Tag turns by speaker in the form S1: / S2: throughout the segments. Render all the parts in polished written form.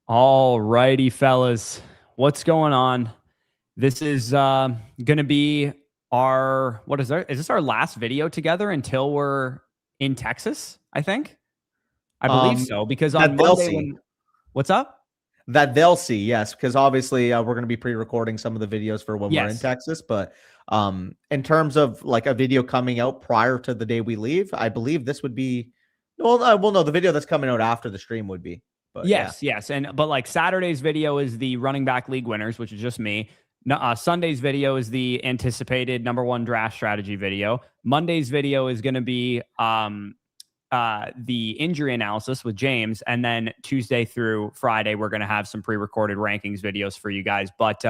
S1: All righty, fellas. What's going on? This is going to be is this our last video together until we're in Texas, I think? I believe so, because on
S2: That they'll
S1: Monday
S2: see.
S1: what's up?
S2: That they'll see, yes, because obviously we're going to be pre-recording some of the videos for when we're in Texas. But in terms of like a video coming out prior to the day we leave, I believe this would be, no, the video that's coming out after the stream would be. But
S1: yes. But like Saturday's video is the running back league winners, which is just me. Sunday's video is the anticipated #1 draft strategy video. Monday's video is going to be the injury analysis with James, and then Tuesday through Friday we're going to have some pre-recorded rankings videos for you guys. But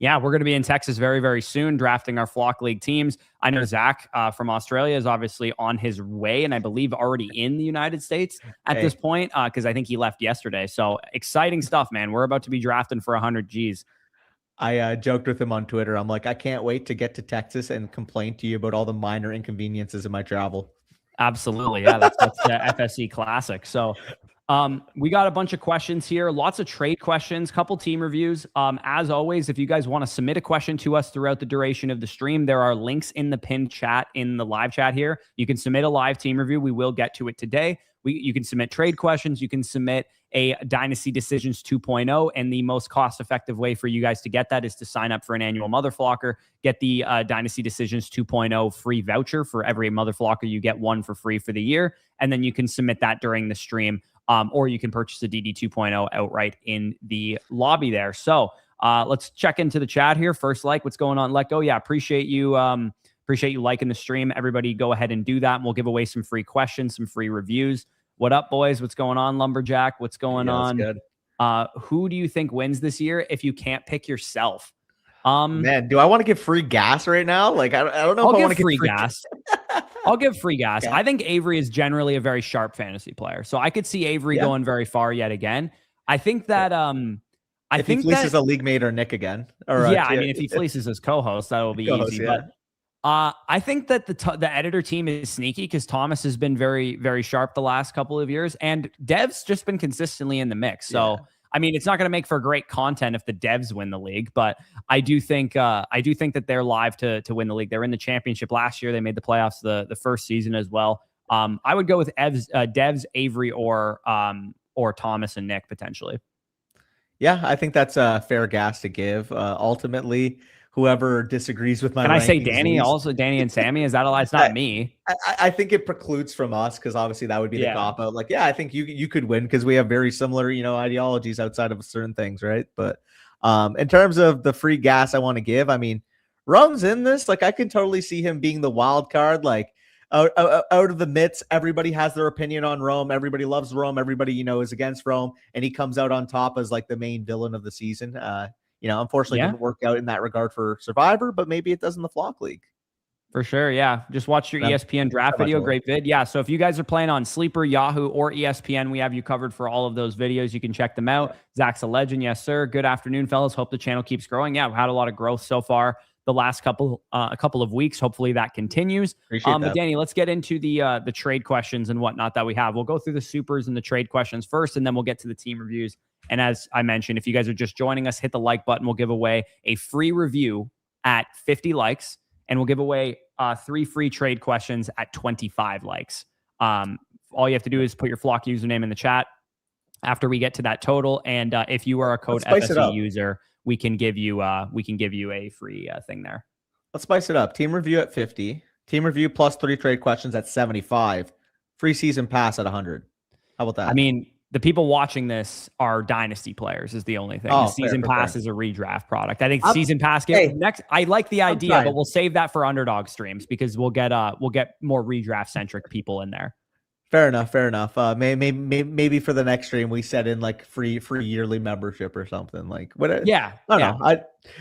S1: yeah, we're going to be in Texas very, very soon drafting our Flock League teams. I know Zach from Australia is obviously on his way, and I believe already in the United States at this point, because I think he left yesterday. So exciting stuff, man. We're about to be drafting for 100 Gs.
S2: I joked with him on Twitter. I'm like, I can't wait to get to Texas and complain to you about all the minor inconveniences in my travel.
S1: Absolutely. Yeah, that's the FSE classic. So we got a bunch of questions here, lots of trade questions, couple team reviews. As always, if you guys want to submit a question to us throughout the duration of the stream, there are links in the pinned chat in the live chat here. You can submit a live team review. We will get to it today. You can submit trade questions. You can submit a Dynasty Decisions 2.0, and the most cost-effective way for you guys to get that is to sign up for an annual Motherflocker, get the Dynasty Decisions 2.0 free voucher. For every Motherflocker, you get one for free for the year, and then you can submit that during the stream, or you can purchase the DD 2.0 outright in the lobby there. So let's check into the chat here. First, what's going on? Let go. Yeah, appreciate you liking the stream. Everybody go ahead and do that, and we'll give away some free questions, some free reviews. What up, boys? What's going on, Lumberjack? What's going on?
S2: Good.
S1: Who do you think wins this year if you can't pick yourself?
S2: Man, do I want to give free gas right now? Like, I don't know if I want to give free gas.
S1: I'll give free gas.
S2: Yeah.
S1: I think Avery is generally a very sharp fantasy player. So I could see Avery going very far yet again. I think that
S2: if he fleeces a league mate or Nick again. Or,
S1: I mean, if he fleeces his co-host, that will be easy.
S2: Yeah.
S1: But I think that the editor team is sneaky because Thomas has been very, very sharp the last couple of years, and Dev's just been consistently in the mix. So, I mean, it's not going to make for great content if the Devs win the league, but I do think that they're live to win the league. They're in the championship last year. They made the playoffs the first season as well. I would go with Devs, Avery, or Thomas and Nick potentially.
S2: Yeah, I think that's a fair gas to give. Ultimately, whoever disagrees with my
S1: Can I say Danny also? Danny and Sammy? Is that a lie? It's not me.
S2: I think it precludes from us because obviously that would be the cop out. Like, yeah, I think you could win because we have very similar, ideologies outside of certain things, right? But in terms of the free gas I want to give, I mean, Rum's in this. Like, I can totally see him being the wild card. Like, out of the midst, everybody has their opinion on Rome. Everybody loves Rome. Everybody, is against Rome, and he comes out on top as like the main villain of the season. Unfortunately, didn't work out in that regard for Survivor, but maybe it does in the Flock League.
S1: For sure, yeah. Just watch your ESPN draft video. Great vid. Yeah, so if you guys are playing on Sleeper, Yahoo, or ESPN, we have you covered for all of those videos. You can check them out. Zach's a legend. Yes, sir. Good afternoon, fellas. Hope the channel keeps growing. Yeah, we've had a lot of growth so far the last couple of weeks. Hopefully that continues. But Danny, let's get into the trade questions and whatnot that we have. We'll go through the supers and the trade questions first, and then we'll get to the team reviews. And as I mentioned, if you guys are just joining us, hit the like button. We'll give away a free review at 50 likes, and we'll give away 3 free trade questions at 25 likes. All you have to do is put your Flock username in the chat after we get to that total. And if you are a code FSE user, we can give you a free thing there.
S2: Let's spice it up. Team review at 50. Team review plus 3 trade questions at 75. Free season pass at 100. How about that?
S1: I mean, the people watching this are Dynasty players is the only thing. The season pass is a redraft product. I think season pass next. I like the idea, but we'll save that for underdog streams because we'll get more redraft centric people in there.
S2: Fair enough. Maybe for the next stream we set in like free yearly membership or something like what?
S1: Yeah,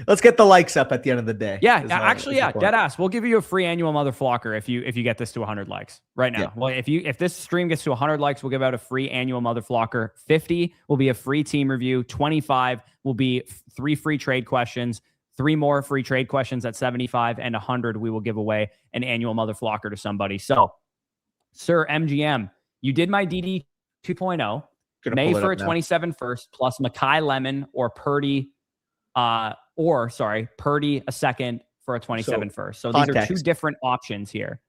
S2: let's get the likes up at the end of the day.
S1: Yeah, dead ass. We'll give you a free annual Motherflocker if you get this to 100 likes right now. Yeah. Well, if this stream gets to 100 likes, we'll give out a free annual Motherflocker. 50 will be a free team review. 25 will be 3 free trade questions. 3 more free trade questions at 75, and 100 we will give away an annual Motherflocker to somebody. So, Sir MGM, you did my DD 2.0. May for a 27 first plus Makai Lemon or Purdy, Purdy a second for a 27 first. So these are two different options here.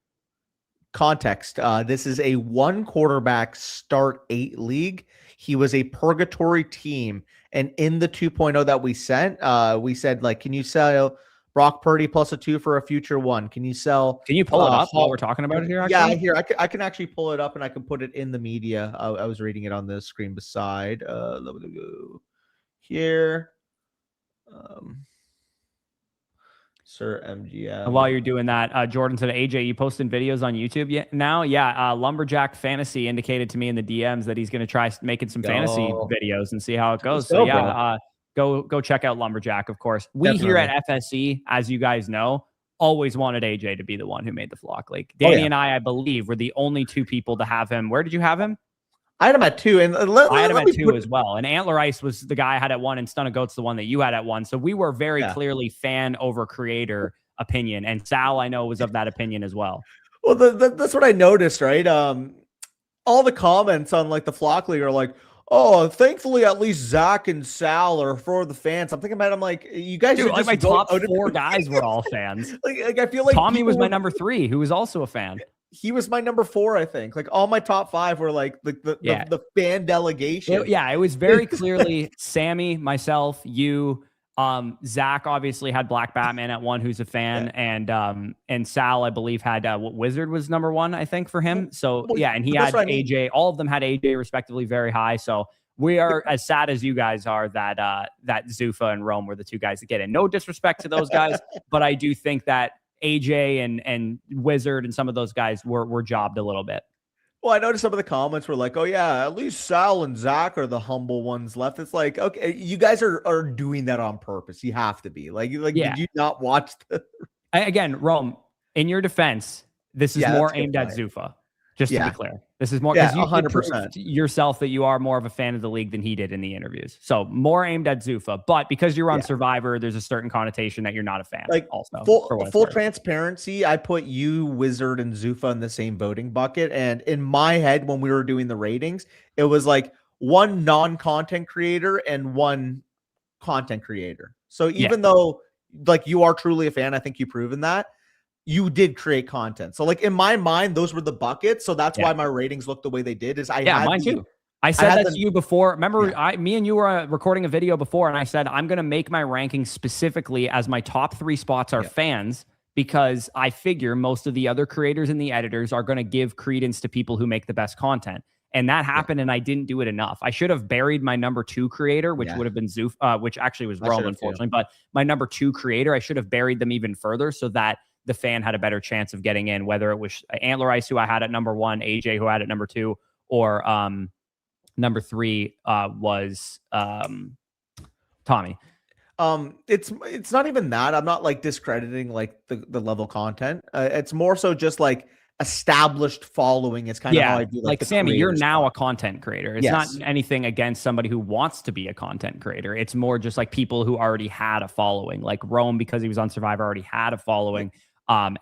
S2: Context. This is a 1 quarterback start 8 league. He was a purgatory team. And in the 2.0 that we sent, we said, like, can you sell Brock Purdy plus a 2 for a future 1? Can you sell?
S1: Can you pull it up while we're talking about it here? Actually?
S2: Yeah, here I can actually pull it up and I can put it in the media. I was reading it on the screen beside. Let me go here. Sir MGM.
S1: And while you're doing that, Jordan said, AJ, you posting videos on YouTube yet now? Yeah, Lumberjack Fantasy indicated to me in the DMs that he's going to try making some fantasy videos and see how it goes. So yeah, go check out Lumberjack, of course. We here at FSE, as you guys know, always wanted AJ to be the one who made the flock. Like Danny and I believe, were the only 2 people to have him. Where did you have him?
S2: I had him at 2, and
S1: I had him at 2 as well. And Antler Ice was the guy I had at 1, and Stun of Goat's the one that you had at 1. So we were very clearly fan over creator opinion. And Sal, I know, was of that opinion as well.
S2: Well, that's what I noticed, right? All the comments on like the Flock League are like, oh, thankfully at least Zach and Sal are for the fans. I'm thinking about it, I'm like, you guys are
S1: like my top 4 guys were all fans.
S2: like I feel like
S1: Tommy was my number 3, who was also a fan.
S2: He was my number 4, I think. Like all my top 5 were like the fan delegation.
S1: It was very clearly Sammy, myself, you, Zach obviously had Black Batman at 1, who's a fan, and Sal, I believe, had Wizard was number 1, I think, for him. So and he had AJ. All of them had AJ respectively very high. So we are as sad as you guys are that that Zuffa and Rome were the 2 guys that get in. No disrespect to those guys, but I do think that AJ and Wizard and some of those guys were jobbed a little bit.
S2: Well, I noticed some of the comments were like, oh yeah, at least Sal and Zach are the humble ones left. It's like, okay, you guys are doing that on purpose. You have to be like did you not watch the
S1: again, Rome, in your defense, this is more aimed at Zuffa. Just to be clear, this is more because you 100% yourself that you are more of a fan of the league than he did in the interviews. So more aimed at Zuffa, but because you're on Survivor, there's a certain connotation that you're not a fan.
S2: Like also, full transparency, I put you, Wizard, and Zuffa in the same voting bucket. And in my head, when we were doing the ratings, it was like 1 non-content creator and 1 content creator. So even though like you are truly a fan, I think you've proven that. You did create content. So like in my mind, those were the buckets. So that's why my ratings looked the way they did.
S1: Mine too. I said that to you before. Remember, me and you were recording a video before, and I said, I'm going to make my rankings specifically as my top 3 spots are fans, because I figure most of the other creators and the editors are going to give credence to people who make the best content. And that happened, and I didn't do it enough. I should have buried my number 2 creator, which would have been Zoof, which actually was Rome, unfortunately. But my number 2 creator, I should have buried them even further so that the fan had a better chance of getting in, whether it was Antler Ice, who I had at number 1, AJ, who I had at number 2, or number 3 was Tommy.
S2: It's not even that. I'm not like discrediting like the level content. It's more so just like established following. It's kind of how I do
S1: like Sammy, you're now a content creator. It's not anything against somebody who wants to be a content creator. It's more just like people who already had a following, like Rome, because he was on Survivor, already had a following.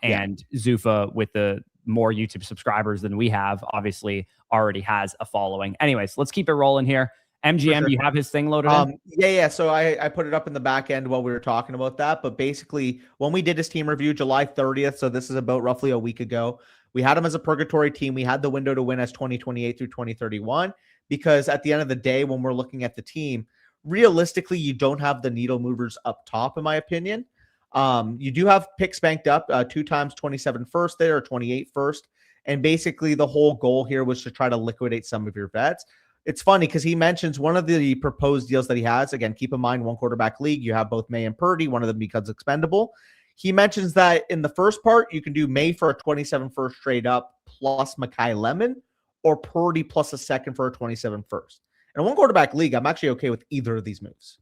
S1: And Zuffa, with the more YouTube subscribers than we have, obviously already has a following. Anyways, let's keep it rolling here. MGM, do you have his thing loaded in?
S2: Yeah. So I put it up in the back end while we were talking about that. But basically, when we did his team review, July 30th, so this is about roughly a week ago, we had him as a purgatory team. We had the window to win as 2028 through 2031, because at the end of the day, when we're looking at the team, realistically, you don't have the needle movers up top, in my opinion. You do have picks banked up 2 times 27 first there, or 28 first. And basically the whole goal here was to try to liquidate some of your bets. It's funny because he mentions one of the proposed deals that he has. Again, keep in mind, 1 quarterback league, you have both May and Purdy. One of them becomes expendable. He mentions that in the first part, you can do May for a 27 first straight up plus Makai Lemon, or Purdy plus a second for a 27 first. In a 1 quarterback league, I'm actually okay with either of these moves.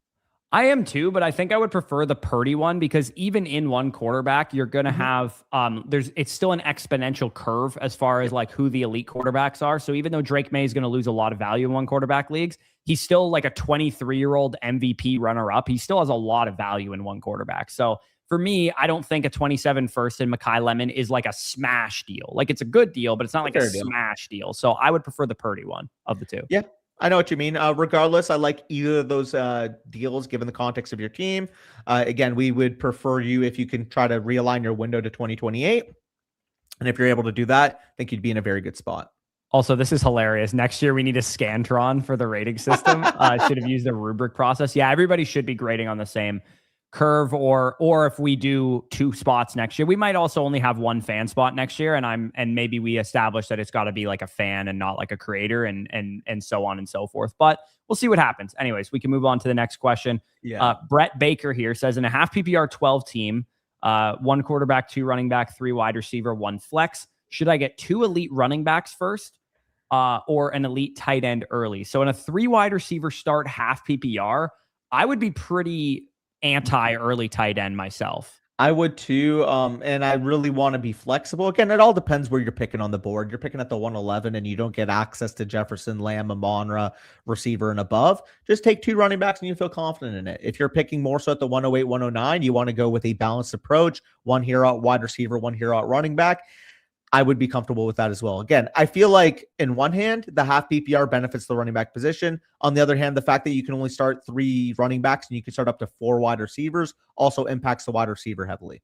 S1: I am too, but I think I would prefer the Purdy one, because even in 1 quarterback, you're going to have, it's still an exponential curve as far as like who the elite quarterbacks are. So even though Drake May is going to lose a lot of value in 1 quarterback leagues, he's still like a 23-year-old MVP runner-up. He still has a lot of value in 1 quarterback. So for me, I don't think a 27 first in Makai Lemon is like a smash deal. Like, it's a good deal, but it's not like a smash deal. So I would prefer the Purdy one of the 2.
S2: Yeah. I know what you mean. Regardless, I like either of those deals given the context of your team. Again, we would prefer you if you can try to realign your window to 2028. And if you're able to do that, I think you'd be in a very good spot.
S1: Also, this is hilarious. Next year, we need a Scantron for the rating system. Should have used the rubric process. Yeah, everybody should be grading on the same curve, or if we do 2 spots next year, we might also only have 1 fan spot next year, and maybe we establish that it's got to be like a fan and not like a creator, and so on and so forth. But we'll see what happens. Anyways, we can move on to the next question. Brett Baker here says, in a half PPR 12 team, 1 quarterback, 2 running back, 3 wide receiver, 1 flex, should I get 2 elite running backs first, or an elite tight end early? So in a 3 wide receiver start half PPR, I would be pretty anti early tight end myself.
S2: I would too. And I really want to be flexible. Again, it all depends where you're picking on the board. You're picking at the 111 and you don't get access to Jefferson, Lamb, Amonra, receiver and above. Just take 2 running backs and you feel confident in it. If you're picking more so at the 108, 109, you want to go with a balanced approach. 1 hero out wide receiver, 1 hero out running back. I would be comfortable with that as well. Again, I feel like in one hand, the half PPR benefits the running back position. On the other hand, the fact that you can only start 3 running backs and you can start up to 4 wide receivers also impacts the wide receiver heavily.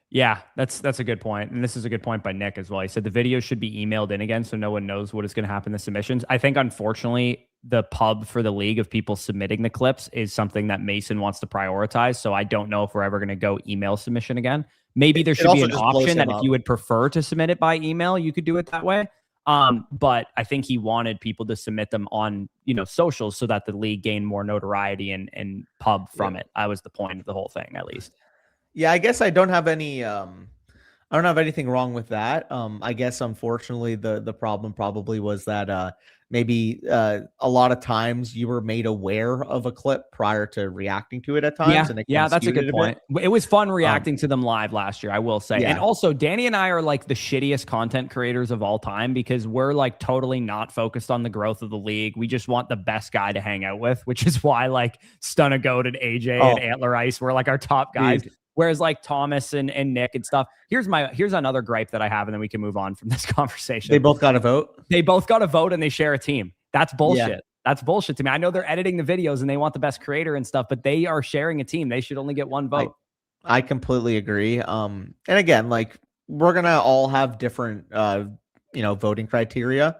S1: Yeah, that's a good point. And this is a good point by Nick as well. He said the video should be emailed in again so no one knows what is going to happen in the submissions. I think, unfortunately, the pub for the league of people submitting the clips is something that Mason wants to prioritize. So I don't know if we're ever going to go email submission again. Maybe there should be an option that if you would prefer to submit it by email, you could do it that way. But I think he wanted people to submit them on, socials so that the league gained more notoriety and pub from it. That was the point of the whole thing, at least.
S2: Yeah, I guess I don't have any I don't have anything wrong with that. I guess unfortunately the problem probably was that maybe a lot of times you were made aware of a clip prior to reacting to it at times.
S1: Yeah, that's a good point. It was fun reacting to them live last year, I will say. Yeah. And also, Danny and I are like the shittiest content creators of all time because we're like totally not focused on the growth of the league. We just want the best guy to hang out with, which is why like Stunnagoat and AJ and Antler Ice were like our top guys. Dude. Whereas like Thomas and Nick and stuff, here's another gripe that I have, and then we can move on from this conversation.
S2: They both got a vote.
S1: They both got a vote and they share a team. That's bullshit. Yeah. That's bullshit to me. I know they're editing the videos and they want the best creator and stuff, but they are sharing a team. They should only get 1 vote.
S2: I completely agree. And again, like we're going to all have different, voting criteria.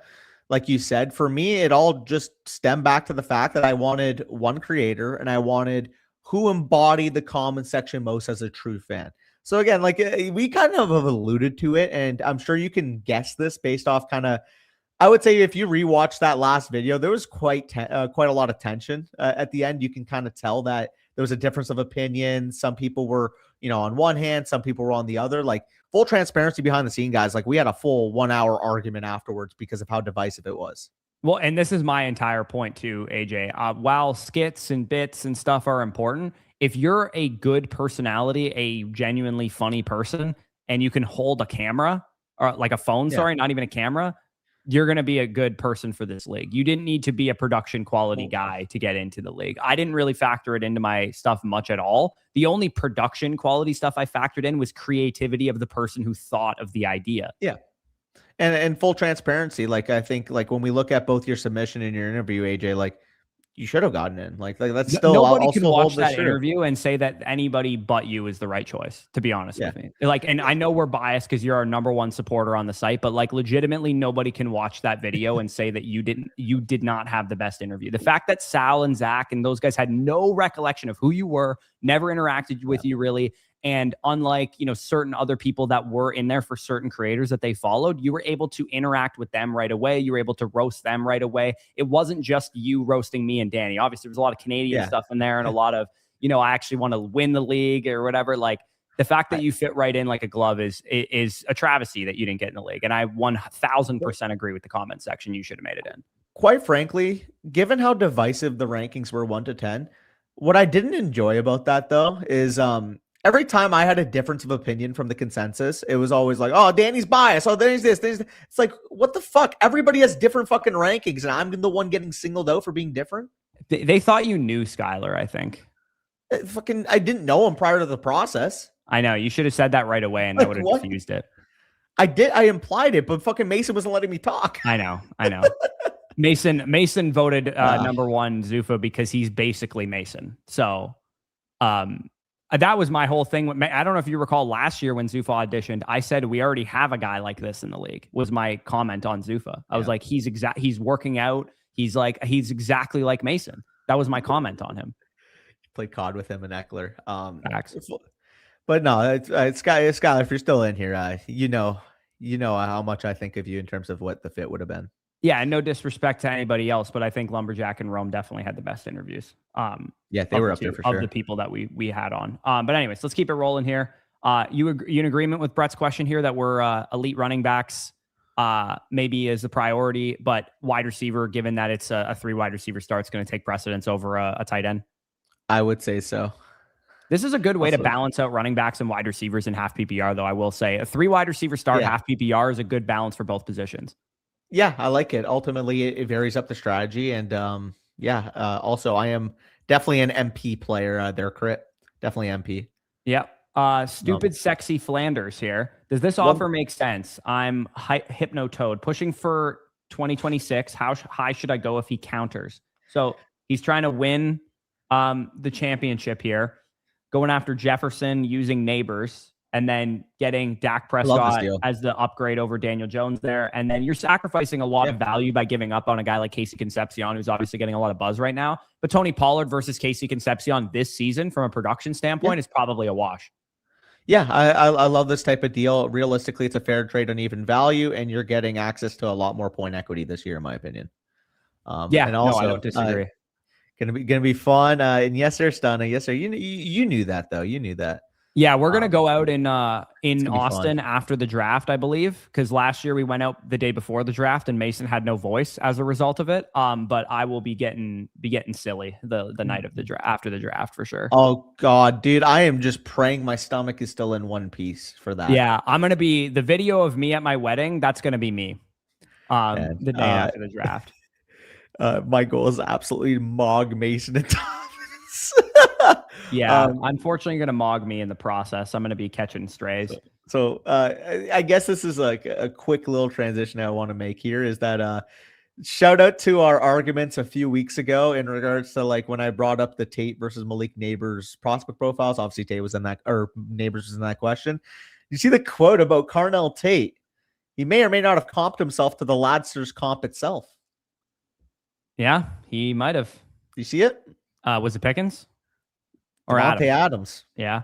S2: Like you said, for me, it all just stemmed back to the fact that I wanted 1 creator and I wanted who embodied the comment section most as a true fan. So again, like we kind of have alluded to it, and I'm sure you can guess this based off kind of, I would say if you rewatch that last video, there was quite a lot of tension at the end. You can kind of tell that there was a difference of opinion. Some people were, on one hand, some people were on the other. Like full transparency behind the scene, guys. Like we had a full 1-hour argument afterwards because of how divisive it was.
S1: Well, and this is my entire point too, AJ. While skits and bits and stuff are important, if you're a good personality, a genuinely funny person, and you can hold a camera or like a phone, not even a camera, you're going to be a good person for this league. You didn't need to be a production quality guy to get into the league. I didn't really factor it into my stuff much at all. The only production quality stuff I factored in was creativity of the person who thought of the idea.
S2: Yeah. And full transparency, like I think, like when we look at both your submission and your interview, AJ, like you should have gotten in. Like that's still
S1: nobody can watch that interview and say that anybody but you is the right choice. To be honest with me, like, and I know we're biased because you're our #1 supporter on the site, but like legitimately, nobody can watch that video and say that you did not have the best interview. The fact that Sal and Zach and those guys had no recollection of who you were, never interacted with you really. And unlike, certain other people that were in there for certain creators that they followed, you were able to interact with them right away. You were able to roast them right away. It wasn't just you roasting me and Danny. Obviously, there was a lot of Canadian stuff in there and a lot of, I actually want to win the league or whatever. Like the fact that you fit right in like a glove is a travesty that you didn't get in the league. And I 1000% agree with the comment section. You should have made it in.
S2: Quite frankly, given how divisive the rankings were 1 to 10, what I didn't enjoy about that though is, every time I had a difference of opinion from the consensus, it was always like, oh, Danny's biased. Oh, Danny's this. It's like, what the fuck? Everybody has different fucking rankings, and I'm the one getting singled out for being different.
S1: They thought you knew Skylar, I think.
S2: I didn't know him prior to the process.
S1: I know. You should have said that right away, and that would have diffused it.
S2: I did. I implied it, but fucking Mason wasn't letting me talk.
S1: I know. Mason voted number one Zuffa because he's basically Mason. So that was my whole thing. I don't know if you recall last year when Zuffa auditioned, I said we already have a guy like this in the league, was my comment on Zuffa. I was like, he's working out. He's exactly like Mason. That was my comment on him.
S2: Played COD with him and Eckler. But no, it's Skylar, if you're still in here, you know how much I think of you in terms of what the fit would have been.
S1: Yeah, and no disrespect to anybody else, but I think Lumberjack and Rome definitely had the best interviews.
S2: Yeah, they were up there for sure.
S1: Of the people that we had on. But anyways, let's keep it rolling here. You in agreement with Brett's question here that we're elite running backs maybe is the priority, but wide receiver, given that it's a 3 wide receiver start, it's going to take precedence over a tight end?
S2: I would say so.
S1: This is a good way to balance out running backs and wide receivers in half PPR, though. I will say a 3 wide receiver start, half PPR is a good balance for both positions.
S2: Yeah, I like it. Ultimately, it varies up the strategy. And also, I am definitely an MP player there, Crit. Definitely MP.
S1: Yep. Stupid Sexy Flanders here. Does this offer make sense? I'm Hypnotoad pushing for 2026. How high should I go if he counters? So he's trying to win the championship here, going after Jefferson using neighbors, and then getting Dak Prescott as the upgrade over Daniel Jones there. And then you're sacrificing a lot of value by giving up on a guy like Casey Concepcion, who's obviously getting a lot of buzz right now. But Tony Pollard versus Casey Concepcion this season from a production standpoint is probably a wash.
S2: Yeah, I love this type of deal. Realistically, it's a fair trade on even value, and you're getting access to a lot more point equity this year, in my opinion. And also,
S1: I don't disagree.
S2: Gonna be fun. And yes, sir, Stunna. Yes, sir. You knew that though. You knew that.
S1: Yeah, we're gonna go out in Austin after the draft, I believe, because last year we went out the day before the draft and Mason had no voice as a result of it. But I will be getting silly the night of the draft after the draft for sure.
S2: Oh God, dude, I am just praying my stomach is still in one piece for that.
S1: Yeah, I'm gonna be the video of me at my wedding. That's gonna be me. The day after the draft.
S2: My goal is absolutely mog Mason and Thomas.
S1: Yeah, unfortunately, going to mog me in the process. I'm going to be catching strays.
S2: So I guess this is like a quick little transition I want to make here is that shout out to our arguments a few weeks ago in regards to like when I brought up the Tate versus Malik Neighbors prospect profiles. Obviously, Tate was in that, or Neighbors was in that question. You see the quote about Carnell Tate. He may or may not have comped himself to the Ladsters comp itself.
S1: Yeah, he might have.
S2: You see it?
S1: Was it Pickens? Or
S2: Devontae Adams.
S1: Yeah.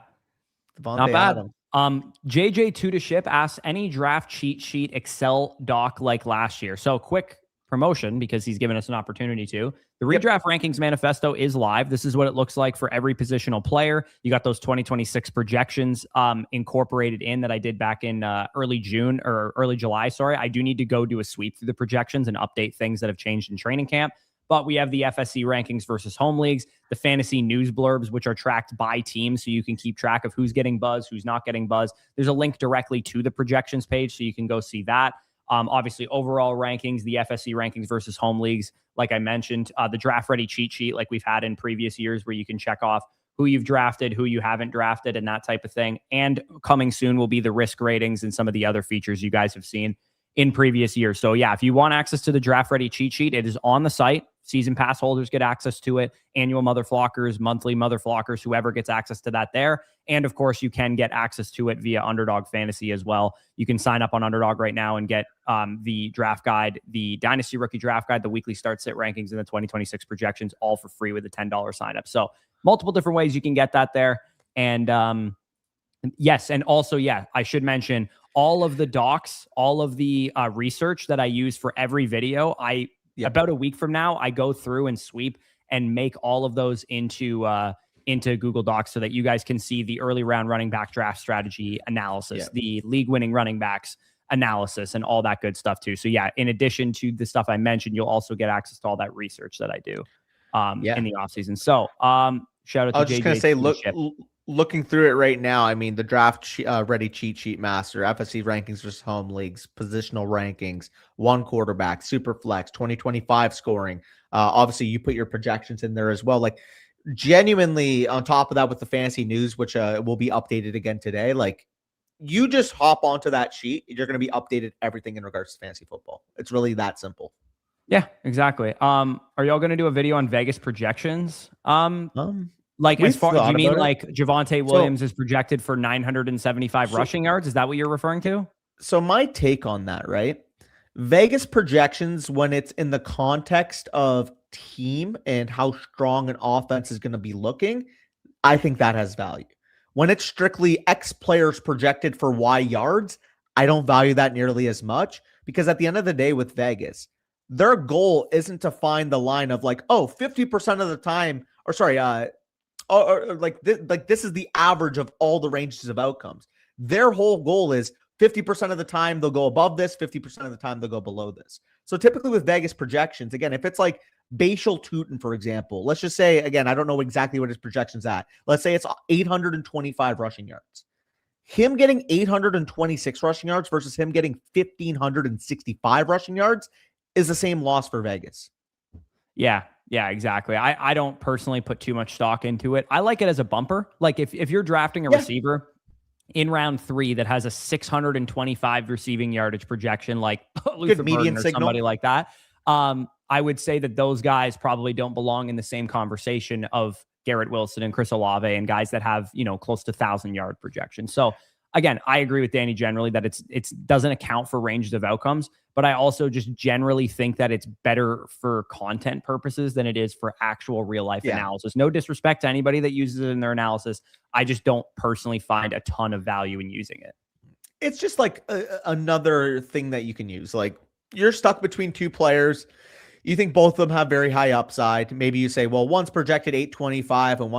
S2: Devontae
S1: Not bad.
S2: Adams.
S1: JJ to the ship asks any draft cheat sheet Excel doc like last year. So quick promotion because he's given us an opportunity to. The Redraft Rankings Manifesto is live. This is what it looks like for every positional player. You got those 2026 projections incorporated in that I did back in early June or early July. Sorry, I do need to go do a sweep through the projections and update things that have changed in training camp. But we have the FSC rankings versus home leagues, the fantasy news blurbs, which are tracked by team, so you can keep track of who's getting buzz, who's not getting buzz. There's a link directly to the projections page, so you can go see that. Obviously, overall rankings, the FSC rankings versus home leagues, like I mentioned, the draft ready cheat sheet like we've had in previous years where you can check off who you've drafted, who you haven't drafted, and that type of thing. And coming soon will be the risk ratings and some of the other features you guys have seen in previous years. So yeah, if you want access to the draft ready cheat sheet, it is on the site. Season pass holders get access to it. Annual Mother Flockers, monthly Mother Flockers, whoever gets access to that there. And of course, you can get access to it via Underdog Fantasy as well. You can sign up on Underdog right now and get the draft guide, the Dynasty Rookie Draft Guide, the weekly start sit rankings, and the 2026 projections, all for free with a $10 sign up. So multiple different ways you can get that there. And yes, and also, yeah, I should mention all of the docs, all of the research that I use for every video. About a week from now, I go through and sweep and make all of those into Google Docs so that you guys can see the early round running back draft strategy analysis, the league winning running backs analysis, and all that good stuff too. So yeah, in addition to the stuff I mentioned, you'll also get access to all that research that I do in the off season. So shout out to JJ.
S2: I was just gonna say, looking through it right now, I mean, the draft ready cheat sheet master, FSC rankings versus home leagues, positional rankings, one quarterback, super flex, 2025 scoring. Obviously, you put your projections in there as well. Like, genuinely, on top of that, with the fantasy news, which will be updated again today, like, you just hop onto that sheet, you're going to be updated everything in regards to fantasy football. It's really that simple.
S1: Yeah, exactly. Are y'all going to do a video on Vegas projections? Like,
S2: We've
S1: as far, do you
S2: thought
S1: mean
S2: about it.
S1: like Javonte Williams is projected for 975 rushing yards? Is that what you're referring to?
S2: So my take on that, right? Vegas projections, when it's in the context of team and how strong an offense is going to be looking, I think that has value. When it's strictly X players projected for Y yards, I don't value that nearly as much, because at the end of the day with Vegas, their goal isn't to find the line of like, oh, 50% of the time, or sorry, or like this is the average of all the ranges of outcomes. Their whole goal is 50% of the time they'll go above this, 50% of the time they'll go below this. So typically with Vegas projections, again, if it's like Bmschlaeger, for example, let's just say, again, I don't know exactly what his projection's at. Let's say it's 825 rushing yards. Him getting 826 rushing yards versus him getting 1,565 rushing yards is the same loss for Vegas.
S1: Yeah, exactly. I don't personally put too much stock into it. I like it as a bumper. Like if you're drafting a receiver in round 3 that has a 625 receiving yardage projection, like Luther Burden or somebody like that, I would say that those guys probably don't belong in the same conversation of Garrett Wilson and Chris Olave and guys that have, close to 1,000-yard projections. So again, I agree with Danny generally that it doesn't account for ranges of outcomes, but I also just generally think that it's better for content purposes than it is for actual real life analysis. No disrespect to anybody that uses it in their analysis. I just don't personally find a ton of value in using it.
S2: It's just like another thing that you can use. Like, you're stuck between two players. You think both of them have very high upside. Maybe you say, well, one's projected 825 and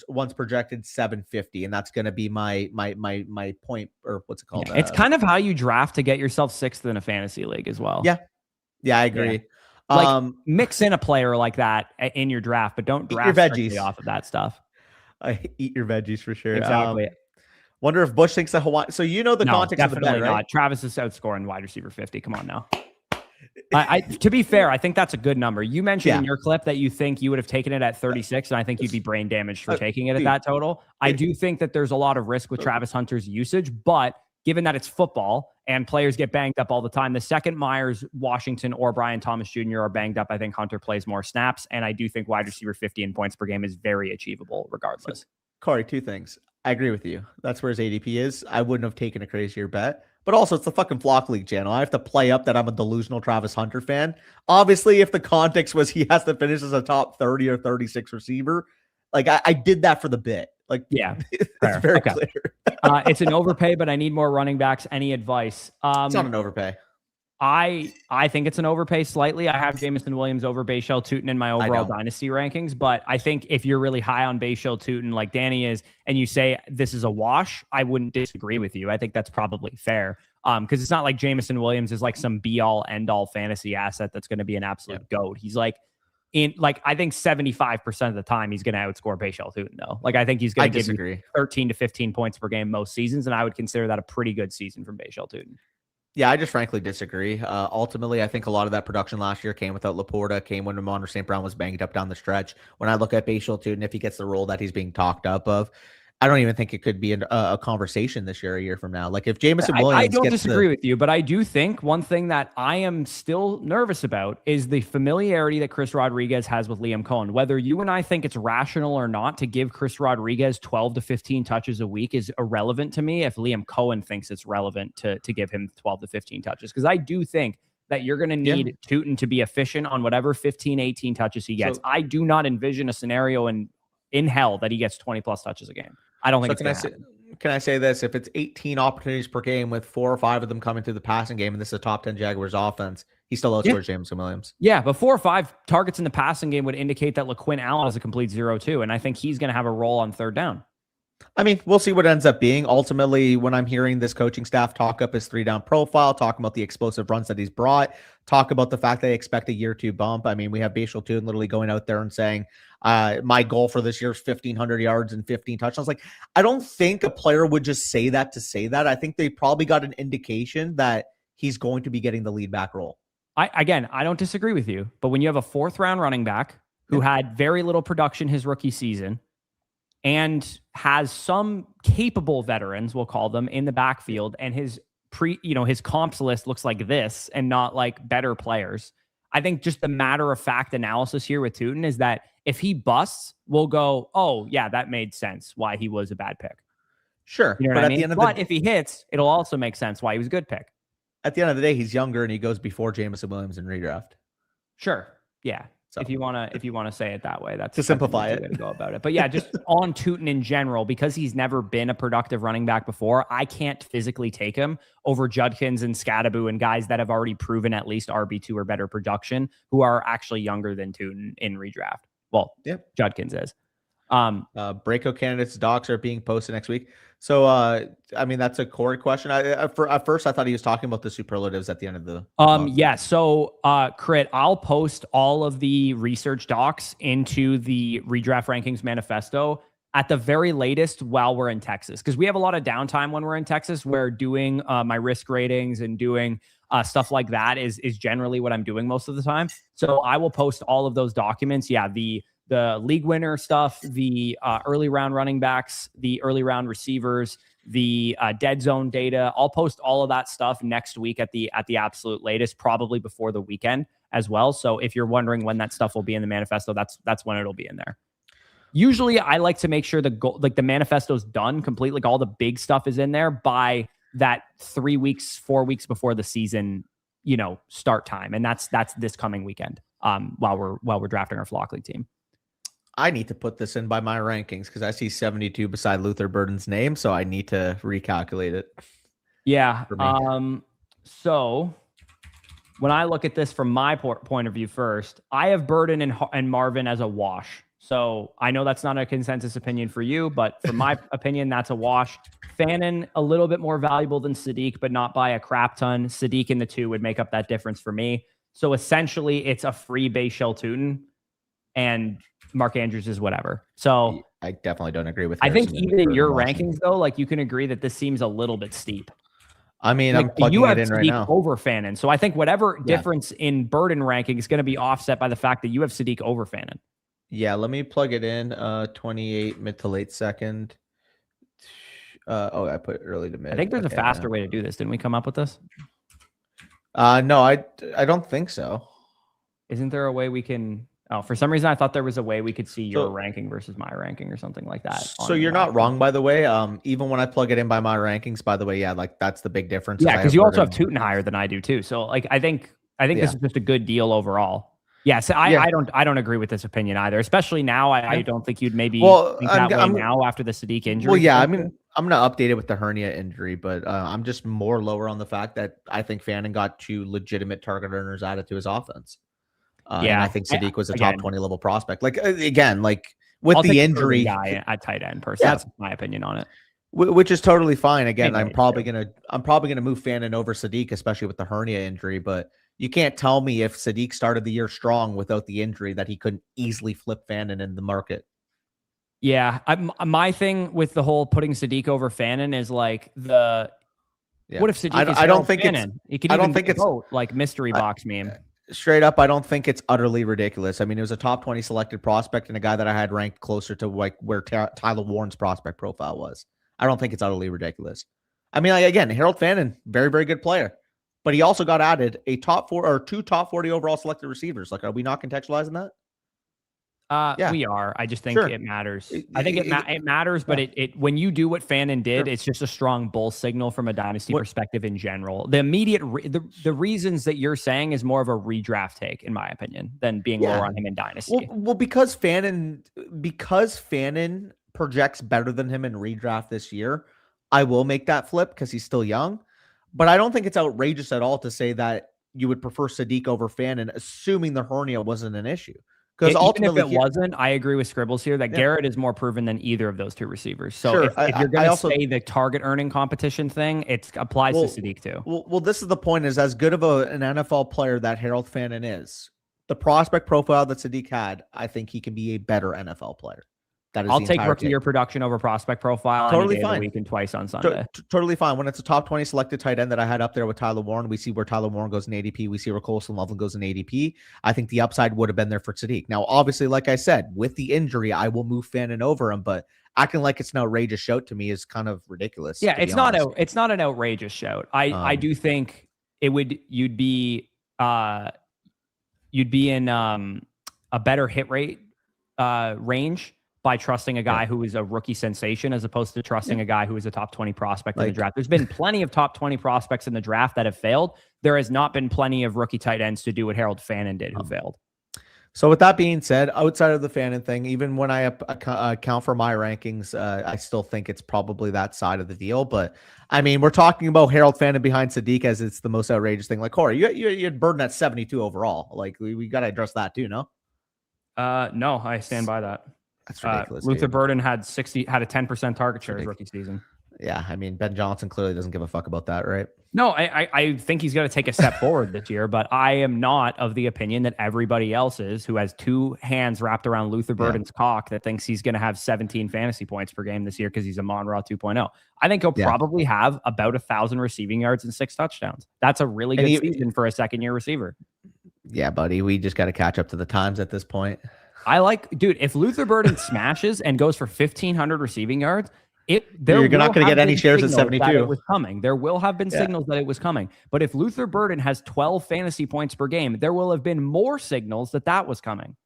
S2: one's projected 750, and that's going to be my point, or what's it called?
S1: Yeah, it's kind of how you draft to get yourself 6th in a fantasy league as well.
S2: Yeah, I agree.
S1: Yeah. Like, mix in a player like that in your draft, but don't draft strictly off of that stuff.
S2: Eat your veggies for sure.
S1: Exactly.
S2: Wonder if Bush thinks that Hawaii. So the context of the bet, right? Not.
S1: Travis is outscoring wide receiver 50. Come on now. To be fair, I think that's a good number. You mentioned in your clip that you think you would have taken it at 36, and I think you'd be brain damaged for taking it at that total. I do think that there's a lot of risk with Travis Hunter's usage, but given that it's football and players get banged up all the time, the second Myers, Washington, or Brian Thomas Jr. are banged up, I think Hunter plays more snaps, and I do think wide receiver 50 in points per game is very achievable regardless.
S2: So, Corey, 2 things. I agree with you. That's where his ADP is. I wouldn't have taken a crazier bet. But also, it's the fucking Flock League channel. I have to play up that I'm a delusional Travis Hunter fan. Obviously, if the context was he has to finish as a top 30 or 36 receiver, like I did that for the bit. Like,
S1: yeah,
S2: it's very clear.
S1: It's an overpay, but I need more running backs. Any advice?
S2: It's not an overpay.
S1: I think it's an overpay slightly. I have Jameson Williams over Bashal Tutin in my overall dynasty rankings, but I think if you're really high on Bashal Tutin like Danny is, and you say this is a wash, I wouldn't disagree with you. I think that's probably fair. Because it's not like Jameson Williams is like some be-all, end-all fantasy asset that's going to be an absolute goat. He's like, I think 75% of the time he's going to outscore Bashal Tutin, though. Like, I think he's going to give you 13 to 15 points per game most seasons, and I would consider that a pretty good season from Bashal Tutin.
S2: Yeah, I just frankly disagree. Ultimately, I think a lot of that production last year came without Laporta, came when Ramondre St. Brown was banged up down the stretch. When I look at Bashal Tutin, if he gets the role that he's being talked up of, I don't even think it could be a conversation this year, a year from now. Like, if Jameson Williams
S1: I don't disagree with you, but I do think one thing that I am still nervous about is the familiarity that Chris Rodriguez has with Liam Cohen. Whether you and I think it's rational or not to give Chris Rodriguez 12 to 15 touches a week is irrelevant to me if Liam Cohen thinks it's relevant to give him 12 to 15 touches. Because I do think that you're going to need Tutin to be efficient on whatever 15, 18 touches he gets. So, I do not envision a scenario in hell that he gets 20-plus touches a game. I don't think it's going to happen.
S2: Can I say this? If it's 18 opportunities per game with 4 or 5 of them coming through the passing game, and this is a top 10 Jaguars offense, he still outscores Jameson Williams.
S1: Yeah, but 4 or 5 targets in the passing game would indicate that LaQuinn Allen is a complete 0-2, and I think he's going to have a role on third down.
S2: I mean, we'll see what it ends up being. Ultimately, when I'm hearing this coaching staff talk up his 3-down profile, talking about the explosive runs that he's brought, talk about the fact they expect a year 2 bump. I mean, we have Bashal Tutin literally going out there and saying, my goal for this year is 1,500 yards and 15 touchdowns. Like, I don't think a player would just say that to say that. I think they probably got an indication that he's going to be getting the lead back role.
S1: I don't disagree with you, but when you have a 4th-round running back who had very little production his rookie season, and has some capable veterans, we'll call them, in the backfield, and his comps list looks like this and not like better players. I think just the matter of fact analysis here with Tootin is that if he busts, we'll go, oh yeah, that made sense why he was a bad pick.
S2: Sure.
S1: You know what I mean? But if he hits, it'll also make sense why he was a good pick.
S2: At the end of the day, he's younger and he goes before Jameson Williams in redraft.
S1: Sure. Yeah. So, if you want to say it that way, that's
S2: to simplify it.
S1: Way to go about it. But yeah, just on Tootin in general, because he's never been a productive running back before, I can't physically take him over Judkins and Scadaboo and guys that have already proven at least RB2 or better production, who are actually younger than Tootin in redraft. Well, Judkins is.
S2: Breako candidates docs are being posted next week. So, I mean, that's a Corey question. At first, I thought he was talking about the superlatives at the end of the.
S1: Yeah. So, Crit, I'll post all of the research docs into the redraft rankings manifesto at the very latest while we're in Texas, because we have a lot of downtime when we're in Texas, where doing my risk ratings and doing stuff like that is generally what I'm doing most of the time. So I will post all of those documents. Yeah. The league winner stuff, the early round running backs, the early round receivers, the dead zone data. I'll post all of that stuff next week at the absolute latest, probably before the weekend as well. So if you're wondering when that stuff will be in the manifesto, that's when it'll be in there. Usually I like to make sure the manifesto's done completely. Like all the big stuff is in there by that 3 weeks, 4 weeks before the season, start time. And that's this coming weekend while we're drafting our Flock League team.
S2: I need to put this in by my rankings because I see 72 beside Luther Burden's name, so I need to recalculate it.
S1: Yeah. So when I look at this from my point of view first, I have Burden and Marvin as a wash. So I know that's not a consensus opinion for you, but for my opinion, that's a wash. Fannin, a little bit more valuable than Sadiq, but not by a crap ton. Sadiq in the 2 would make up that difference for me. So essentially, it's a free base shell Tootin, and Mark Andrews is whatever. So
S2: I definitely don't agree with.
S1: I think even in your rankings, though, like you can agree that this seems a little bit steep.
S2: I mean, I'm plugging it in right now.
S1: Over Fannin. So I think whatever difference in Burden ranking is going to be offset by the fact that you have Sadiq over Fannin.
S2: Yeah, let me plug it in. 28 mid to late second. I put early to mid.
S1: I think there's a faster way to do this. Didn't we come up with this?
S2: No, I don't think so.
S1: Isn't there a way we can? Oh, for some reason, I thought there was a way we could see your ranking versus my ranking or something like that.
S2: So you're not wrong, by the way. Even when I plug it in by my rankings, by the way, like that's the big difference.
S1: Yeah, because you also have Tootin higher than I do too. So like, I think this is just a good deal overall. Yeah, so I don't agree with this opinion either. Especially now, I don't think you'd maybe think that way now after the Sadiq injury.
S2: Well, yeah, I mean, I'm gonna update it with the hernia injury, but I'm just more lower on the fact that I think Fannin got 2 legitimate target earners added to his offense. And I think Sadiq was a top 20 level prospect. Like again, like with the injury
S1: guy at tight end person. That's my opinion on it.
S2: Which is totally fine. Again, I'm probably gonna move Fannin over Sadiq, especially with the hernia injury. But you can't tell me if Sadiq started the year strong without the injury that he couldn't easily flip Fannin in the market.
S1: Yeah, my thing with the whole putting Sadiq over Fannin is like what if Sadiq is Fannin? I don't think it's like mystery box meme.
S2: Straight up, I don't think it's utterly ridiculous. I mean, it was a top 20 selected prospect and a guy that I had ranked closer to like where Tyler Warren's prospect profile was. I don't think it's utterly ridiculous. I mean, like, again, Harold Fannin, very, very good player, but he also got added a top 4 or 2 top 40 overall selected receivers. Like, are we not contextualizing that?
S1: We are. I just think it matters. I think it matters, but it when you do what Fannin did, it's just a strong bull signal from a dynasty perspective in general. The immediate the reasons that you're saying is more of a redraft take, in my opinion, than being lower on him in dynasty.
S2: Well, because Fannin projects better than him in redraft this year, I will make that flip because he's still young. But I don't think it's outrageous at all to say that you would prefer Sadiq over Fannin, assuming the hernia wasn't an issue. Because ultimately,
S1: if it wasn't, I agree with Scribbles here that Garrett is more proven than either of those 2 receivers. So if you're going to say the target earning competition thing, it applies to Sadiq too.
S2: Well, this is the point: is as good of an NFL player that Harold Fannin is, the prospect profile that Sadiq had, I think he can be a better NFL player.
S1: I'll take rookie year production over prospect profile.
S2: Totally
S1: fine. Week and twice on Sunday.
S2: Totally fine. When it's a top 20 selected tight end that I had up there with Tyler Warren, we see where Tyler Warren goes in ADP. We see where Colson Loveland goes in ADP. I think the upside would have been there for Sadiq. Now, obviously, like I said, with the injury, I will move Fannin over him, but acting like it's an outrageous shout to me is kind of ridiculous.
S1: Yeah, it's not an outrageous shout. I do think you'd be you'd be in a better hit rate range by trusting a guy who is a rookie sensation as opposed to trusting a guy who is a top 20 prospect in the draft. There's been plenty of top 20 prospects in the draft that have failed. There has not been plenty of rookie tight ends to do what Harold Fannin did who failed.
S2: So with that being said, outside of the Fannin thing, even when I account for my rankings, I still think it's probably that side of the deal. But I mean, we're talking about Harold Fannin behind Sadiq as it's the most outrageous thing. Like, Corey, you had Burden at 72 overall. Like, we got to address that too, no?
S1: No, I stand by that.
S2: That's ridiculous.
S1: Luther Burden had a 10% target share his rookie season.
S2: Yeah, I mean, Ben Johnson clearly doesn't give a fuck about that, right?
S1: No, I think he's going to take a step forward this year, but I am not of the opinion that everybody else is who has two hands wrapped around Luther Burden's cock that thinks he's going to have 17 fantasy points per game this year because he's a Monra 2.0. I think he'll probably have about 1,000 receiving yards and 6 touchdowns. That's a really good season for a second-year receiver. Yeah,
S2: buddy, we just got to catch up to the times at this point.
S1: Dude, if Luther Burden smashes and goes for 1,500 receiving yards,
S2: you're not going to get any shares at 72.
S1: It was coming. There will have been signals that it was coming. But if Luther Burden has 12 fantasy points per game, there will have been more signals that was coming.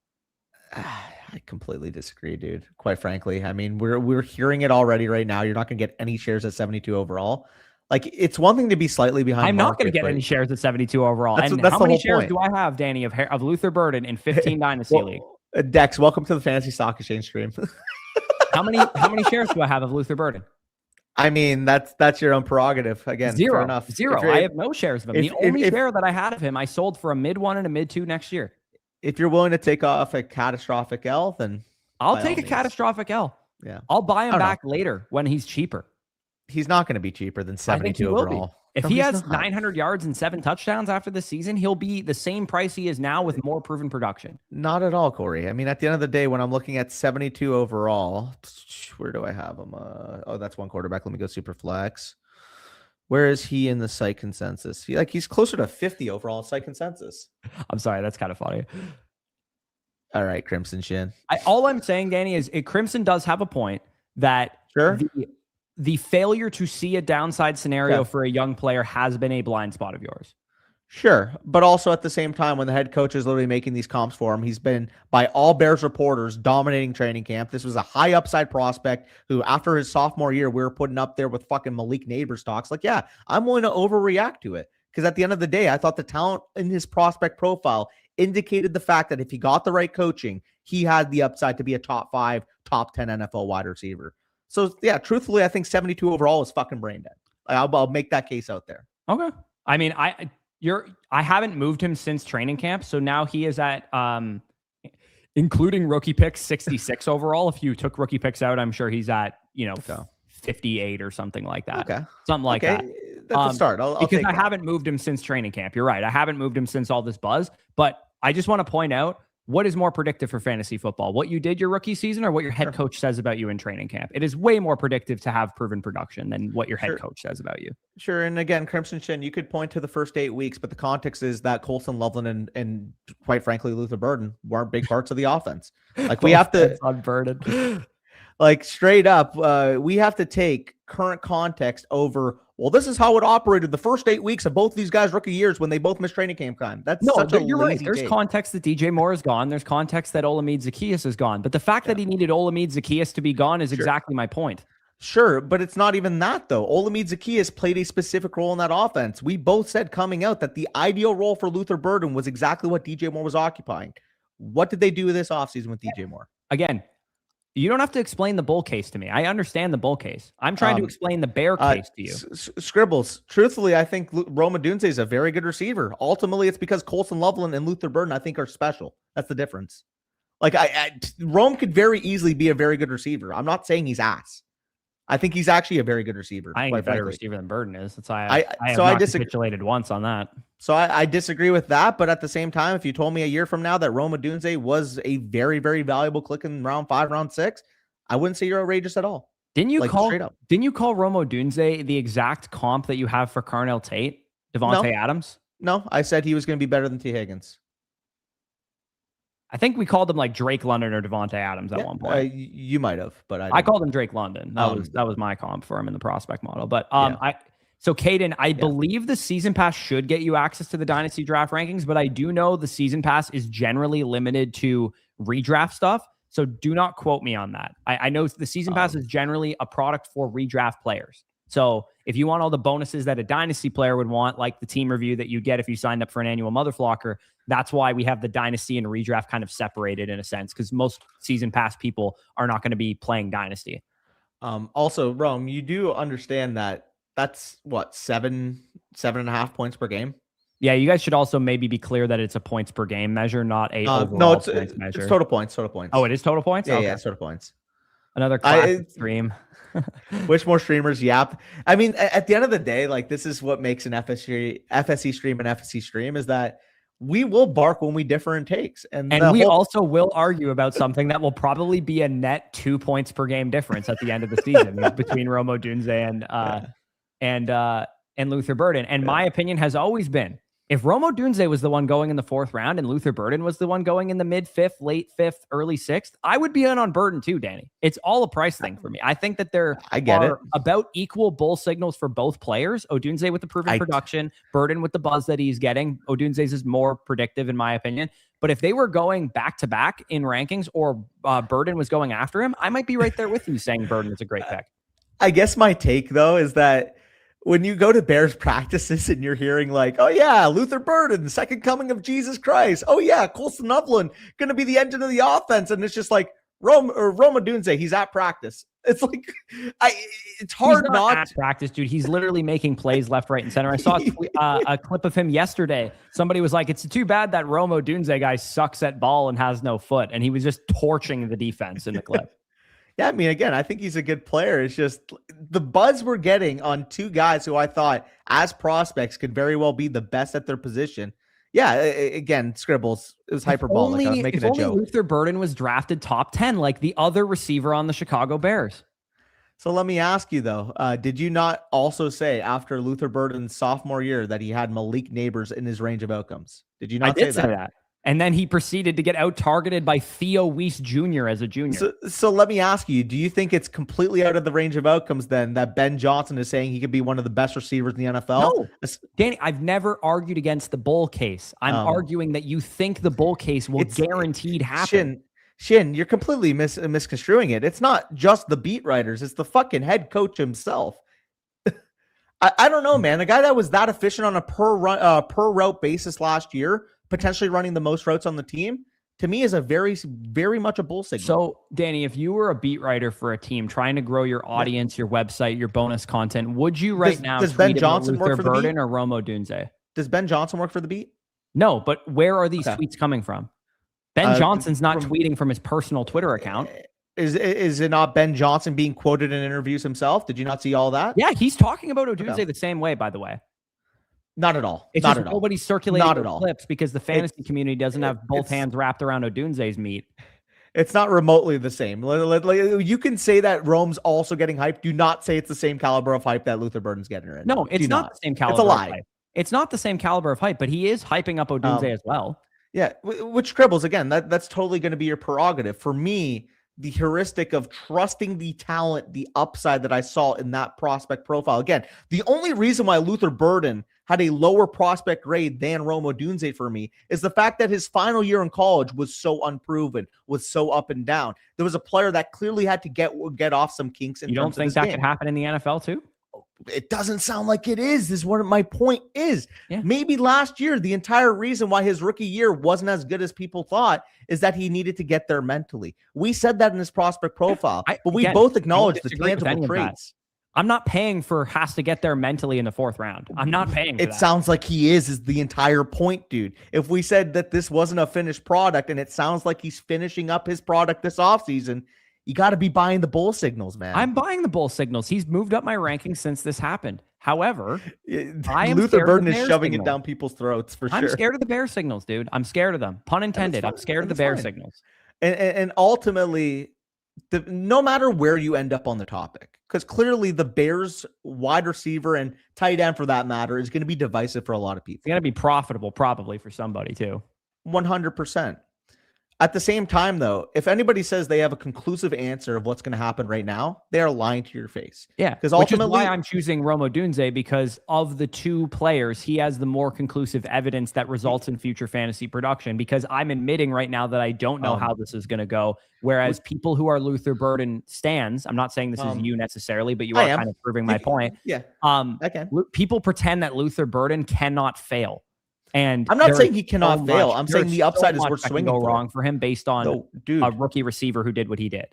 S2: I completely disagree, dude. Quite frankly, I mean, we're hearing it already right now. You're not going to get any shares at 72 overall. Like, it's one thing to be slightly behind.
S1: I'm not going to get any shares at 72 overall.
S2: That's
S1: how many shares do I have, Danny, of Luther Burden in 15 Dynasty League?
S2: Dex, welcome to the Fantasy Stock Exchange stream.
S1: How many shares do I have of Luther Burden?
S2: I mean, that's your own prerogative. Again,
S1: zero.
S2: Fair enough.
S1: Zero. I have no shares of him. The only share that I had of him, I sold for a mid 1 and a mid 2 next year.
S2: If you're willing to take off a catastrophic L, then
S1: I'll take a catastrophic L.
S2: Yeah,
S1: I'll buy him back later when he's cheaper.
S2: He's not going to be cheaper than 72 overall.
S1: If he has 900 yards and 7 touchdowns after the season, he'll be the same price he is now with more proven production.
S2: Not at all, Corey. I mean, at the end of the day, when I'm looking at 72 overall, where do I have him? Oh, that's one quarterback. Let me go super flex. Where is he in the site consensus? He's closer to 50 overall in site consensus.
S1: I'm sorry, that's kind of funny.
S2: All right, Crimson Shin.
S1: All I'm saying, Danny, is Crimson does have a point that the failure to see a downside scenario for a young player has been a blind spot of yours.
S2: Sure. But also at the same time, when the head coach is literally making these comps for him, he's been, by all Bears reporters, dominating training camp. This was a high upside prospect who, after his sophomore year, we were putting up there with fucking Malik Neighbors talks. Like, yeah, I'm willing to overreact to it. Because at the end of the day, I thought the talent in his prospect profile indicated the fact that if he got the right coaching, he had the upside to be a top 5, top 10 NFL wide receiver. So, yeah, truthfully, I think 72 overall is fucking brain dead. I'll make that case out there.
S1: Okay. I mean, I haven't moved him since training camp, so now he is at, including rookie picks, 66 overall. If you took rookie picks out, I'm sure he's at, 58 or something like that.
S2: Okay.
S1: Something like that.
S2: That's a start.
S1: Because I haven't moved him since training camp. You're right. I haven't moved him since all this buzz, but I just want to point out, what is more predictive for fantasy football? What you did your rookie season or what your head coach says about you in training camp? It is way more predictive to have proven production than what your head coach says about you.
S2: Sure. And again, Crimson Shin, you could point to the first 8 weeks, but the context is that Colson Loveland and quite frankly, Luther Burden weren't big parts of the offense. Like we have to
S1: on Burden.
S2: Like straight up, we have to take current context over, well, this is how it operated the first 8 weeks of both these guys' rookie years when they both missed training camp time. That's you're right.
S1: There's context that DJ Moore is gone. There's context that Olamide Zaccheaus is gone. But the fact that he needed Olamide Zaccheaus to be gone is exactly my point.
S2: Sure, but it's not even that, though. Olamide Zaccheaus played a specific role in that offense. We both said coming out that the ideal role for Luther Burden was exactly what DJ Moore was occupying. What did they do this offseason with DJ Moore?
S1: Again, you don't have to explain the bull case to me. I understand the bull case. I'm trying to explain the bear case to you.
S2: Scribbles. Truthfully, I think Rome Odunze is a very good receiver. Ultimately, it's because Colson Loveland and Luther Burden, I think, are special. That's the difference. Like, Rome could very easily be a very good receiver. I'm not saying he's ass. I think he's actually a very good receiver.
S1: I think a better receiver than Burden is. That's why I capitulated once on that.
S2: So I disagree with that. But at the same time, if you told me a year from now that Rome Odunze was a very, very valuable click in round 5, round 6, I wouldn't say you're outrageous at all.
S1: Didn't you call Rome Odunze the exact comp that you have for Carnell Tate, Devontae Adams?
S2: No, I said he was going to be better than T. Higgins.
S1: I think we called him like Drake London or Devontae Adams at one point.
S2: You might have, but
S1: I called him Drake London. That was my comp for him in the prospect model. But So, Caden, I believe the season pass should get you access to the Dynasty draft rankings, but I do know the season pass is generally limited to redraft stuff. So do not quote me on that. I know the season pass is generally a product for redraft players. So if you want all the bonuses that a Dynasty player would want, like the team review that you get if you signed up for an annual Motherflocker, that's why we have the Dynasty and redraft kind of separated in a sense, because most season pass people are not going to be playing Dynasty.
S2: Also, Rome, you do understand that that's what, 7.5 points per game?
S1: Yeah, you guys should also maybe be clear that it's a points per game measure, not a overall
S2: no, it's
S1: measure.
S2: It's total points. Total points.
S1: Oh, it is total points?
S2: Yeah,
S1: okay.
S2: yeah, it's total points.
S1: Another classic stream.
S2: Wish more streamers yap. I mean, at the end of the day, like, this is what makes an FSC stream an FSC stream, is that we will bark when we differ in takes. And we
S1: also will argue about something that will probably be a net 2 points per game difference at the end of the season between Rome Odunze and Luther Burden. And my opinion has always been, if Rome Odunze was the one going in the 4th round and Luther Burden was the one going in the mid 5th, late 5th, early 6th, I would be in on Burden too, Danny. It's all a price thing for me. I think that there are about equal bull signals for both players. Odunze with the proven production, Burden with the buzz that he's getting. Odunze's is more predictive in my opinion. But if they were going back-to-back in rankings, or Burden was going after him, I might be right there with you saying Burden is a great pick.
S2: I guess my take, though, is that when you go to Bears practices and you're hearing like, oh yeah, Luther Burden, the second coming of Jesus Christ. Oh yeah, Colston Upland going to be the engine of the offense. And it's just like Rome Odunze, he's at practice. It's like, it's hard not
S1: at practice, dude. He's literally making plays left, right, and center. I saw a clip of him yesterday. Somebody was like, it's too bad that Rome Odunze guy sucks at ball and has no foot. And he was just torching the defense in the clip.
S2: Yeah, I mean, again, I think he's a good player. It's just the buzz we're getting on two guys who I thought as prospects could very well be the best at their position. Yeah, again, Scribbles, it was hyperbolic. I was making a joke.
S1: Luther Burden was drafted top 10 like the other receiver on the Chicago Bears.
S2: So let me ask you, though, did you not also say after Luther Burden's sophomore year that he had Malik Neighbors in his range of outcomes? Did you not say that?
S1: And then he proceeded to get out-targeted by Theo Weiss Jr. as a junior.
S2: So let me ask you, do you think it's completely out of the range of outcomes then that Ben Johnson is saying he could be one of the best receivers in the NFL?
S1: No, Danny, I've never argued against the bull case. I'm arguing that you think the bull case will guaranteed happen.
S2: Shin, you're completely misconstruing it. It's not just the beat writers. It's the fucking head coach himself. I don't know, man. A guy that was that efficient on a per route basis last year, potentially running the most routes on the team, to me is a very, very much a bull signal.
S1: So, Danny, if you were a beat writer for a team trying to grow your audience, your website, your bonus content, would you does
S2: Ben Johnson work for the
S1: Burden or Rome Odunze?
S2: Does Ben Johnson work for the beat?
S1: No, but where are these tweets coming from? Ben Johnson's not tweeting from his personal Twitter account.
S2: Is it not Ben Johnson being quoted in interviews himself? Did you not see all that?
S1: Yeah, he's talking about Odunze the same way, by the way.
S2: Not at all.
S1: It's
S2: not
S1: just
S2: at
S1: nobody's circulating the clips because the fantasy community doesn't have both hands wrapped around Odunze's meat.
S2: It's not remotely the same. You can say that Rome's also getting hyped. Do not say it's the same caliber of hype that Luther Burden's getting right now.
S1: No, it's not the same caliber.
S2: It's a lie.
S1: Of hype. It's not the same caliber of hype, but he is hyping up Odunze as well.
S2: Yeah, which Scribbles, again, that's totally going to be your prerogative. For me, the heuristic of trusting the talent, the upside that I saw in that prospect profile. Again, the only reason why Luther Burden had a lower prospect grade than Rome Odunze for me is the fact that his final year in college was so unproven, was so up and down. There was a player that clearly had to get off some kinks. You don't think
S1: that could happen in the NFL too?
S2: It doesn't sound like it is. This is what my point is. Yeah. Maybe last year, the entire reason why his rookie year wasn't as good as people thought is that he needed to get there mentally. We said that in his prospect profile, but we both acknowledged the tangible traits.
S1: I'm not paying for has to get there mentally in the 4th round. I'm not paying for
S2: it. Sounds like he is the entire point, dude. If we said that this wasn't a finished product and it sounds like he's finishing up his product this offseason, you got to be buying the bull signals, man.
S1: I'm buying the bull signals. He's moved up my rankings since this happened. However,
S2: Luther Burden is shoving it down people's throats for sure.
S1: I'm scared of the bear signals, dude. I'm scared of them. Pun intended. I'm scared of the bear signals.
S2: And ultimately, no matter where you end up on the topic, because clearly the Bears wide receiver and tight end for that matter is going to be divisive for a lot of people.
S1: It's going to be profitable probably for somebody too.
S2: 100%. At the same time, though, if anybody says they have a conclusive answer of what's going to happen right now, they are lying to your face.
S1: Yeah,
S2: because
S1: which is
S2: ultimately,
S1: why I'm choosing Rome Odunze, because of the two players, he has the more conclusive evidence that results in future fantasy production. Because I'm admitting right now that I don't know how this is going to go. Whereas people who are Luther Burden stans, I'm not saying this is you necessarily, but you are kind of proving my point.
S2: Yeah. Okay.
S1: People pretend that Luther Burden cannot fail. And
S2: I'm not saying he cannot fail. I'm saying the upside is worth swinging
S1: for. Wrong for him based on a rookie receiver who did what he did.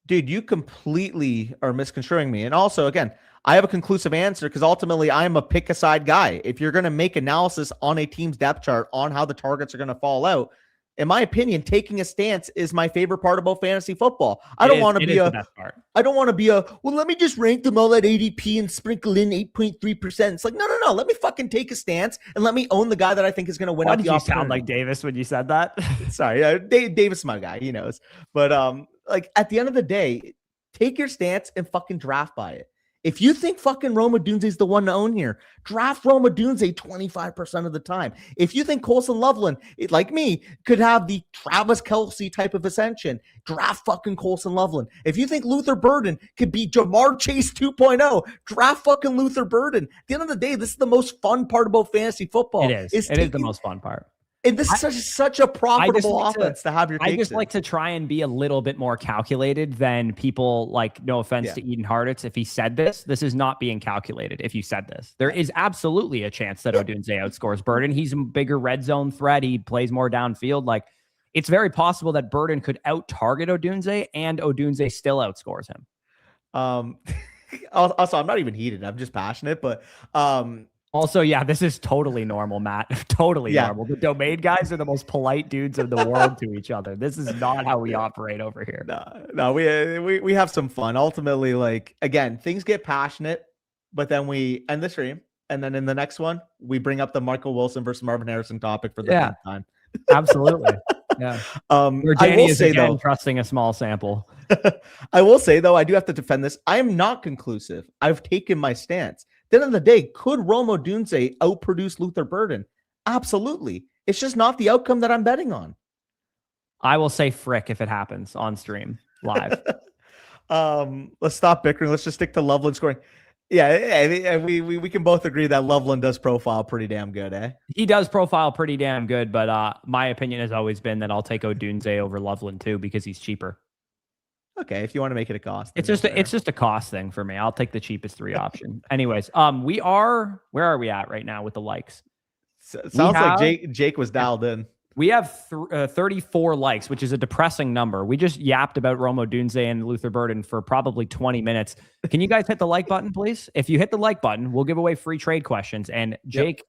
S2: Dude, you completely are misconstruing me. And also, again, I have a conclusive answer because ultimately I'm a pick a side guy. If you're going to make analysis on a team's depth chart on how the targets are going to fall out, in my opinion, taking a stance is my favorite part about fantasy football. I don't want to be well, let me just rank them all at ADP and sprinkle in 8.3%. It's like, no. Let me fucking take a stance and let me own the guy that I think is going to win.
S1: Why did you sound like Davis when you said that?
S2: Sorry, Davis is my guy. He knows. But like at the end of the day, take your stance and fucking draft by it. If you think fucking Rome Odunze is the one to own here, draft Rome Odunze 25% of the time. If you think Colson Loveland, like me, could have the Travis Kelce type of ascension, draft fucking Colson Loveland. If you think Luther Burden could be Jamar Chase 2.0, draft fucking Luther Burden. At the end of the day, this is the most fun part about fantasy football.
S1: It is the most fun part.
S2: And this is such a profitable offense to have your takes.
S1: I just like to try and be a little bit more calculated than people, like, no offense to Eden Harditz. If he said this is not being calculated. If you said this, there is absolutely a chance that Odunze outscores Burden. He's a bigger red zone threat. He plays more downfield. Like, it's very possible that Burden could out-target Odunze and Odunze still outscores him.
S2: Also, I'm not even heated. I'm just passionate, but
S1: also, yeah, this is totally normal, Matt. Totally normal. The domain guys are the most polite dudes in the world to each other. This is not how we operate over here.
S2: No, we have some fun. Ultimately, like, again, things get passionate, but then we end the stream, and then in the next one, we bring up the Michael Wilson versus Marvin Harrison topic for the 10th time.
S1: Absolutely. Yeah. Where Danny is again trusting a small sample.
S2: I will say, though, I do have to defend this. I am not conclusive. I've taken my stance. At the end of the day, could Rome Odunze outproduce Luther Burden? Absolutely. It's just not the outcome that I'm betting on.
S1: I will say frick if it happens on stream live.
S2: Let's stop bickering. Let's just stick to Loveland scoring. Yeah, we can both agree that Loveland does profile pretty damn good, eh?
S1: He does profile pretty damn good, but my opinion has always been that I'll take Odunze over Loveland too because he's cheaper.
S2: Okay, if you want to make it a cost.
S1: It's just a cost thing for me. I'll take the cheapest 3 option. Anyways, where are we at right now with the likes?
S2: Sounds like Jake was dialed in.
S1: We have 34 likes, which is a depressing number. We just yapped about Rome Odunze and Luther Burden for probably 20 minutes. Can you guys hit the like button, please? If you hit the like button, we'll give away free trade questions. And Jake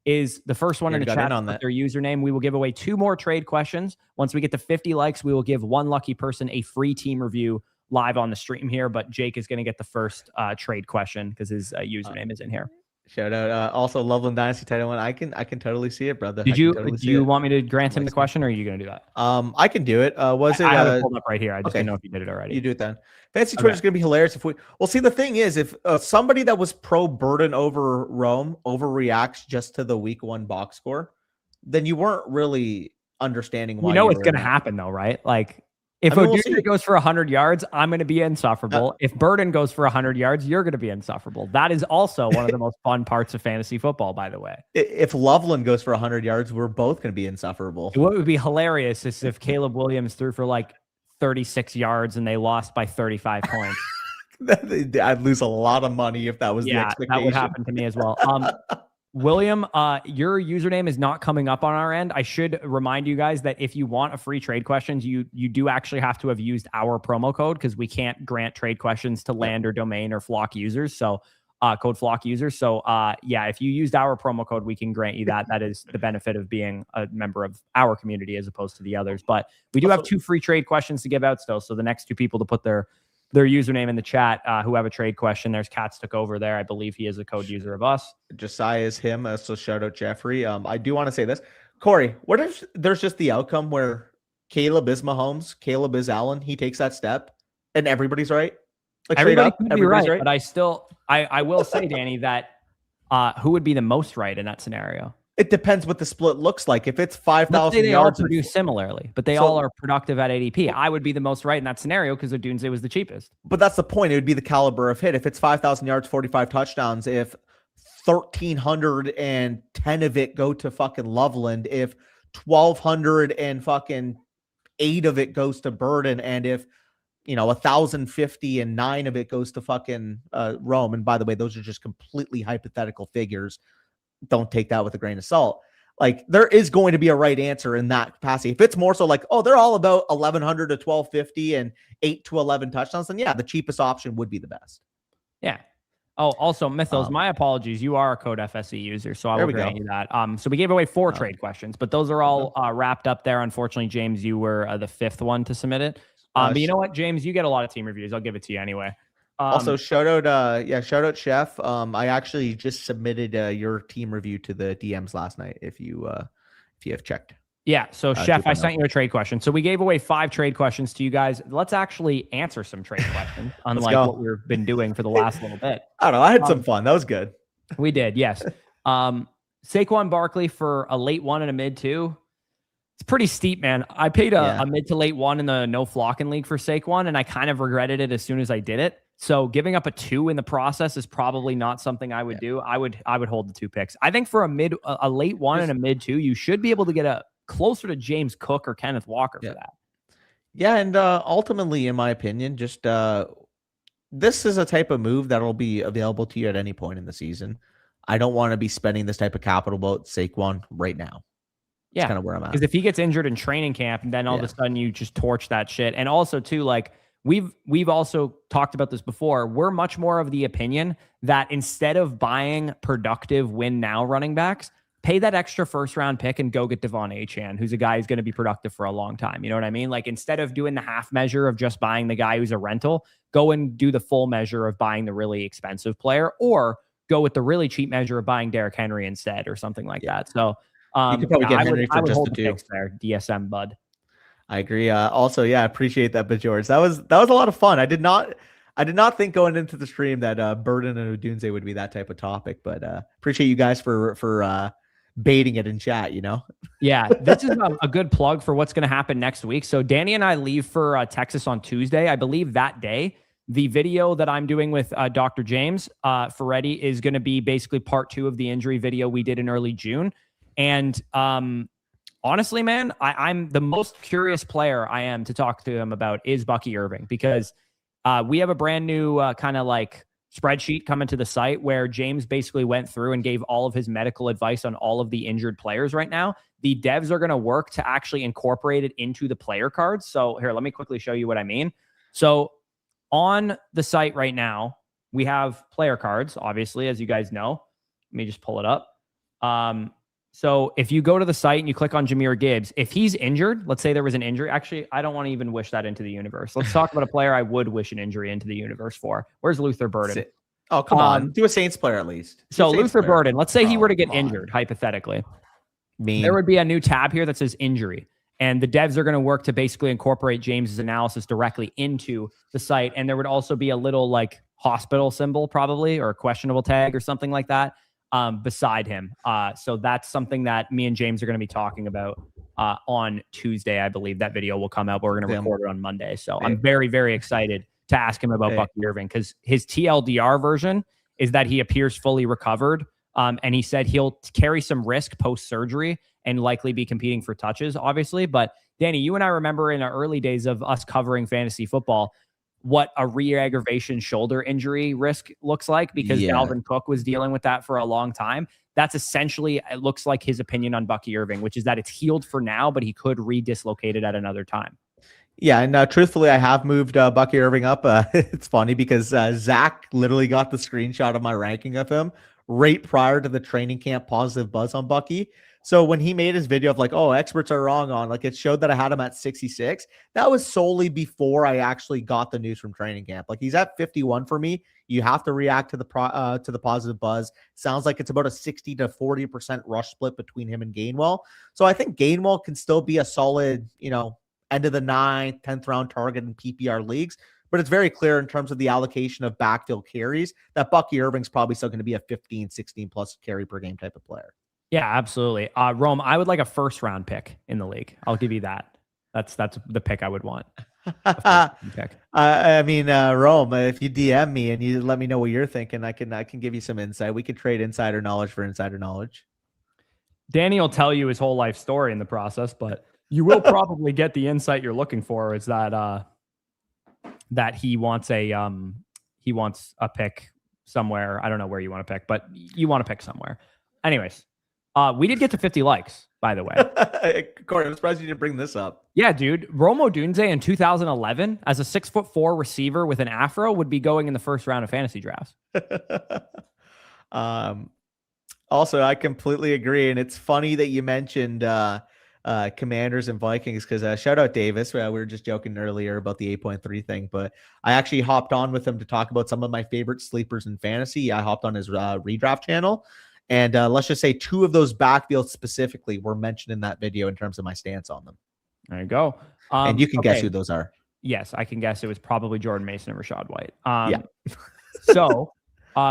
S1: is the first one in the chat on their username. We will give away 2 more trade questions. Once we get to 50 likes, we will give 1 lucky person a free team review live on the stream here. But Jake is going to get the first trade question because his username is in here.
S2: Shout out. Also, Loveland Dynasty Title 1. I can totally see it, brother.
S1: Do you want me to grant him the question, or are you going to do that?
S2: I can do it. I
S1: have it pulled up right here. I just didn't know if you did it already.
S2: You do it then. Fantasy Twitter is going to be hilarious if see, the thing is, if somebody that was pro Burden over Rome overreacts just to the week 1 box score, then you weren't really understanding why.
S1: You know it's going to happen though, right? Like, if Odunze goes for 100 yards, I'm going to be insufferable. If Burden goes for 100 yards, you're going to be insufferable. That is also one of the most fun parts of fantasy football, by the way.
S2: If Loveland goes for 100 yards, we're both going to be insufferable.
S1: What would be hilarious is if Caleb Williams threw for like 36 yards and they lost by 35 points.
S2: I'd lose a lot of money if that was the expectation.
S1: That would happen to me as well. William, your username is not coming up on our end. I should remind you guys that if you want a free trade questions, you do actually have to have used our promo code because we can't grant trade questions to land or domain or flock users. So code flock users. So if you used our promo code, we can grant you that. That is the benefit of being a member of our community as opposed to the others. But we do have 2 free trade questions to give out still. So the next 2 people to put their username in the chat who have a trade question. There's Catstakeover there. I believe he is a code user of us.
S2: Josiah is him. So shout out Jeffrey. I do want to say this. Corey, what if there's just the outcome where Caleb is Mahomes, Caleb is Allen, he takes that step, and everybody's right? Like
S1: everybody could be right, but I will say, Danny, that who would be the most right in that scenario?
S2: It depends what the split looks like. If it's 5,000
S1: they
S2: yards,
S1: all produce similarly, but they all are productive at ADP. I would be the most right in that scenario because Odunze was the cheapest.
S2: But that's the point. It would be the caliber of hit. If it's 5,000 yards, 45 touchdowns, if 1,310 of it go to fucking Loveland, if 1,200 and fucking 8 of it goes to Burden, and if 1,050 and 9 of it goes to fucking Rome. And by the way, those are just completely hypothetical figures. Don't take that with a grain of salt. Like, there is going to be a right answer in that capacity. If it's more so like, oh, they're all about 1,100 to 1,250 and 8 to 11 touchdowns, then yeah, the cheapest option would be the best.
S1: Yeah. Oh, also, Mythos, my apologies. You are a code FSE user, so I will grant you that. So we gave away 4 trade questions, but those are all wrapped up there. Unfortunately, James, you were the 5th one to submit it. But you know what, James, you get a lot of team reviews. I'll give it to you anyway.
S2: Also, shout out Chef. I actually just submitted your team review to the DMs last night. If you have checked.
S1: Yeah. So Chef, I sent you a trade question. So we gave away 5 trade questions to you guys. Let's actually answer some trade questions, unlike what we've been doing for the last little bit.
S2: I don't know. I had some fun. That was good.
S1: We did. Yes. Saquon Barkley for a late 1 and a mid 2. It's pretty steep, man. I paid a mid to late 1 in the no flocking league for Saquon, and I kind of regretted it as soon as I did it. So giving up a 2 in the process is probably not something I would do. I would hold the 2 picks. I think for a late 1 and a mid 2, you should be able to get a closer to James Cook or Kenneth Walker for that.
S2: Yeah, and ultimately, in my opinion, just this is a type of move that'll be available to you at any point in the season. I don't want to be spending this type of capital about Saquon right now.
S1: Yeah,
S2: kind of where I'm at.
S1: Because if he gets injured in training camp, and then all of a sudden you just torch that shit, and also too, like we've also talked about this before. We're much more of the opinion that instead of buying productive win now running backs, pay that extra first round pick and go get Devon Achane, who's a guy who's going to be productive for a long time. You know what I mean? Like, instead of doing the half measure of just buying the guy who's a rental, go and do the full measure of buying the really expensive player, or go with the really cheap measure of buying Derrick Henry instead, or something like that. So
S2: you could probably get Henry for just the 2
S1: there. DSM bud.
S2: I agree. Also, I appreciate that, but George, that was a lot of fun. I did not think going into the stream that Burden and Odunze would be that type of topic, but appreciate you guys for baiting it in chat.
S1: Yeah, this is a good plug for what's going to happen next week. So Danny and I leave for Texas on Tuesday. I believe that day, the video that I'm doing with Dr. James Ferretti is going to be basically part 2 of the injury video we did in early June. And honestly, man, I'm the most curious player I am to talk to him about is Bucky Irving, because we have a brand new kind of like spreadsheet coming to the site where James basically went through and gave all of his medical advice on all of the injured players right now. The devs are going to work to actually incorporate it into the player cards. So here, let me quickly show you what I mean. So on the site right now, we have player cards, obviously, as you guys know. Let me just pull it up. So if you go to the site and you click on Jahmyr Gibbs, if he's injured, let's say there was an injury. Actually, I don't want to even wish that into the universe. Let's talk about a player I would wish an injury into the universe for. Where's Luther Burden?
S2: Oh, come on. Do a Saints player at least.
S1: So Luther Burden, let's say he were to get injured, hypothetically. There would be a new tab here that says injury. And the devs are going to work to basically incorporate James's analysis directly into the site. And there would also be a little like hospital symbol probably, or a questionable tag or something like that. Beside him. So that's something that me and James are going to be talking about on Tuesday. I believe that video will come out, but we're going to record it on Monday. So I'm very, very excited to ask him about Bucky Irving, because his TLDR version is that he appears fully recovered. And he said he'll carry some risk post-surgery and likely be competing for touches, obviously. But Danny, you and I remember in the early days of us covering fantasy football, what a re-aggravation shoulder injury risk looks like, because Dalvin Cook was dealing with that for a long time. That's essentially, it looks like his opinion on Bucky Irving, which is that it's healed for now, but he could re-dislocate it at another time.
S2: Yeah, and truthfully, I have moved Bucky Irving up. It's funny because Zach literally got the screenshot of my ranking of him right prior to the training camp positive buzz on Bucky. So when he made his video of like, oh, experts are wrong on, like, it showed that I had him at 66. That was solely before I actually got the news from training camp. Like, he's at 51 for me. You have to react to the positive buzz. Sounds like it's about a 60 to 40% rush split between him and Gainwell. So I think Gainwell can still be a solid, end of the 9th, 10th round target in PPR leagues. But it's very clear in terms of the allocation of backfield carries that Bucky Irving's probably still going to be a 15, 16 plus carry per game type of player.
S1: Yeah, absolutely. Rome, I would like a first round pick in the league. I'll give you that. That's the pick I would want. Pick.
S2: I mean, Rome, if you DM me and you let me know what you're thinking, I can give you some insight. We could trade insider knowledge for insider knowledge.
S1: Danny will tell you his whole life story in the process, but you will probably get the insight you're looking for. Is that that he wants a pick somewhere. I don't know where you want to pick, but you want to pick somewhere. Anyways, we did get to 50 likes, by the way.
S2: Corey, I'm surprised you didn't bring this up.
S1: Yeah, dude. Romo Dunze in 2011 as a 6'4" receiver with an afro would be going in the first round of fantasy drafts.
S2: Also, I completely agree. And it's funny that you mentioned Commanders and Vikings because shout out Davis. We were just joking earlier about the 8.3 thing, but I actually hopped on with him to talk about some of my favorite sleepers in fantasy. I hopped on his redraft channel. And let's just say 2 of those backfields specifically were mentioned in that video in terms of my stance on them.
S1: There you go.
S2: And you can guess who those are.
S1: Yes, I can guess it was probably Jordan Mason and Rashad White.
S2: Yeah.
S1: So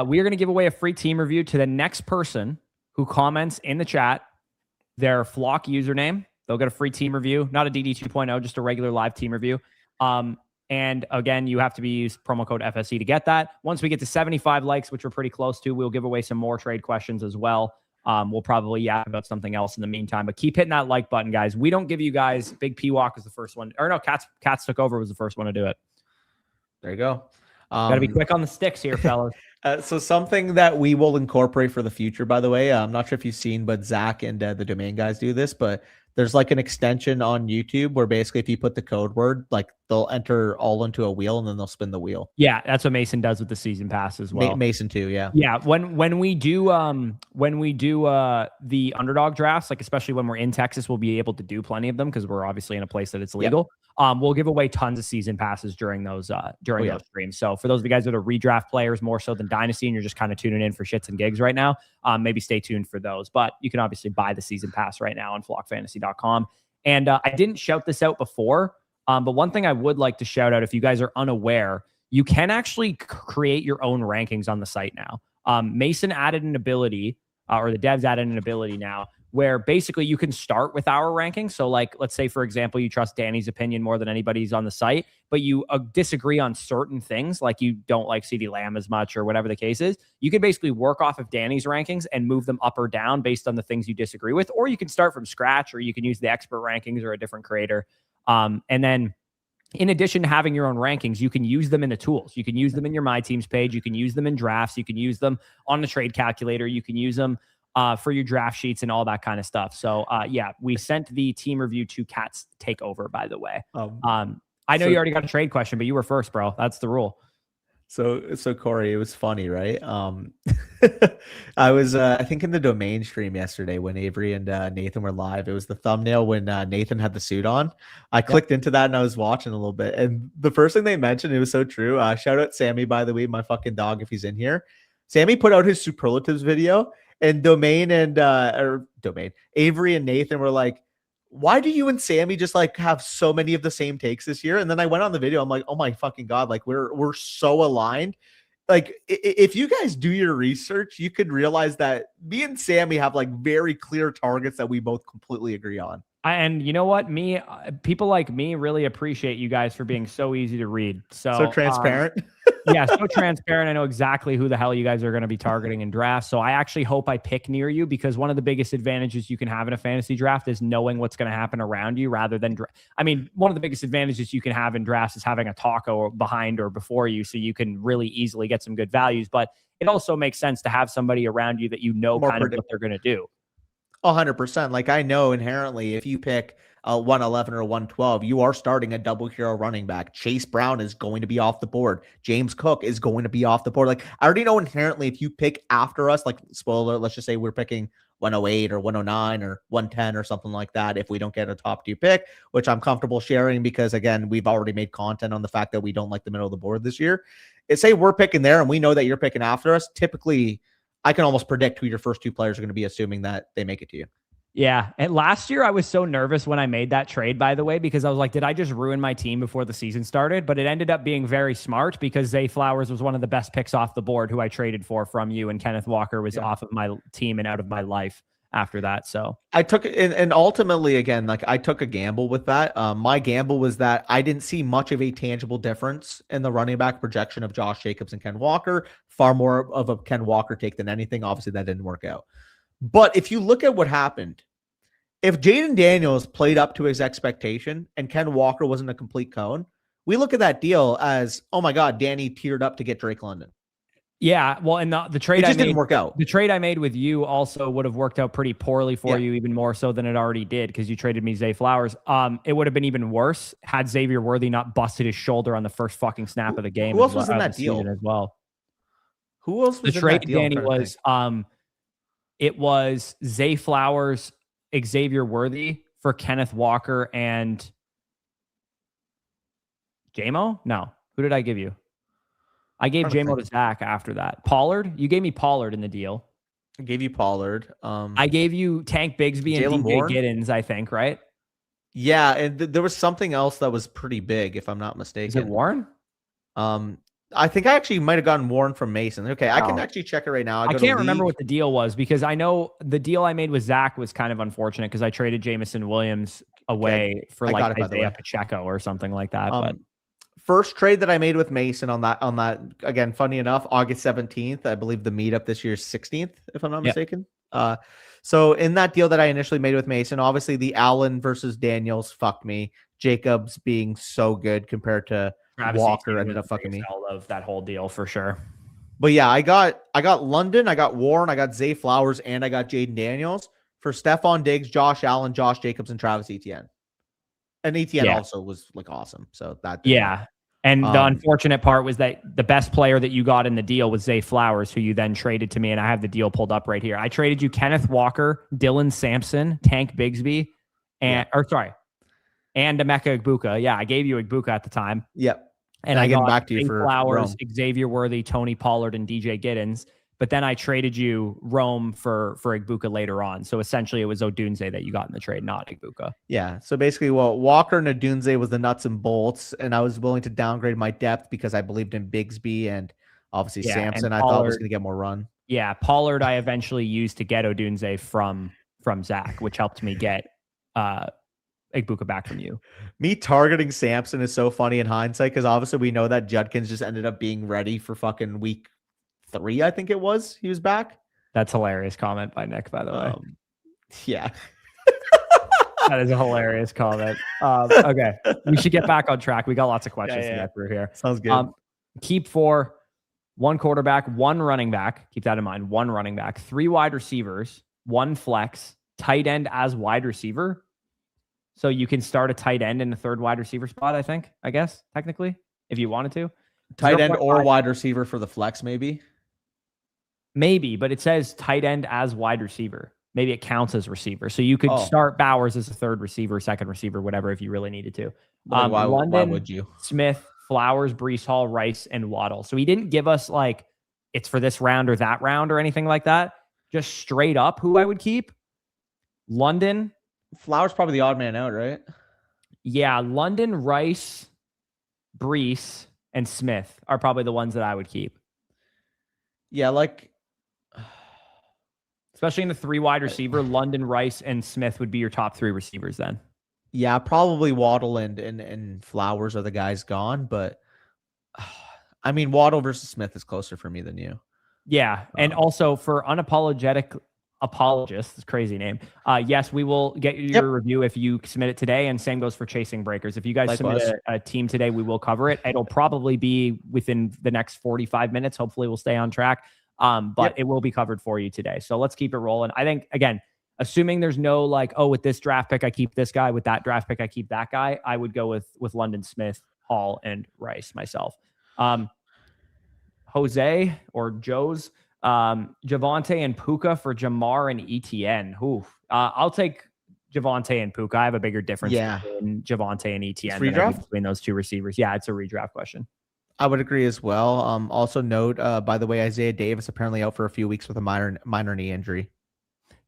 S1: we are going to give away a free team review to the next person who comments in the chat their Flock username. They'll get a free team review, not a DD 2.0, just a regular live team review. And again, you have to use promo code FSE to get that. Once we get to 75 likes, which we're pretty close to, we'll give away some more trade questions as well. We'll probably yap about something else in the meantime, but keep hitting that like button, guys. We don't give you guys. Big P Walk was the first one. Or no, Cats Took Over was the first one to do it.
S2: There you go.
S1: Got to be quick on the sticks here, fellas.
S2: So something that we will incorporate for the future, by the way, I'm not sure if you've seen, but Zach and the Domain guys do this, but there's like an extension on YouTube where basically if you put the code word, like they'll enter all into a wheel and then they'll spin the wheel.
S1: Yeah, that's what Mason does with the season pass as well.
S2: Mason too, yeah.
S1: Yeah, when we do the underdog drafts, like especially when we're in Texas, we'll be able to do plenty of them because we're obviously in a place that it's legal. Yep. We'll give away tons of season passes during those those streams. So for those of you guys that are redraft players more so than Dynasty and you're just kind of tuning in for shits and gigs right now, maybe stay tuned for those. But you can obviously buy the season pass right now on flockfantasy.com. And I didn't shout this out before, but one thing I would like to shout out, if you guys are unaware, you can actually create your own rankings on the site now. Mason added an ability, or the devs added an ability now, where basically you can start with our rankings. So like, let's say, for example, you trust Danny's opinion more than anybody's on the site, but you disagree on certain things, like you don't like CeeDee Lamb as much or whatever the case is. You can basically work off of Danny's rankings and move them up or down based on the things you disagree with, or you can start from scratch, or you can use the expert rankings or a different creator. And then in addition to having your own rankings, you can use them in the tools. You can use them in your My Teams page. You can use them in drafts. You can use them on the trade calculator. You can use them for your draft sheets and all that kind of stuff. So yeah, we sent the team review to Cat's Takeover, by the way. I know you already got a trade question, but you were first, bro. That's the rule.
S2: So Corey, it was funny, right? I was, I think in the Domain stream yesterday when Avery and Nathan were live, it was the thumbnail when Nathan had the suit on. I clicked into that and I was watching a little bit. And the first thing they mentioned, it was so true. Shout out Sammy, by the way, my fucking dog, if he's in here. Sammy put out his superlatives video and Domain and, Avery and Nathan were like, why do you and Sammy just like have so many of the same takes this year? And then I went on the video. I'm like, oh my fucking God, like we're so aligned. Like if you guys do your research, you could realize that me and Sammy have like very clear targets that we both completely agree on.
S1: And you know what? People like me really appreciate you guys for being so easy to read. So
S2: transparent.
S1: Yeah, so transparent. I know exactly who the hell you guys are going to be targeting in drafts. So I actually hope I pick near you, because one of the biggest advantages you can have in a fantasy draft is knowing what's going to happen around you rather than, one of the biggest advantages you can have in drafts is having a taco behind or before you, so you can really easily get some good values. But it also makes sense to have somebody around you that you know kind of what they're going to do.
S2: 100%. Like I know inherently if you pick a 111 or a 112, you are starting a double hero running back. Chase Brown is going to be off the board. James Cook is going to be off the board. Like I already know inherently if you pick after us, like spoiler, let's just say we're picking 108 or 109 or 110 or something like that, if we don't get a top 2 pick, which I'm comfortable sharing because again, we've already made content on the fact that we don't like the middle of the board this year. Say we're picking there and we know that you're picking after us. Typically, I can almost predict who your first 2 players are going to be, assuming that they make it to you.
S1: Yeah. And last year I was so nervous when I made that trade, by the way, because I was like, did I just ruin my team before the season started? But it ended up being very smart because Zay Flowers was one of the best picks off the board who I traded for from you. And Kenneth Walker was off of my team and out of my life after that. So
S2: I took it, and ultimately, again, like I took a gamble with that. My gamble was that I didn't see much of a tangible difference in the running back projection of Josh Jacobs and Ken Walker. Far more of a Ken Walker take than anything. Obviously, that didn't work out. But if you look at what happened, if Jaden Daniels played up to his expectation and Ken Walker wasn't a complete cone, we look at that deal as, oh my God, Danny teared up to get Drake London.
S1: Yeah, well, and the trade
S2: didn't work out.
S1: The trade I made with you also would have worked out pretty poorly for you, even more so than it already did, because you traded me Zay Flowers. It would have been even worse had Xavier Worthy not busted his shoulder on the first fucking snap of the game.
S2: Who else was in that deal
S1: as well?
S2: Who else was
S1: the
S2: in
S1: trade?
S2: That deal?
S1: Danny was it was Zay Flowers, Xavier Worthy for Kenneth Walker and JMO. No, who did I give you? I gave JMO to Zach after that. Pollard? You gave me Pollard in the deal.
S2: I gave you Pollard.
S1: I gave you Tank Bigsby and DJ Warren? Giddens, I think, right?
S2: Yeah, and there was something else that was pretty big, if I'm not mistaken.
S1: Is it Warren?
S2: I think I actually might have gotten Warren from Mason. Okay, I can actually check it right now.
S1: I can't remember what the deal was, because I know the deal I made with Zach was kind of unfortunate because I traded Jamison Williams away for like Isaiah Pacheco or something like that. But
S2: first trade that I made with Mason on that again, funny enough, August 17th, I believe the meetup this year is 16th, if I'm not mistaken. So in that deal that I initially made with Mason, obviously the Allen versus Daniels fucked me. Jacobs being so good compared to Travis Walker ended up fucking me.
S1: Of that whole deal for sure.
S2: But yeah, I got London, I got Warren, I got Zay Flowers, and I got Jaden Daniels for Stephon Diggs, Josh Allen, Josh Jacobs, and Travis Etienne. And Etienne also was like awesome. So that
S1: And the unfortunate part was that the best player that you got in the deal was Zay Flowers, who you then traded to me, and I have the deal pulled up right here. I traded you Kenneth Walker, Dylan Sampson, Tank Bigsby, and Emeka Egbuka. Yeah, I gave you Egbuka at the time.
S2: Yep.
S1: And I got back to you for Flowers, Rome. Xavier Worthy, Tony Pollard, and DJ Giddens. But then I traded you Rome for Egbuka later on. So essentially it was Odunze that you got in the trade, not Egbuka.
S2: Yeah. So basically, Walker and Odunze was the nuts and bolts, and I was willing to downgrade my depth because I believed in Bigsby and obviously Sampson. I thought was going to get more run.
S1: Yeah. Pollard I eventually used to get Odunze from Zach, which helped me get Egbuka back from you.
S2: Me targeting Sampson is so funny in hindsight, because obviously we know that Judkins just ended up being ready for fucking week 3, I think it was. He was back.
S1: That's a hilarious comment by Nick, by the way.
S2: Yeah.
S1: That is a hilarious comment. Okay. We should get back on track. We got lots of questions to get through here.
S2: Sounds good.
S1: Keep 4, 1 quarterback, 1 running back. Keep that in mind. 1 running back, 3 wide receivers, 1 flex, tight end as wide receiver. So you can start a tight end in the 3rd wide receiver spot, I guess, technically, if you wanted to.
S2: Tight end or wide receiver for the flex, maybe?
S1: Maybe, but it says tight end as wide receiver. Maybe it counts as receiver. So you could start Bowers as a 3rd receiver, 2nd receiver, whatever, if you really needed to.
S2: Why would you?
S1: Smith, Flowers, Breece Hall, Rice, and Waddle. So he didn't give us like it's for this round or that round or anything like that. Just straight up who I would keep. London.
S2: Flowers probably the odd man out, right?
S1: Yeah, London, Rice, Breece, and Smith are probably the ones that I would keep.
S2: Yeah, like
S1: especially in the 3 wide receiver, London, Rice, and Smith would be your top 3 receivers then.
S2: Yeah, probably Waddle and Flowers are the guys gone, but I mean Waddle versus Smith is closer for me than you.
S1: Yeah, and also for unapologetic apologists, crazy name. Yes, we will get your review if you submit it today, and same goes for Chasing Breakers. If you guys submit a team today, we will cover it. It'll probably be within the next 45 minutes. Hopefully we'll stay on track, but it will be covered for you today. So let's keep it rolling. I think, again, assuming there's no like, oh, with this draft pick I keep this guy, with that draft pick I keep that guy, I would go with London, Smith, Hall, and Rice myself. Jose or Joe's Javonte and Puka for Jamar and Etienne. I'll take Javonte and Puka. I have a bigger difference in Javonte and Etienne between those 2 receivers. Yeah, it's a redraft question.
S2: I would agree as well. Also note, by the way, Isaiah Davis apparently out for a few weeks with a minor knee injury.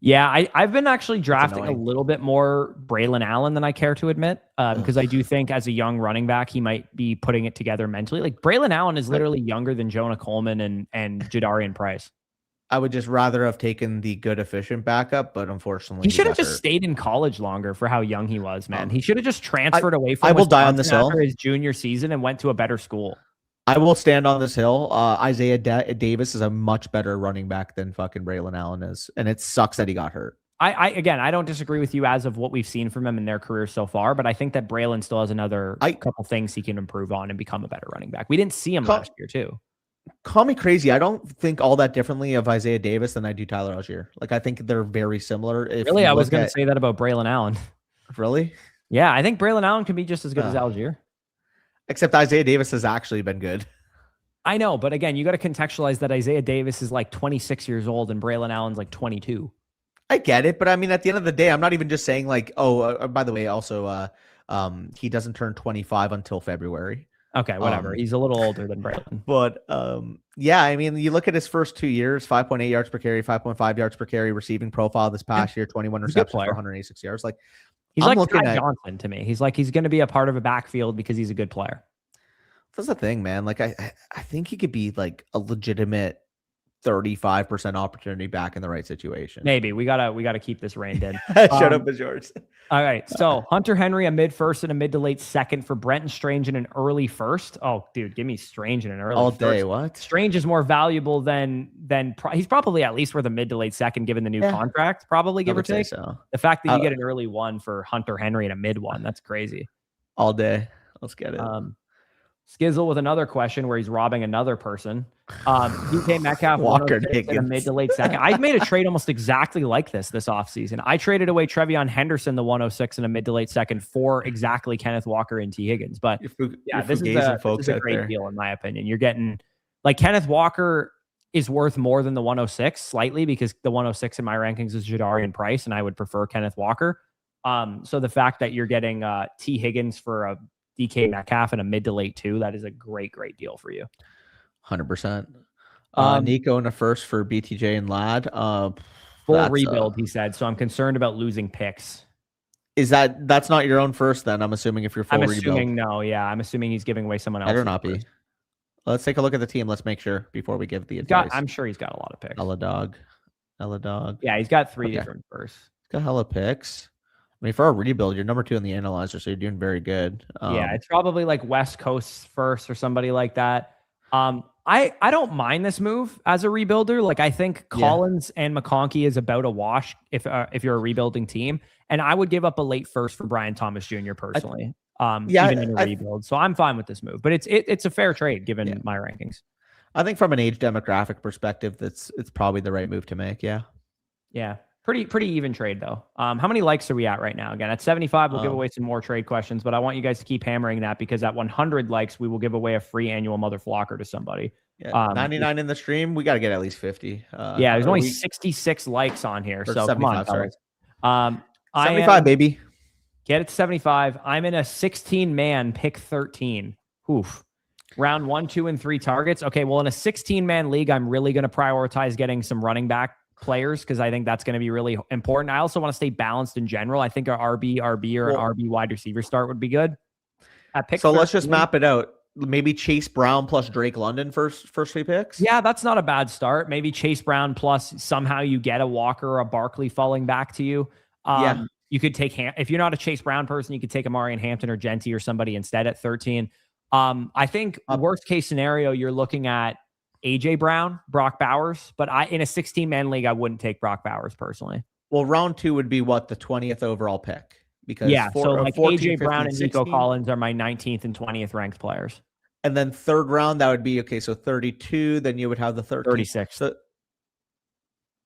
S1: Yeah, I've been actually drafting a little bit more Braylon Allen than I care to admit, because I do think as a young running back, he might be putting it together mentally. Like Braylon Allen is literally younger than Jonah Coleman and Jadarian Price.
S2: I would just rather have taken the good, efficient backup, but unfortunately,
S1: he should have just stayed in college longer for how young he was, man. He should have just transferred away from
S2: I will die on this hill
S1: after his junior season and went to a better school.
S2: I will stand on this hill. Isaiah Davis is a much better running back than fucking Braylon Allen is, and it sucks that he got hurt.
S1: Again, I don't disagree with you as of what we've seen from him in their career so far, but I think that Braylon still has another couple things he can improve on and become a better running back. We didn't see him last year too.
S2: Call me crazy. I don't think all that differently of Isaiah Davis than I do Tyler Algier. Like, I think they're very similar.
S1: Really? I was going to say that about Braylon Allen.
S2: Really?
S1: Yeah, I think Braylon Allen can be just as good as Algier.
S2: Except Isaiah Davis has actually been good.
S1: I know, but again, you got to contextualize that Isaiah Davis is like 26 years old and Braylon Allen's like 22.
S2: I get it, but I mean, at the end of the day, I'm not even just saying like, by the way, also, he doesn't turn 25 until February.
S1: Okay, whatever. He's a little older than Braylon.
S2: But yeah, I mean, you look at his first 2 years, 5.8 yards per carry, 5.5 yards per carry receiving profile this past year, 21 receptions for 186 yards. Like,
S1: he's like Ty Johnson to me. He's going to be a part of a backfield because he's a good player.
S2: That's the thing, man. Like, I think he could be like a legitimate 35% opportunity back in the right situation.
S1: Maybe we gotta keep this reined in.
S2: Shut up, is yours.
S1: All right. So Hunter Henry, a mid first and a mid to late second for Brenton Strange in an early first. Oh, dude, give me Strange in an early
S2: all
S1: first.
S2: Day. What?
S1: Strange is more valuable than he's probably at least worth a mid to late second given the new contract, probably give or take.
S2: So.
S1: The fact that you get an early one for Hunter Henry and a mid one, that's crazy.
S2: All day. Let's get it.
S1: Skizzle with another question where he's robbing another person. DK Metcalf,
S2: Walker
S1: in a mid to late second. I made a trade almost exactly like this offseason. I traded away Trevion Henderson, the 106 in a mid to late second, for exactly Kenneth Walker and T. Higgins. But this is a great deal in my opinion. You're getting like Kenneth Walker is worth more than the 106 slightly because the 106 in my rankings is Jadarian Price, and I would prefer Kenneth Walker. So the fact that you're getting T. Higgins for a DK Metcalf and a mid to late 2, that is a great deal for you.
S2: 100%. Nico in a first for BTJ and Ladd.
S1: Full rebuild, he said. So I'm concerned about losing picks.
S2: That's not your own first then? I'm assuming if you're full rebuild.
S1: I'm assuming no. Yeah, I'm assuming he's giving away someone else.
S2: Better not be. Let's take a look at the team. Let's make sure before we give the advice.
S1: I'm sure he's got a lot of picks.
S2: Ella dog.
S1: Yeah, he's got 3 different firsts.
S2: He's got hella picks. I mean, for a rebuild, you're number 2 in the analyzer, so you're doing very good.
S1: Yeah, it's probably like West Coast first or somebody like that. I don't mind this move as a rebuilder. Like, I think Collins and McConkey is about a wash if you're a rebuilding team, and I would give up a late first for Brian Thomas Jr. personally. Even in a rebuild, so I'm fine with this move. But it's a fair trade given my rankings.
S2: I think from an age demographic perspective, it's probably the right move to make.
S1: Yeah. Pretty even trade though. How many likes are we at right now? Again, at 75, we'll give away some more trade questions, but I want you guys to keep hammering that because at 100 likes, we will give away a free annual mother flocker to somebody.
S2: 99 in the stream. We got to get at least 50.
S1: There's only 66 likes on here. So come on, sorry.
S2: 75, baby.
S1: Get it to 75. I'm in a 16-man pick 13. Oof. Round 1, 2, and 3 targets. Okay, well, in a 16-man league, I'm really going to prioritize getting some running back players because I think that's going to be really important. I also want to stay balanced in general. I think an RB or an RB wide receiver start would be good.
S2: So let's just map it out. Maybe Chase Brown plus Drake London first 3 picks.
S1: Yeah, that's not a bad start. Maybe Chase Brown plus somehow you get a Walker or a Barkley falling back to you. You could take if you're not a Chase Brown person, you could take Amari and Hampton or Genty or somebody instead at 13. I think worst case scenario, you're looking at AJ Brown, Brock Bowers, but in a 16-man league, I wouldn't take Brock Bowers personally.
S2: Well, round 2 would be what, the 20th overall pick? Because
S1: so like 14, AJ 15, Brown and 16. Nico Collins are my 19th and 20th ranked players.
S2: And then 3rd round, that would be so 32. Then you would have the 36. So,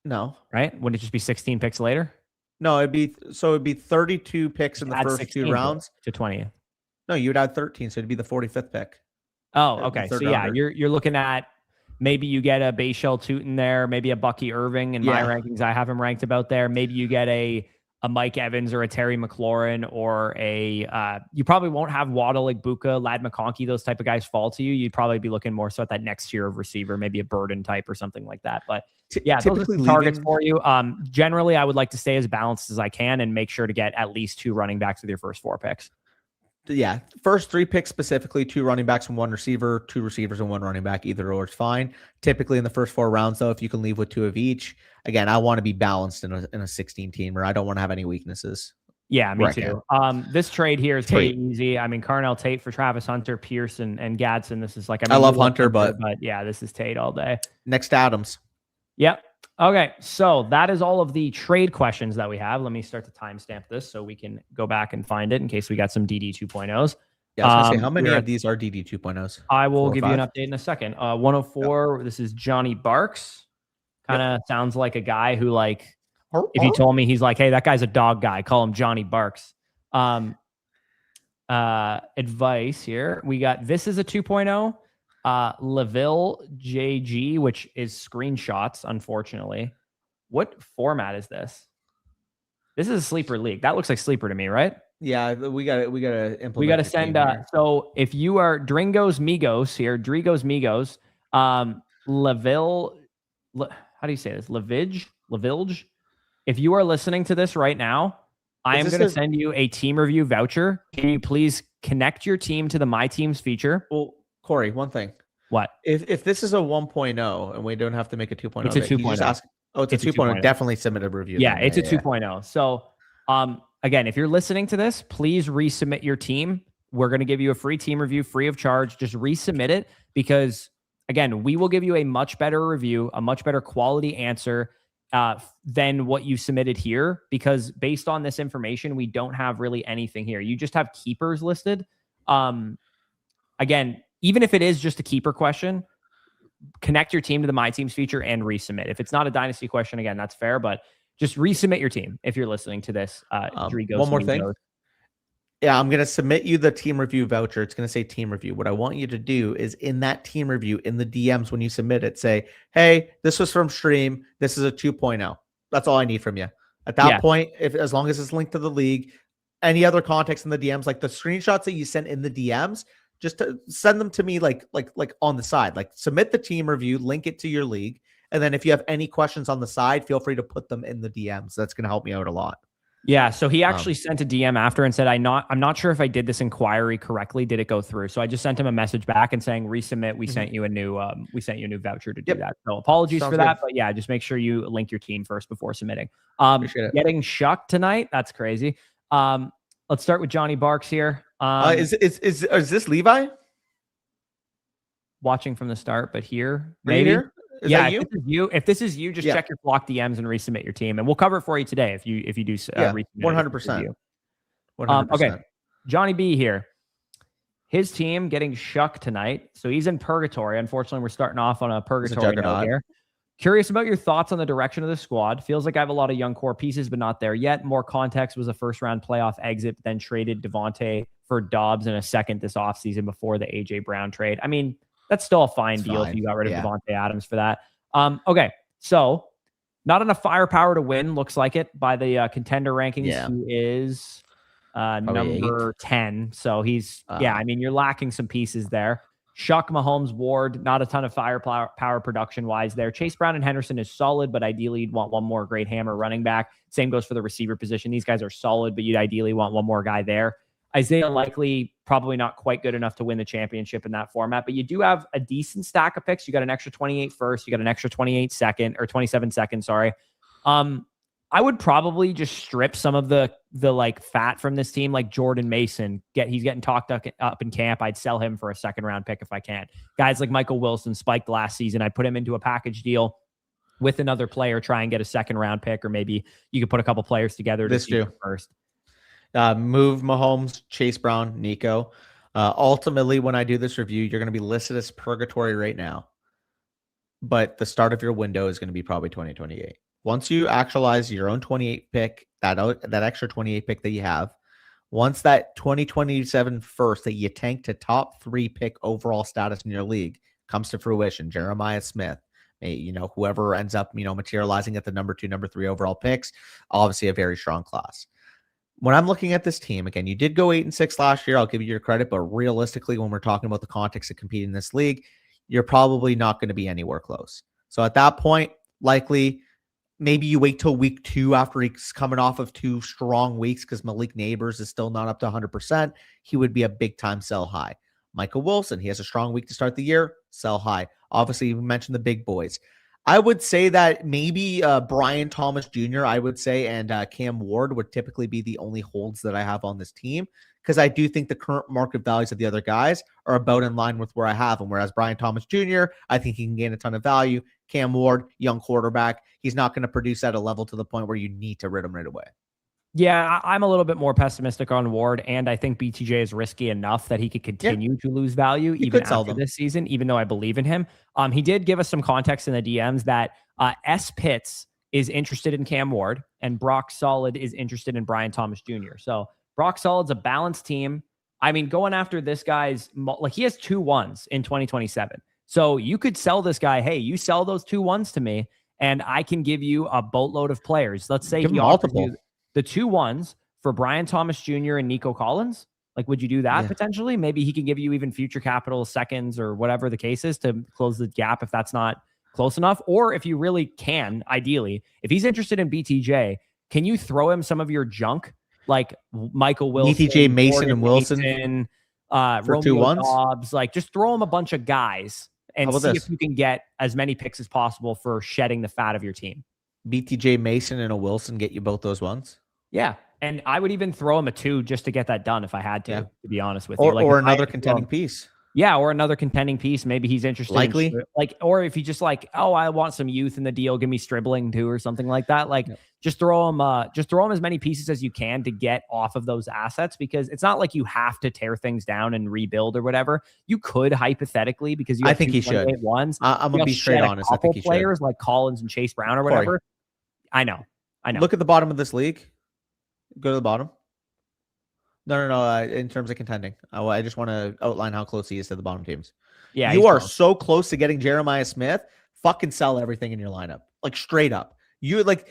S2: no,
S1: right? Wouldn't it just be 16 picks later?
S2: No, it'd be 32 picks in the first 2 rounds
S1: to 20th.
S2: No, you would add 13, so it'd be the 45th pick.
S1: Oh, okay. So you're looking at. Maybe you get a Bashel Tootin there, maybe a Bucky Irving. In my rankings, I have him ranked about there. Maybe you get a Mike Evans or a Terry McLaurin or you probably won't have Waddle, Igbuka, Ladd McConkey, those type of guys fall to you. You'd probably be looking more so at that next tier of receiver, maybe a Burden type or something like that. But those are some targets for you. Generally, I would like to stay as balanced as I can and make sure to get at least 2 running backs with your first 4 picks.
S2: Yeah, first 3 picks specifically, 2 running backs and 1 receiver, 2 receivers and 1 running back, either or is fine. Typically in the first 4 rounds, though, if you can leave with 2 of each, again, I want to be balanced in a 16 team, or I don't want to have any weaknesses.
S1: Yeah, me too. This trade here is pretty easy. I mean, Carnell Tate for Travis Hunter, Pierce, and Gadsden. This is like, I
S2: love Hunter, but
S1: yeah, this is Tate all day.
S2: Next, Adams.
S1: Yep. Okay, so that is all of the trade questions that we have. Let me start to timestamp this so we can go back and find it in case we got some DD 2.0s.
S2: Yeah, I was gonna say, how many of these are DD 2.0s?
S1: I will give you an update in a second. 104, This is Johnny Barks. Kind of sounds like a guy who, like, if you told me he's like, hey, that guy's a dog guy, call him Johnny Barks. Advice here. We got, this is a 2.0. Laville JG, which is screenshots, unfortunately. What format is this? This is a sleeper league. That looks like sleeper to me, right?
S2: Yeah, we got to implement.
S1: We got to send. So if you are Dringos Migos here, Drigos Migos, Laville, how do you say this? Lavilge. If you are listening to this right now, I am going to send you a team review voucher. Can you please connect your team to the My Teams feature?
S2: Well, Corey, one thing.
S1: What?
S2: If this is a 1.0 and we don't have to make a 2.0,
S1: it's a 2.0.
S2: It's a 2.0. Definitely submit a review.
S1: Yeah, it's a 2.0. So, again, if you're listening to this, please resubmit your team. We're going to give you a free team review, free of charge. Just resubmit it because, again, we will give you a much better review, a much better quality answer than what you submitted here, because based on this information, we don't have really anything here. You just have keepers listed. Again, even if it is just a keeper question, connect your team to the My Teams feature and resubmit. If it's not a dynasty question, again, that's fair, but just resubmit your team if you're listening to this.
S2: One more thing. Yeah, I'm going to submit you the team review voucher. It's going to say team review. What I want you to do is in that team review, in the DMs, when you submit it, say, hey, this was from stream. This is a 2.0. That's all I need from you. At that point, as long as it's linked to the league, any other context in the DMs, like the screenshots that you sent in the DMs, just to send them to me like on the side. Like submit the team review, link it to your league. And then if you have any questions on the side, feel free to put them in the DMs. That's going to help me out a lot.
S1: Yeah, so he actually sent a DM after and said, I'm not sure if I did this inquiry correctly. Did it go through? So I just sent him a message back and saying, resubmit. We sent you a new voucher to do that. So apologies for that, but yeah, just make sure you link your team first before submitting. Getting shucked tonight. That's crazy. Let's start with Johnny Barks here.
S2: Is this Levi?
S1: Watching from the start, but here,
S2: maybe. Here? Is that you?
S1: If this is you, just check your block DMs and resubmit your team, and we'll cover it for you today. If you do,
S2: 100%.
S1: Okay, Johnny B here. His team getting shucked tonight, so he's in purgatory. Unfortunately, we're starting off on a purgatory note here. Curious about your thoughts on the direction of the squad. Feels like I have a lot of young core pieces, but not there yet. More context was a first-round playoff exit, then traded Devontae for Dobbs in a second this offseason before the A.J. Brown trade. I mean, that's still a fine deal if you got rid of Devontae Adams for that. Okay, so not enough firepower to win, looks like it, by the contender rankings. Yeah. He is number 10. So he's, I mean, you're lacking some pieces there. Shuck, Mahomes, Ward, not a ton of firepower production-wise there. Chase Brown and Henderson is solid, but ideally you'd want one more great hammer running back. Same goes for the receiver position. These guys are solid, but you'd ideally want one more guy there. Isaiah Likely, probably not quite good enough to win the championship in that format, but you do have a decent stack of picks. You got an extra 28 first, you got an extra 27 second, sorry. I would probably just strip some of the like fat from this team, like Jordan Mason. He's getting talked up in camp. I'd sell him for a second round pick if I can. Guys like Michael Wilson spiked last season. I'd put him into a package deal with another player, try and get a second round pick, or maybe you could put a couple players together to do first.
S2: Move Mahomes, Chase Brown, Nico. Ultimately, when I do this review, you're going to be listed as purgatory right now. But the start of your window is going to be probably 2028. Once you actualize your own 28 pick, that extra 28 pick that you have, once that 2027 first that you tank to top 3 pick overall status in your league comes to fruition, Jeremiah Smith, whoever ends up, materializing at the number 2, number 3 overall picks, obviously a very strong class. When I'm looking at this team, again, you did go 8-6 last year. I'll give you your credit, but realistically, when we're talking about the context of competing in this league, you're probably not going to be anywhere close. So at that point, likely maybe you wait till week 2 after he's coming off of 2 strong weeks because Malik Neighbors is still not up to 100%. He would be a big time sell high. Michael Wilson, he has a strong week to start the year, sell high. Obviously, we mentioned the big boys. I would say that maybe Brian Thomas Jr., I would say, and Cam Ward would typically be the only holds that I have on this team, because I do think the current market values of the other guys are about in line with where I have them. Whereas Brian Thomas Jr., I think he can gain a ton of value. Cam Ward, young quarterback, he's not going to produce at a level to the point where you need to rid him right away.
S1: Yeah, I'm a little bit more pessimistic on Ward, and I think BTJ is risky enough that he could continue to lose value even after this season, even though I believe in him. He did give us some context in the DMs that S. Pitts is interested in Cam Ward, and Brock Solid is interested in Brian Thomas Jr. So Brock Solid's a balanced team. I mean, going after this guy's, like, he has 2 1s in 2027. So you could sell this guy, hey, you sell those 2 1s to me, and I can give you a boatload of players. Let's say he offers you the 2 1s for Brian Thomas Jr. and Nico Collins. Like, would you do that potentially? Maybe he can give you even future capital seconds or whatever the case is to close the gap if that's not close enough. Or if you really can, ideally, if he's interested in BTJ, can you throw him some of your junk like Michael Wilson,
S2: BTJ, Mason, and Wilson
S1: for 2 1s? Dobbs, like, just throw him a bunch of guys and see if you can get as many picks as possible for shedding the fat of your team.
S2: BTJ, Mason, and a Wilson get you both those ones.
S1: Yeah. And I would even throw him a 2 just to get that done if I had to be honest with you.
S2: Like, or another contending piece.
S1: Yeah, or another contending piece. Maybe he's interested.
S2: Likely.
S1: Or if he just like, oh, I want some youth in the deal, give me Stribling too, or something like that. Like, just throw him as many pieces as you can to get off of those assets, because it's not like you have to tear things down and rebuild or whatever. You could hypothetically, because you have,
S2: I think he should. I'm gonna be straight honest. I think he
S1: players
S2: should.
S1: Like Collins and Chase Brown or whatever. I know.
S2: Look at the bottom of this league. Go to the bottom. No. In terms of contending, I just want to outline how close he is to the bottom teams. Yeah, you are so close to getting Jeremiah Smith. Fucking sell everything in your lineup, like straight up. You like,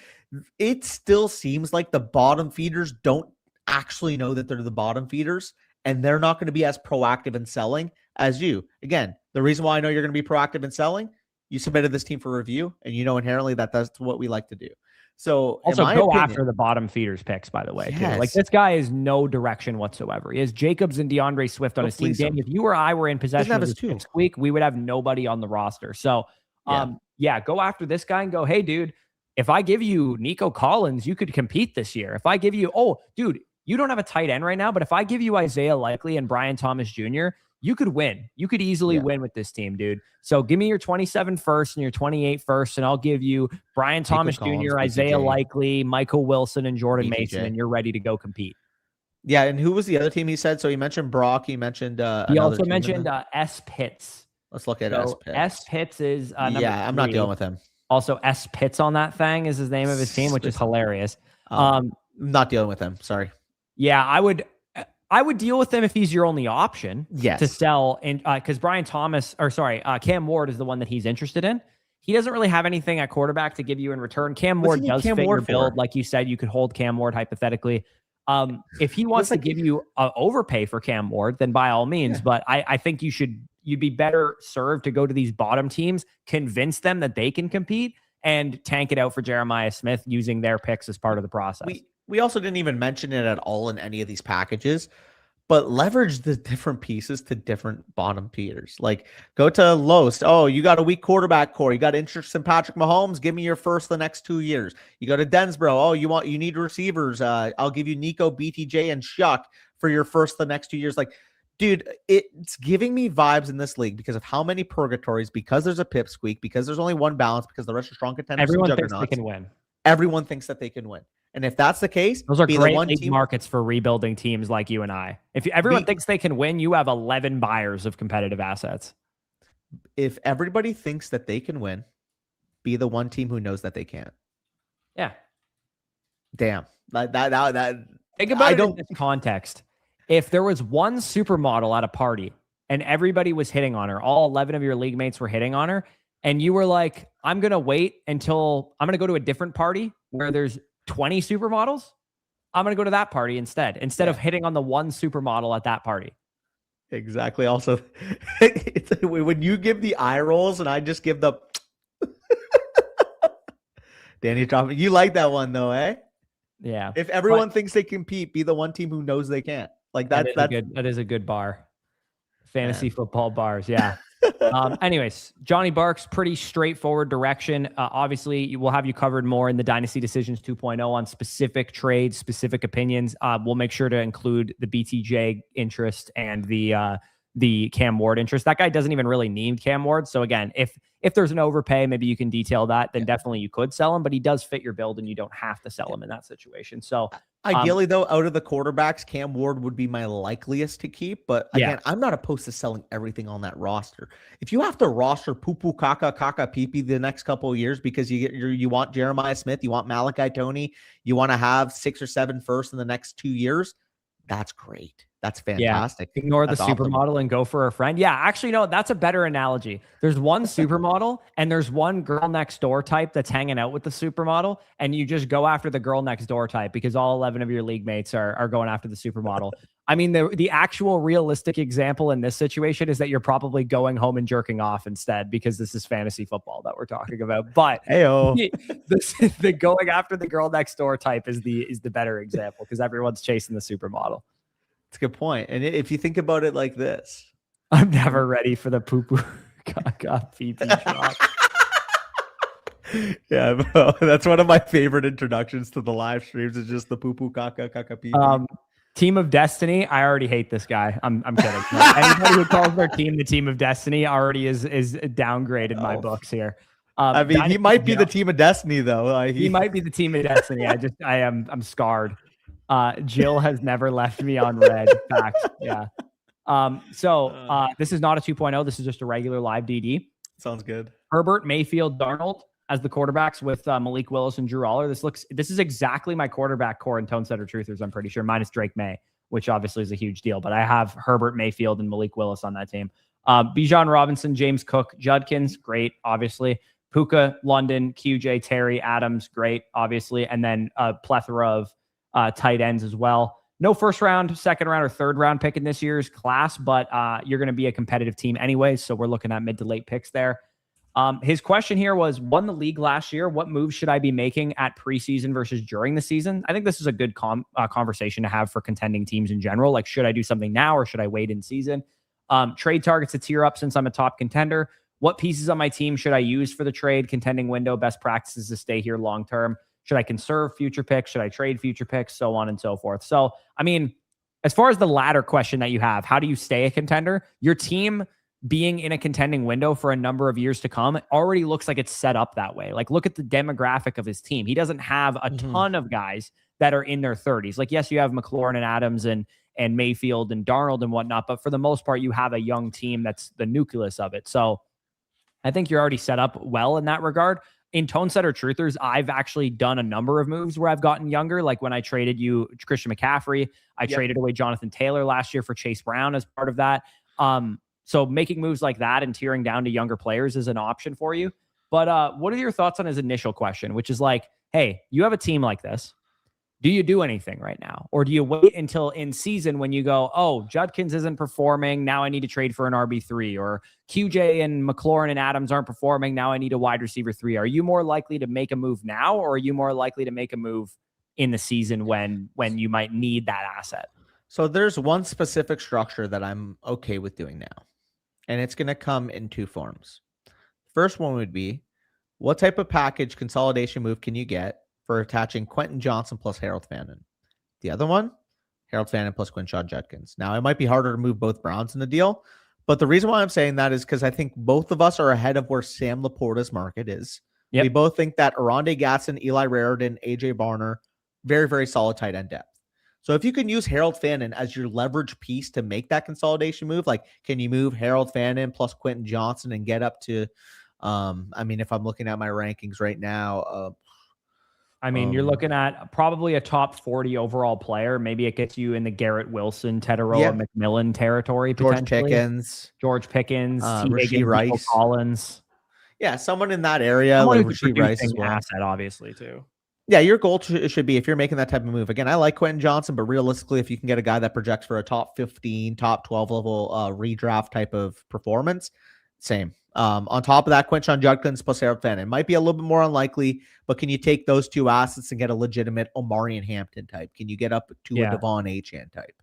S2: it still seems like the bottom feeders don't actually know that they're the bottom feeders, and they're not going to be as proactive in selling as you. Again, the reason why I know you're going to be proactive in selling, you submitted this team for review, and you know inherently that that's what we like to do. So
S1: also go after the bottom feeders picks, by the way. Yes. Like, this guy is no direction whatsoever. He has Jacobs and DeAndre Swift on his team. Danny, if you or I were in possession of this next week, we would have nobody on the roster. So go after this guy and go, hey, dude, if I give you Nico Collins, you could compete this year. If I give you, dude, you don't have a tight end right now, but if I give you Isaiah Likely and Brian Thomas Jr., you could win. You could easily win with this team, dude. So give me your 27 first and your 28 first, and I'll give you Brian Thomas Jr., Isaiah Likely, Michael Wilson, and Jordan Mason, and you're ready to go compete.
S2: Yeah, and who was the other team he said? So he mentioned Brock. He mentioned
S1: he also mentioned S. Pitts.
S2: Let's look at S. Pitts.
S1: S. Pitts is
S2: I'm not dealing with him.
S1: Also, S. Pitts on that thing is his name of his team, which is hilarious.
S2: I'm not dealing with him. Sorry.
S1: Yeah, I would deal with him if he's your only option to sell. And because Cam Ward is the one that he's interested in. He doesn't really have anything at quarterback to give you in return. Cam Ward does fit your build. Like you said, you could hold Cam Ward hypothetically. If he wants to give you an overpay for Cam Ward, then by all means. But I think you'd be better served to go to these bottom teams, convince them that they can compete, and tank it out for Jeremiah Smith using their picks as part of the process.
S2: We also didn't even mention it at all in any of these packages, but leverage the different pieces to different bottom feeders. Like, go to LawStash. Oh, you got a weak quarterback core. You got interest in Patrick Mahomes. Give me your first the next 2 years. You go to Densbro. Oh, you need receivers. I'll give you Nico, BTJ, and Shuck for your first the next 2 years. Like, dude, it's giving me vibes in this league because of how many purgatories, because there's a pipsqueak, because there's only one balance, because the rest are strong contenders.
S1: Everyone thinks they can win.
S2: Everyone thinks that they can win. And if that's the case,
S1: those are great league markets for rebuilding teams like you and I. If everyone thinks they can win, you have 11 buyers of competitive assets.
S2: If everybody thinks that they can win, be the one team who knows that they can't.
S1: Yeah.
S2: Damn. That
S1: think about it in this context. If there was one supermodel at a party and everybody was hitting on her, all 11 of your league mates were hitting on her, and you were like, I'm going to wait until I'm going to go to a different party where there's 20 supermodels, I'm going to go to that party instead of hitting on the one supermodel at that party.
S2: Exactly. Also, when you give the eye rolls and I just give the Danny dropping. You like that one though, eh?
S1: Yeah.
S2: If everyone thinks they compete, be the one team who knows they can't. Like that
S1: is a good bar. Fantasy football bars. Yeah. Anyways, Johnny Barks, pretty straightforward direction. Obviously, we'll have you covered more in the Dynasty Decisions 2.0 on specific trades, specific opinions. We'll make sure to include the BTJ interest and the Cam Ward interest. That guy doesn't even really need Cam Ward. So again, if there's an overpay, maybe you can detail that, then definitely you could sell him, but he does fit your build and you don't have to sell him in that situation. So
S2: ideally though, out of the quarterbacks, Cam Ward would be my likeliest to keep, but again, I'm not opposed to selling everything on that roster. If you have to roster poo-poo kaka pee-pee the next couple of years because you want Jeremiah Smith, you want Malachi Toney, you want to have 6 or 7 firsts in the next 2 years, that's great. That's fantastic.
S1: Yeah. Ignore the supermodel and go for a friend. Yeah, actually, no, that's a better analogy. There's one supermodel and there's one girl next door type that's hanging out with the supermodel, and you just go after the girl next door type because all 11 of your league mates are going after the supermodel. I mean, the actual realistic example in this situation is that you're probably going home and jerking off instead, because this is fantasy football that we're talking about. But the going after the girl next door type is the better example because everyone's chasing the supermodel.
S2: That's a good point. And if you think about it like this,
S1: I'm never ready for the poo-poo caca pee-pee shot.
S2: Yeah, bro, that's one of my favorite introductions to the live streams is just the poo-poo caca pee-pee.
S1: Team of Destiny. I already hate this guy. I'm kidding. Anybody who calls their team the Team of Destiny already is downgraded my books here.
S2: I mean, he might be the Team of Destiny though.
S1: He might be the Team of Destiny. I'm scarred. Jill has never left me on red. Facts. Yeah. This is not a 2.0. This is just a regular live DD.
S2: Sounds good.
S1: Herbert, Mayfield, Darnold as the quarterbacks with Malik Willis and Drew Aller. This is exactly my quarterback core in Tone Setter Truthers, I'm pretty sure, minus Drake May, which obviously is a huge deal. But I have Herbert, Mayfield, and Malik Willis on that team. Bijan Robinson, James Cook, Judkins, great, obviously. Puka, London, QJ, Terry, Adams, great, obviously. And then a plethora of tight ends as well. No first round, second round, or third round pick in this year's class, but you're going to be a competitive team anyways. So we're looking at mid to late picks there. His question here was, won the league last year. What moves should I be making at preseason versus during the season? I think this is a good conversation to have for contending teams in general. Like, should I do something now or should I wait in season? Trade targets to tier up since I'm a top contender. What pieces on my team should I use for the trade contending window? Best practices to stay here long term. Should I conserve future picks? Should I trade future picks? So on and so forth. So, I mean, as far as the latter question that you have, how do you stay a contender? Your team being in a contending window for a number of years to come already looks like it's set up that way. Like, look at the demographic of his team. He doesn't have a ton of guys that are in their 30s. Like, yes, you have McLaurin and Adams and Mayfield and Darnold and whatnot, but for the most part, you have a young team that's the nucleus of it. So I think you're already set up well in that regard. In Tone Setter Truthers, I've actually done a number of moves where I've gotten younger. Like when I traded you Christian McCaffrey, I traded away Jonathan Taylor last year for Chase Brown as part of that. So making moves like that and tearing down to younger players is an option for you. But what are your thoughts on his initial question, which is like, hey, you have a team like this. Do you do anything right now? Or do you wait until in season when you go, oh, Judkins isn't performing, now I need to trade for an RB3, or QJ and McLaurin and Adams aren't performing, now I need a wide receiver 3. Are you more likely to make a move now, or are you more likely to make a move in the season when you might need that asset?
S2: So there's one specific structure that I'm okay with doing now, and it's going to come in 2 forms. First one would be, what type of package consolidation move can you get for attaching Quentin Johnson plus Harold Fannin? The other one, Harold Fannin plus Quinshon Judkins. Now, it might be harder to move both Browns in the deal, but the reason why I'm saying that is because I think both of us are ahead of where Sam Laporta's market is. Yep. We both think that Aronde Gatson, Eli Raridan, AJ Barner, very, very solid tight end depth. So if you can use Harold Fannin as your leverage piece to make that consolidation move, like, can you move Harold Fannin plus Quentin Johnson and get up to, I mean, if I'm looking at my rankings right now,
S1: I mean, you're looking at probably a top 40 overall player. Maybe it gets you in the Garrett Wilson, Tetaroa McMillan territory.
S2: George Pickens,
S1: Rasheed
S2: Rice,
S1: Collins.
S2: Yeah, someone in that area. Like Rasheed Rice as well.
S1: Asset, obviously, too.
S2: Yeah, your goal should be, if you're making that type of move. Again, I like Quentin Johnson, but realistically, if you can get a guy that projects for a top 15, top 12 level redraft type of performance, same. On top of that, Quinshon Judkins plus Harold Fant. It might be a little bit more unlikely, but can you take those two assets and get a legitimate Omarion Hampton type? Can you get up to a Devon Achane type?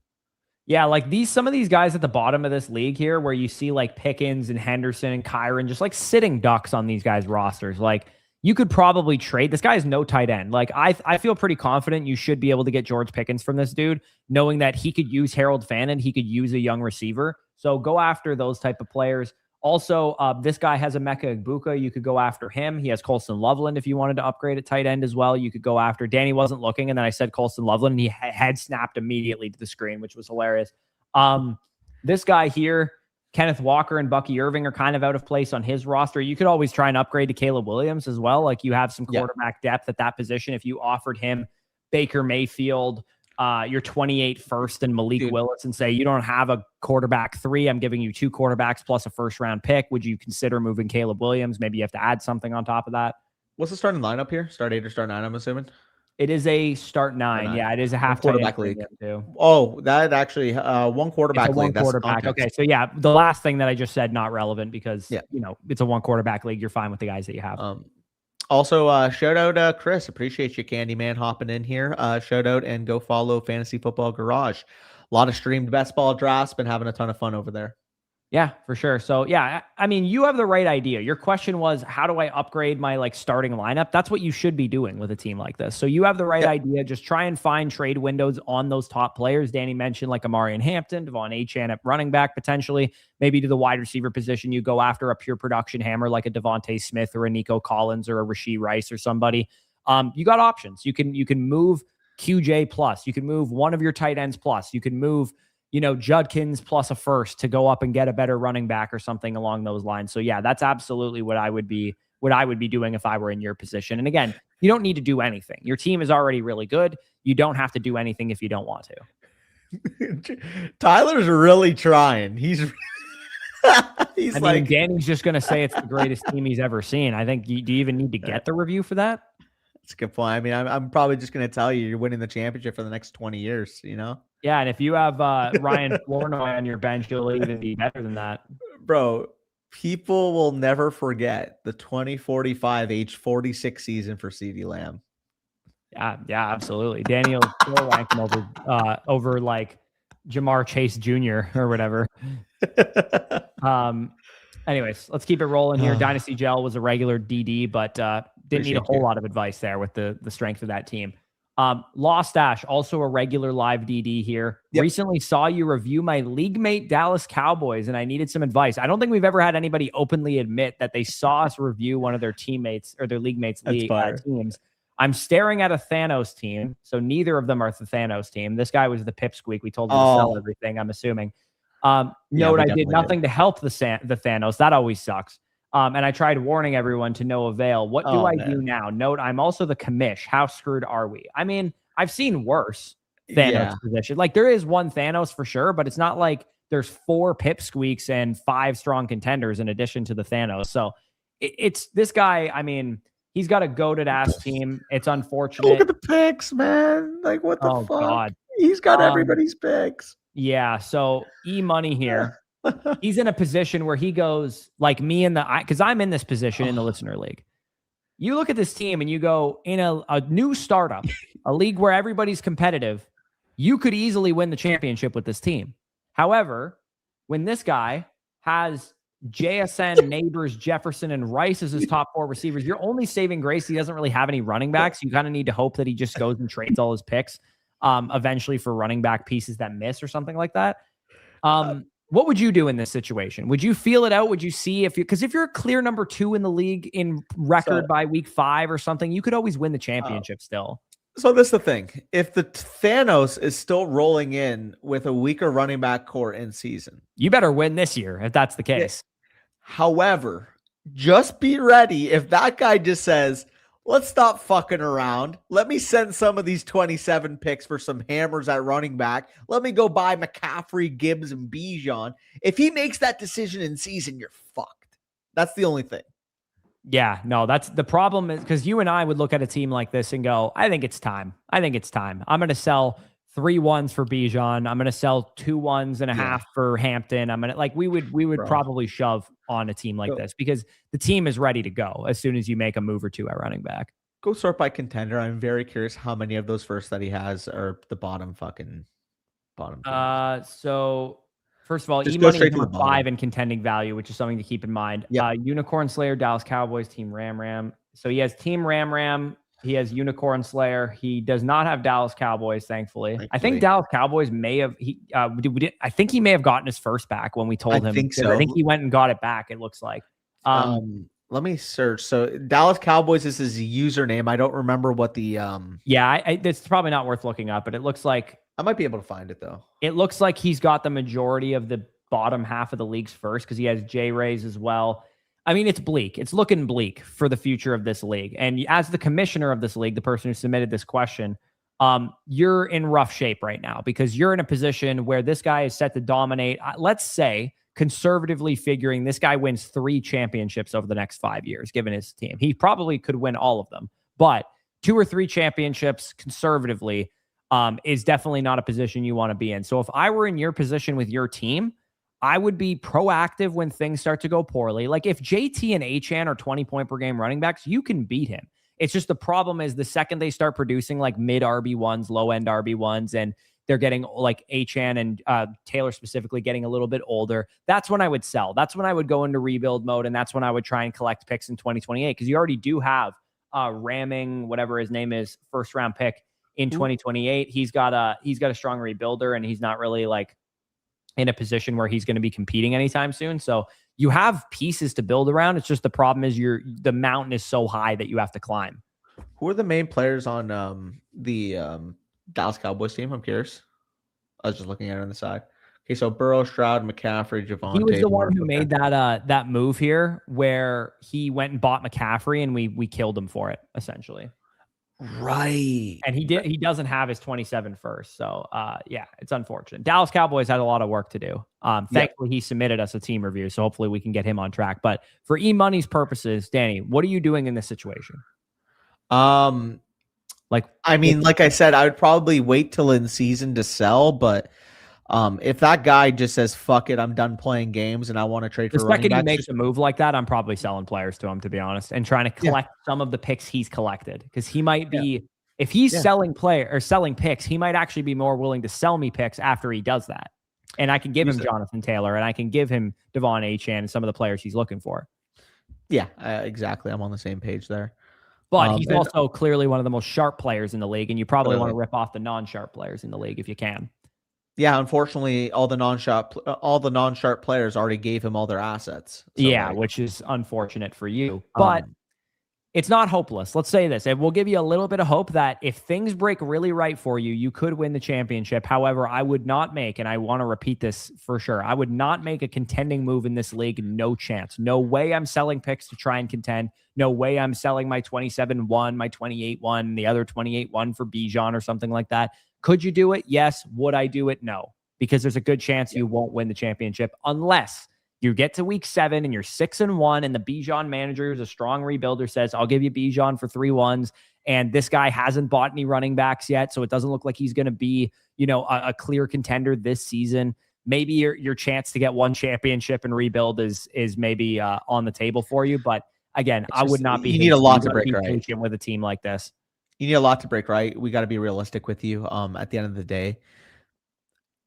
S1: Yeah, like some of these guys at the bottom of this league here, where you see like Pickens and Henderson and Kyron just like sitting ducks on these guys' rosters. Like, you could probably trade. This guy is no tight end. Like, I feel pretty confident you should be able to get George Pickens from this dude, knowing that he could use Harold Fant and he could use a young receiver. So go after those type of players. Also, this guy has a Emeka Egbuka. You could go after him. He has Colston Loveland if you wanted to upgrade at tight end as well. You could go after. Danny wasn't looking, and then I said Colston Loveland, and he head snapped immediately to the screen, which was hilarious. This guy here, Kenneth Walker and Bucky Irving, are kind of out of place on his roster. You could always try and upgrade to Caleb Williams as well. Like, you have some quarterback depth at that position. If you offered him Baker Mayfield, your 28 first and Malik Willis, and say, you don't have a quarterback 3, I'm giving you 2 quarterbacks plus a first round pick, would you consider moving Caleb Williams? Maybe you have to add something on top of that.
S2: What's the starting lineup here? Start 8 or start 9, I'm assuming?
S1: It is a start 9. Yeah, it is a half
S2: quarterback league too. Oh, that actually one quarterback league.
S1: One quarterback. Okay, so yeah, the last thing that I just said, not relevant, because you know, it's a 1 quarterback league. You're fine with the guys that you have.
S2: Also, shout out Chris. Appreciate you, Candyman, hopping in here. Shout out and go follow Fantasy Football Garage. A lot of streamed best ball drafts. Been having a ton of fun over there.
S1: Yeah, for sure. So yeah, I mean, you have the right idea. Your question was, how do I upgrade my like starting lineup? That's what you should be doing with a team like this. So you have the right idea. Just try and find trade windows on those top players. Danny mentioned like Omarion Hampton, Devon Achane at running back, potentially. Maybe to the wide receiver position, you go after a pure production hammer like a Devontae Smith or a Nico Collins or a Rashee Rice or somebody. You got options. You can move QJ plus. You can move one of your tight ends plus. You can move, you know, Judkins plus a first to go up and get a better running back or something along those lines. So yeah, that's absolutely what I would be doing if I were in your position. And again, you don't need to do anything. Your team is already really good. You don't have to do anything if you don't want
S2: to. Tyler's really trying. He's
S1: Danny's just going to say it's the greatest team he's ever seen. I think, do you even need to get the review for that?
S2: That's a good point. I mean, I'm probably just going to tell you, you're winning the championship for the next 20 years, you know?
S1: Yeah, and if you have Ryan Flournoy on your bench, you'll even be better than that.
S2: Bro, people will never forget the 2045 age 46 season for CeeDee Lamb.
S1: Yeah, absolutely. Daniel still rank him over like Jamar Chase Jr. or whatever. Anyways, let's keep it rolling here. DynastyJel was a regular DD, but didn't need a whole lot of advice there with the strength of that team. LawStash, also a regular live DD here. Recently saw you review my league mate Dallas Cowboys, and I needed some advice. I don't think we've ever had anybody openly admit that they saw us review one of their teammates or their league mates teams. I'm staring at a Thanos team, so neither of them are the Thanos team. This guy was the pipsqueak. We told him to sell everything, I'm assuming. Note, I did nothing to help the Thanos. That always sucks. And I tried warning everyone to no avail. What do I do now? Note, I'm also the commish. How screwed are we? I mean, I've seen worse Thanos position. Like, there is one Thanos for sure, but it's not like there's 4 pipsqueaks and 5 strong contenders in addition to the Thanos. So it's this guy. I mean, he's got a goated ass team. It's unfortunate.
S2: Look at the picks, man. Like, what the fuck? God. He's got everybody's picks.
S1: Yeah. So E-Money here. He's in a position where he goes like me because I'm in this position in the listener league. You look at this team and you go, in a new startup, a league where everybody's competitive, you could easily win the championship with this team. However, when this guy has JSN, Neighbors, Jefferson, and Rice as his top 4 receivers, you're only saving grace. He doesn't really have any running backs. You kind of need to hope that he just goes and trades all his picks eventually for running back pieces that miss or something like that. What would you do in this situation? Would you feel it out? Would you see if you're a clear number 2 in the league in record by week 5 or something, you could always win the championship still.
S2: So this is the thing. If the Thanos is still rolling in with a weaker running back core in season,
S1: you better win this year if that's the case.
S2: However, just be ready if that guy just says, let's stop fucking around. Let me send some of these 27 picks for some hammers at running back. Let me go buy McCaffrey, Gibbs, and Bijan. If he makes that decision in season, you're fucked. That's the only thing.
S1: Yeah, no, that's the problem, is because you and I would look at a team like this and go, I think it's time. I'm going to sell 3 1s for Bijan. I'm going to sell 2 1s and a half for Hampton. I'm going to we would probably shove on a team like this, because the team is ready to go as soon as you make a move or two at running back.
S2: Go sort by contender. I'm very curious how many of those first that he has are the bottom.
S1: So first of all,
S2: just go
S1: E-Money
S2: straight
S1: is
S2: to the
S1: number 5
S2: bottom
S1: in contending value, which is something to keep in mind.
S2: Yep.
S1: Unicorn Slayer, Dallas Cowboys, Team Ram. So he has Team Ram. He has Unicorn Slayer. He does not have Dallas Cowboys, thankfully. I think Dallas Cowboys may have. I think he may have gotten his first back when we told him.
S2: I think so.
S1: I think he went and got it back. It looks like.
S2: Let me search. So Dallas Cowboys is his username. I don't remember what the
S1: Yeah, it's probably not worth looking up, but it looks like
S2: I might be able to find it though.
S1: It looks like he's got the majority of the bottom half of the leagues first, because he has J-Rays as well. I mean, it's bleak. It's looking bleak for the future of this league. And as the commissioner of this league, the person who submitted this question, you're in rough shape right now, because you're in a position where this guy is set to dominate. Let's say, conservatively figuring, this guy wins 3 championships over the next 5 years, given his team. He probably could win all of them, but 2 or 3 championships conservatively is definitely not a position you want to be in. So if I were in your position with your team, I would be proactive when things start to go poorly. Like if JT and Achane are 20 point per game running backs, you can beat him. It's just the problem is the second they start producing like mid RB1s, low end RB1s, and they're getting like Achane and Taylor specifically getting a little bit older, that's when I would sell. That's when I would go into rebuild mode. And that's when I would try and collect picks in 2028, because you already do have ramming, whatever his name is, first round pick in 2028. He's got a strong rebuilder, and he's not really like in a position where he's going to be competing anytime soon. So you have pieces to build around. It's just the problem is the mountain is so high that you have to climb.
S2: Who are the main players on the Dallas Cowboys team? I'm curious. I was just looking at it on the side. Okay, so Burrow, Stroud, McCaffrey, Javonte.
S1: He was the one who made that move here, where he went and bought McCaffrey, and we killed him for it, essentially.
S2: Right.
S1: And he doesn't have his 27 first. So yeah, it's unfortunate. Dallas Cowboys had a lot of work to do. Thankfully he submitted us a team review, so hopefully we can get him on track. But for E-Money's purposes, Danny, what are you doing in this situation?
S2: Like I said, I would probably wait till in season to sell, but if that guy just says, fuck it, I'm done playing games and I want to trade for running backs. The second
S1: he makes a move like that, I'm probably selling players to him, to be honest, and trying to collect some of the picks he's collected. Because he might be, if he's selling picks, he might actually be more willing to sell me picks after he does that. And I can give him Jonathan Taylor, and I can give him Devon Achane and some of the players he's looking for.
S2: Yeah, exactly. I'm on the same page there.
S1: But he's also clearly one of the most sharp players in the league, and you probably want to rip off the non-sharp players in the league if you can.
S2: Yeah, unfortunately, all the non-sharp players already gave him all their assets.
S1: So which is unfortunate for you. But it's not hopeless. Let's say this. It will give you a little bit of hope that if things break really right for you, you could win the championship. However, I would not make, and I want to repeat this for sure, I would not make a contending move in this league. No chance. No way I'm selling picks to try and contend. No way I'm selling my 27-1, my 28-1, the other 28-1 for Bijan or something like that. Could you do it? Yes. Would I do it? No. Because there's a good chance you won't win the championship unless you get to week 7 and you're 6-1 and the Bijan manager, who's a strong rebuilder, says, I'll give you Bijan for 3 1s. And this guy hasn't bought any running backs yet, so it doesn't look like he's going to be, a clear contender this season. Maybe your chance to get one championship and rebuild is maybe on the table for you. But again, I would not be.
S2: You need a lot to break right
S1: with a team like this.
S2: You need a lot to break right. We got to be realistic with you. At the end of the day,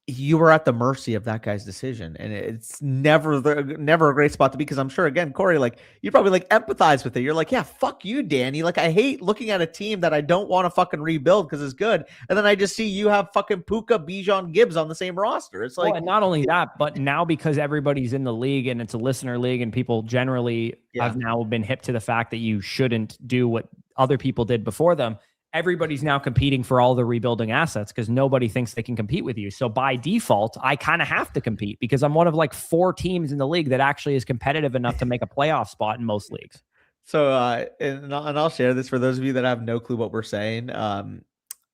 S2: you were at the mercy of that guy's decision, and it's never a great spot to be. Because I'm sure, again, Corey, like you probably like empathize with it. You're like, yeah, fuck you, Danny. Like I hate looking at a team that I don't want to fucking rebuild because it's good, and then I just see you have fucking Puka, Bijan, Gibbs on the same roster. It's like,
S1: and not only that, but now because everybody's in the league and it's a listener league, and people generally have now been hip to the fact that you shouldn't do what other people did before them. Everybody's now competing for all the rebuilding assets because nobody thinks they can compete with you. So by default, I kind of have to compete because I'm one of like 4 teams in the league that actually is competitive enough to make a playoff spot in most leagues.
S2: So, and I'll share this for those of you that have no clue what we're saying.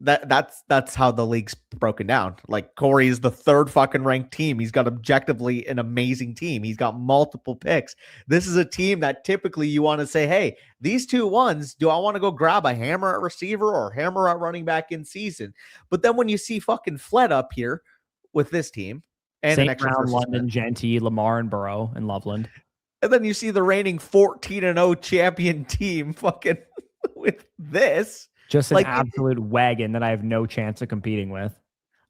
S2: That's how the league's broken down. Like Corey is the 3rd fucking ranked team. He's got objectively an amazing team. He's got multiple picks. This is a team that typically you want to say, hey, these 2 1s, do I want to go grab a hammer at receiver or hammer at running back in season? But then when you see fucking Fled up here with this team and
S1: St.
S2: an extra
S1: Brown, London, Genty, Lamar, and Burrow, and Loveland.
S2: And then you see the reigning 14-0 champion team fucking with this.
S1: Just an absolute wagon that I have no chance of competing with.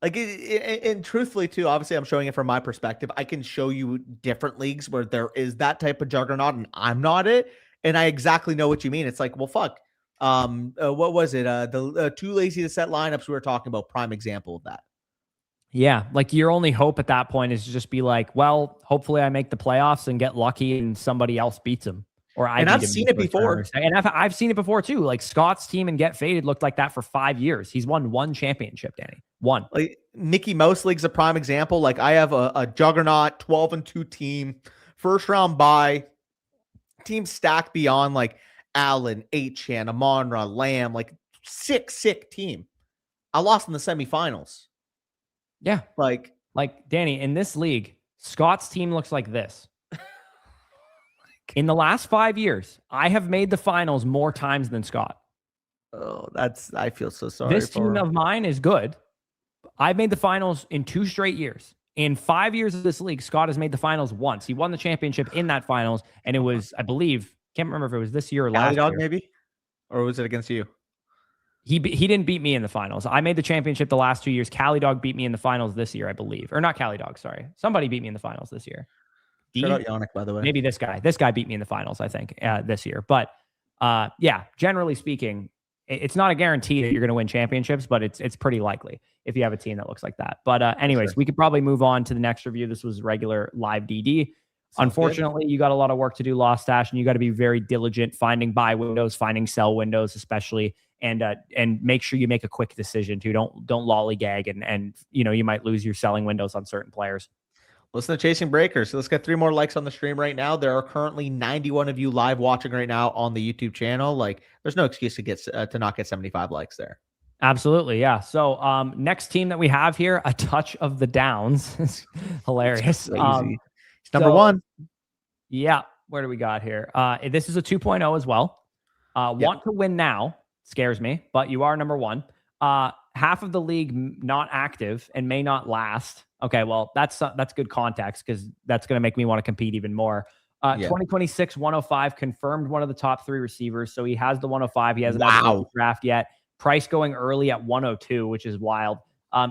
S2: Like, and truthfully, too, obviously, I'm showing it from my perspective. I can show you different leagues where there is that type of juggernaut, and I'm not it. And I exactly know what you mean. It's like, well, fuck. What was it? The too lazy to set lineups we were talking about. Prime example of that.
S1: Yeah, like your only hope at that point is to just be like, well, hopefully I make the playoffs and get lucky, and somebody else beats them. Or I've
S2: seen it before.
S1: And I've seen it before too. Like Scott's team and Get Faded looked like that for 5 years. He's won one championship, Danny. One.
S2: Like Mickey Mouse League's a prime example. Like I have a juggernaut 12-2 team, first round bye, team stacked beyond like Allen, H-Han, Amonra, Lamb, like sick team. I lost in the semifinals.
S1: Yeah.
S2: Like
S1: Danny, in this league, Scott's team looks like this. In the last 5 years, I have made the finals more times than Scott.
S2: Oh, I feel so sorry.
S1: This team of mine is good. I've made the finals in 2 straight years. In 5 years of this league, Scott has made the finals once. He won the championship in that finals, and it was, I believe, can't remember if it was this year or last year.
S2: Maybe? Or was it against you?
S1: He didn't beat me in the finals. I made the championship the last 2 years. Cali Dog beat me in the finals this year, I believe. Or not Cali Dog, sorry. Somebody beat me in the finals this year.
S2: Shout out Yannick, by the way.
S1: Maybe this guy. This guy beat me in the finals, I think, this year. But yeah, generally speaking, it's not a guarantee that you're going to win championships, but it's pretty likely if you have a team that looks like that. But anyways, sure. We could probably move on to the next review. This was regular live DD. Unfortunately, you got a lot of work to do, LawStash, and you got to be very diligent finding buy windows, finding sell windows, especially, and make sure you make a quick decision too. Don't lollygag and you might lose your selling windows on certain players.
S2: Listen to Chasing Breakers. So let's get 3 more likes on the stream right now. There are currently 91 of you live watching right now on the YouTube channel. Like, there's no excuse to not get 75 likes there.
S1: Absolutely, yeah. So next team that we have here, a touch of the Downs. It's hilarious.
S2: It's number 1.
S1: Yeah. Where do we got here? This is a 2.0 as well. Want to win now scares me, but you are number 1. Half of the league not active and may not last. Okay, well, that's good context because that's going to make me want to compete even more. 2026 105 confirmed one of the top 3 receivers, so he has the 105. He hasn't had the draft yet. Price going early at 102, which is wild.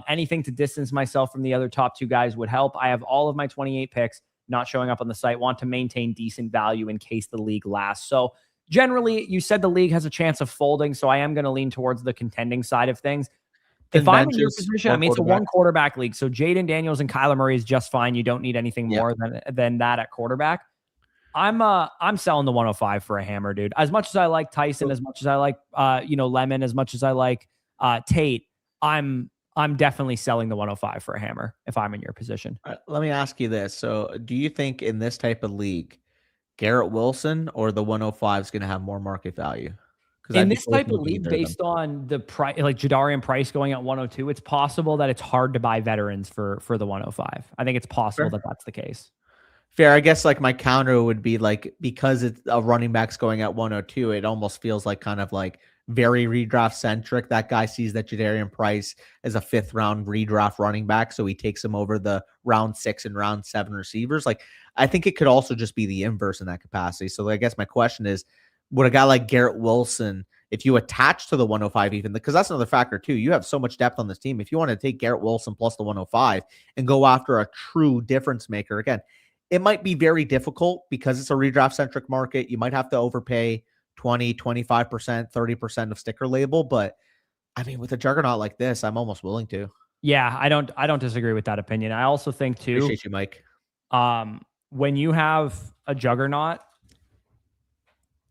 S1: Anything to distance myself from the other top 2 guys would help. I have all of my 28 picks not showing up on the site. Want to maintain decent value in case the league lasts. So generally, you said the league has a chance of folding, so I am going to lean towards the contending side of things. If I'm in your position, I mean, it's a 1 quarterback league. So Jaden Daniels and Kyler Murray is just fine. You don't need anything more than that at quarterback. I'm selling the 105 for a hammer, dude. As much as I like Tyson, as much as I like Lemon, as much as I like Tate, I'm definitely selling the 105 for a hammer if I'm in your position.
S2: Let me ask you this. So do you think in this type of league, Garrett Wilson or the 105 is going to have more market value?
S1: In this type of league, based on the price, like Jadarian Price going at 102, it's possible that it's hard to buy veterans for the 105. I think it's possible that that's the case.
S2: Fair. I guess like my counter would be like, because it's a running back's going at 102, it almost feels like kind of like very redraft centric. That guy sees that Jadarian Price is a 5th round redraft running back, so he takes him over the round 6 and round 7 receivers. Like, I think it could also just be the inverse in that capacity. So I guess my question is, would a guy like Garrett Wilson, if you attach to the 105 even, because that's another factor too, you have so much depth on this team. If you want to take Garrett Wilson plus the 105 and go after a true difference maker, again, it might be very difficult because it's a redraft centric market. You might have to overpay 20, 25%, 30% of sticker label. But I mean, with a juggernaut like this, I'm almost willing to.
S1: Yeah, I don't disagree with that opinion. I also think too,
S2: appreciate you, Mike.
S1: When you have a juggernaut,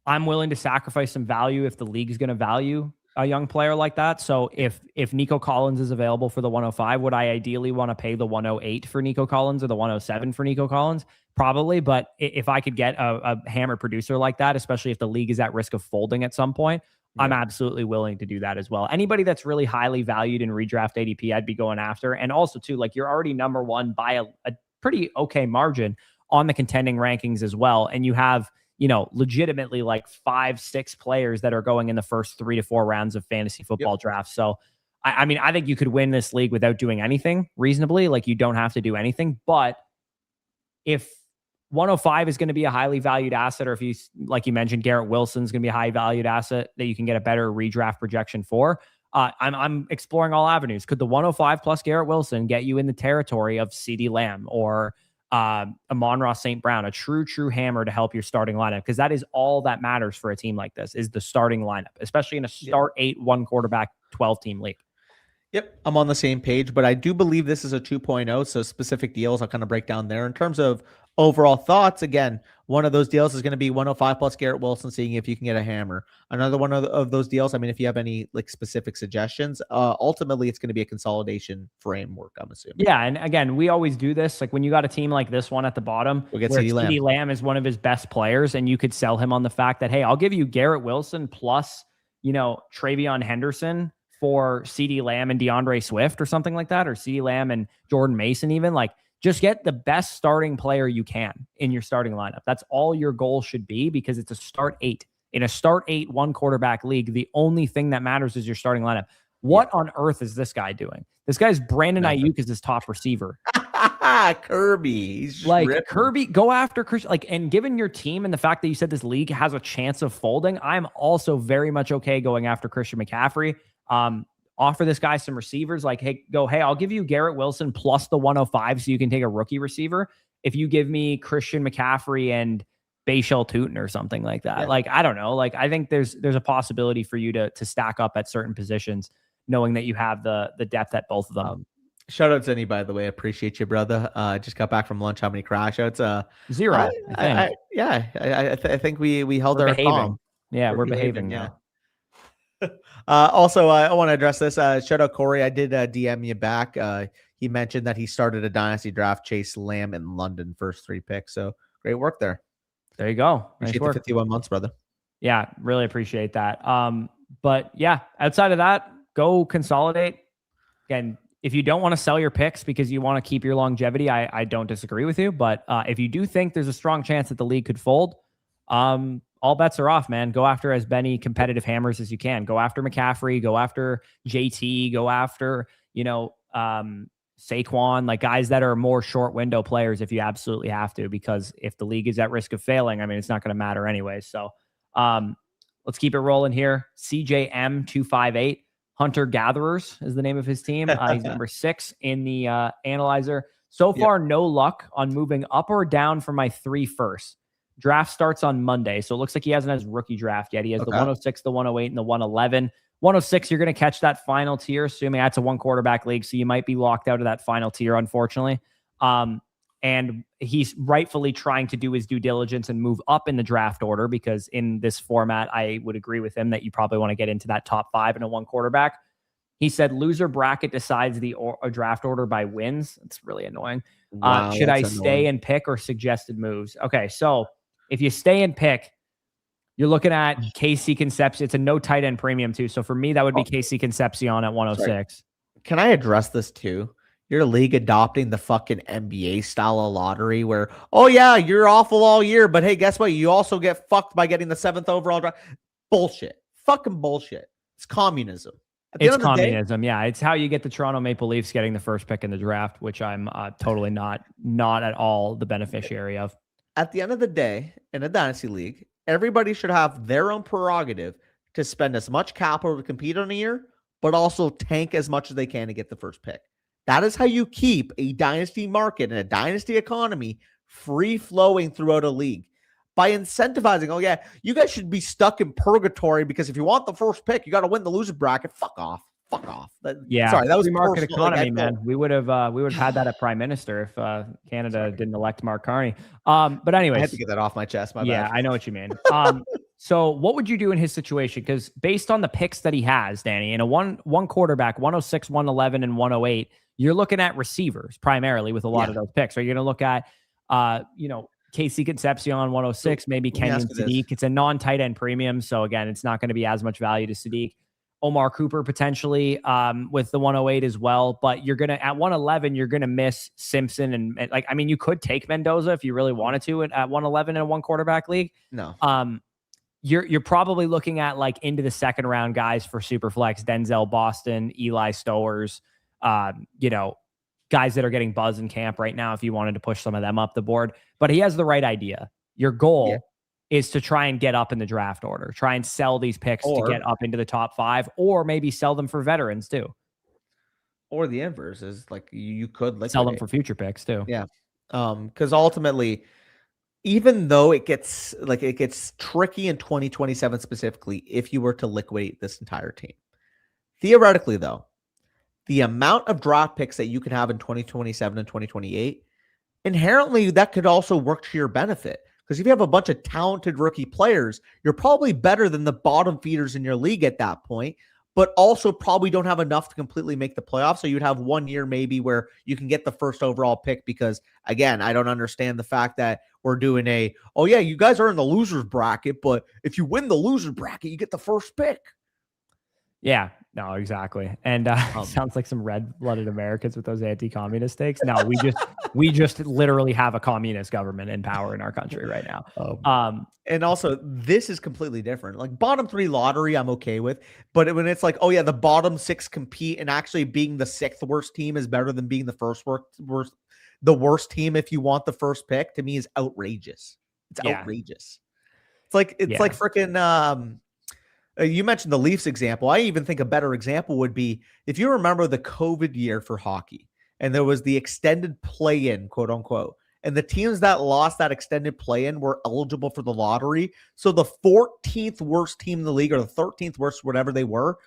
S1: I'm willing to sacrifice some value if the league is going to value a young player like that. So if Nico Collins is available for the 105, would I ideally want to pay the 108 for Nico Collins or the 107 for Nico Collins? Probably. But if I could get a hammer producer like that, especially if the league is at risk of folding at some point, I'm absolutely willing to do that as well. Anybody that's really highly valued in redraft ADP, I'd be going after. And also too, like you're already number 1 by a pretty okay margin on the contending rankings as well. And you have, legitimately like 5-6 players that are going in the first 3 to 4 rounds of fantasy football drafts. So, I mean, I think you could win this league without doing anything reasonably. Like you don't have to do anything. But if 105 is going to be a highly valued asset, or if you, like you mentioned, Garrett Wilson's going to be a high valued asset that you can get a better redraft projection for. I'm exploring all avenues. Could the 105 plus Garrett Wilson get you in the territory of CeeDee Lamb or Amon-Ra St. Brown, a true hammer to help your starting lineup? Because that is all that matters for a team like this, is the starting lineup, especially in a start 8, 1 quarterback, 12 team league.
S2: Yep, I'm on the same page, but I do believe this is a 2.0, so specific deals I'll kind of break down there. In terms of overall thoughts, again, one of those deals is going to be 105 plus Garrett Wilson, seeing if you can get a hammer. Another one of those deals, I mean, if you have any like specific suggestions, ultimately it's going to be a consolidation framework, I'm assuming.
S1: Yeah, and again, we always do this. Like when you got a team like this one at the bottom,
S2: we'll get
S1: where
S2: CeeDee
S1: Lamb is one of his best players, and you could sell him on the fact that, hey, I'll give you Garrett Wilson plus, Travion Henderson for CeeDee Lamb and DeAndre Swift or something like that, or CeeDee Lamb and Jordan Mason even. Like, just get the best starting player you can in your starting lineup. That's all your goal should be, because it's a start 8. In a start 8, 1 quarterback league, the only thing that matters is your starting lineup. What on earth is this guy doing? This guy's Brandon Ayuk is his top receiver.
S2: Kirby. He's
S1: Kirby, go after Christian. And given your team and the fact that you said this league has a chance of folding, I'm also very much okay going after Christian McCaffrey. Offer this guy some receivers. Hey, I'll give you Garrett Wilson plus the 105 so you can take a rookie receiver if you give me Christian McCaffrey and Bmschlaeger or something like that. Yeah. I don't know. I think there's a possibility for you to stack up at certain positions, knowing that you have the depth at both of them.
S2: Shout out to Zenny, by the way. Appreciate you, brother. Just got back from lunch. How many crash outs?
S1: 0.
S2: I think we held our calm.
S1: Yeah, we're behaving now.
S2: Also, I want to address this. Shout out Corey. I did DM you back. He mentioned that he started a dynasty draft, Chase Lamb in London, first 3 picks. So great work there.
S1: There you go.
S2: Appreciate the 51 months, brother.
S1: Yeah, really appreciate that. But yeah, outside of that, go consolidate. Again, if you don't want to sell your picks because you want to keep your longevity, I don't disagree with you. But if you do think there's a strong chance that the league could fold, all bets are off, man. Go after as many competitive hammers as you can. Go after McCaffrey, go after JT, go after, Saquon, guys that are more short window players if you absolutely have to, because if the league is at risk of failing, I mean, it's not going to matter anyway. So let's keep it rolling here. CJM258, Hunter Gatherers is the name of his team. He's number 6 in the analyzer. So far, no luck on moving up or down from my 3 first. Draft starts on Monday, so it looks like he hasn't had his rookie draft yet. He has the 106, the 108, and the 111. 106, you're going to catch that final tier, assuming that's a 1 quarterback league, so you might be locked out of that final tier, unfortunately. And he's rightfully trying to do his due diligence and move up in the draft order, because in this format, I would agree with him that you probably want to get into that top 5 in a 1 quarterback. He said loser bracket decides the draft order by wins. It's really annoying. Wow, should I stay and pick or suggested moves? Okay, so if you stay and pick, you're looking at KC Concepcion. It's a no tight end premium too. So for me, that would be KC Concepcion at 106. Sorry.
S2: Can I address this too? Your league adopting the fucking NBA style of lottery where, oh yeah, you're awful all year, but hey, guess what? You also get fucked by getting the 7th overall draft. Bullshit. Fucking bullshit. It's communism.
S1: It's communism. Yeah. It's how you get the Toronto Maple Leafs getting the first pick in the draft, which I'm totally not at all the beneficiary of.
S2: At the end of the day, in a dynasty league, everybody should have their own prerogative to spend as much capital to compete on a year, but also tank as much as they can to get the first pick. That is how you keep a dynasty market and a dynasty economy free-flowing throughout a league. By incentivizing, oh yeah, you guys should be stuck in purgatory because if you want the first pick, you got to win the loser bracket. Fuck off.
S1: Sorry, that was market economy, man. We would have had that at Prime Minister if Canada didn't elect Mark Carney. But anyways,
S2: I had to get that off my chest. My bad.
S1: I know what you mean. So what would you do in his situation? Because based on the picks that he has, Danny, in a one quarterback, 106, 111, and 108, you're looking at receivers primarily with a lot of those picks. Are you going to look at, KC Concepcion 106, maybe Kenyon Sadiq? It's a non-tight end premium, so again, it's not going to be as much value to Sadiq. Omar Cooper potentially with the 108 as well, but you're gonna at 111 you're gonna miss Simpson and you could take Mendoza if you really wanted to at 111 in a 1 quarterback league.
S2: No,
S1: you're probably looking at into the 2nd round guys for Superflex: Denzel Boston, Eli Stowers, guys that are getting buzz in camp right now if you wanted to push some of them up the board. But he has the right idea. Your goal is to try and get up in the draft order, try and sell these picks to get up into the top 5, or maybe sell them for veterans too.
S2: Or the inverse is like you could liquidate.
S1: Sell them for future picks too.
S2: Yeah. Because ultimately, even though it gets tricky in 2027 specifically, if you were to liquidate this entire team, theoretically though, the amount of draft picks that you can have in 2027 and 2028, inherently that could also work to your benefit. Because if you have a bunch of talented rookie players, you're probably better than the bottom feeders in your league at that point, but also probably don't have enough to completely make the playoffs. So you'd have 1 year maybe where you can get the first overall pick because, again, I don't understand the fact that we're doing you guys are in the loser's bracket, but if you win the loser bracket, you get the first pick.
S1: Yeah, no, exactly. And sounds like some red-blooded Americans with those anti-communist takes. No, we just literally have a communist government in power in our country right now.
S2: And also, this is completely different. Like bottom 3 lottery, I'm okay with, but when it's like, the bottom 6 compete, and actually being the 6th worst team is better than being the worst team if you want the first pick, to me is outrageous. It's outrageous. It's like freaking. You mentioned the Leafs example. I even think a better example would be if you remember the COVID year for hockey, and there was the extended play-in, quote unquote, and the teams that lost that extended play-in were eligible for the lottery. So the 14th worst team in the league, or the 13th worst, whatever they were,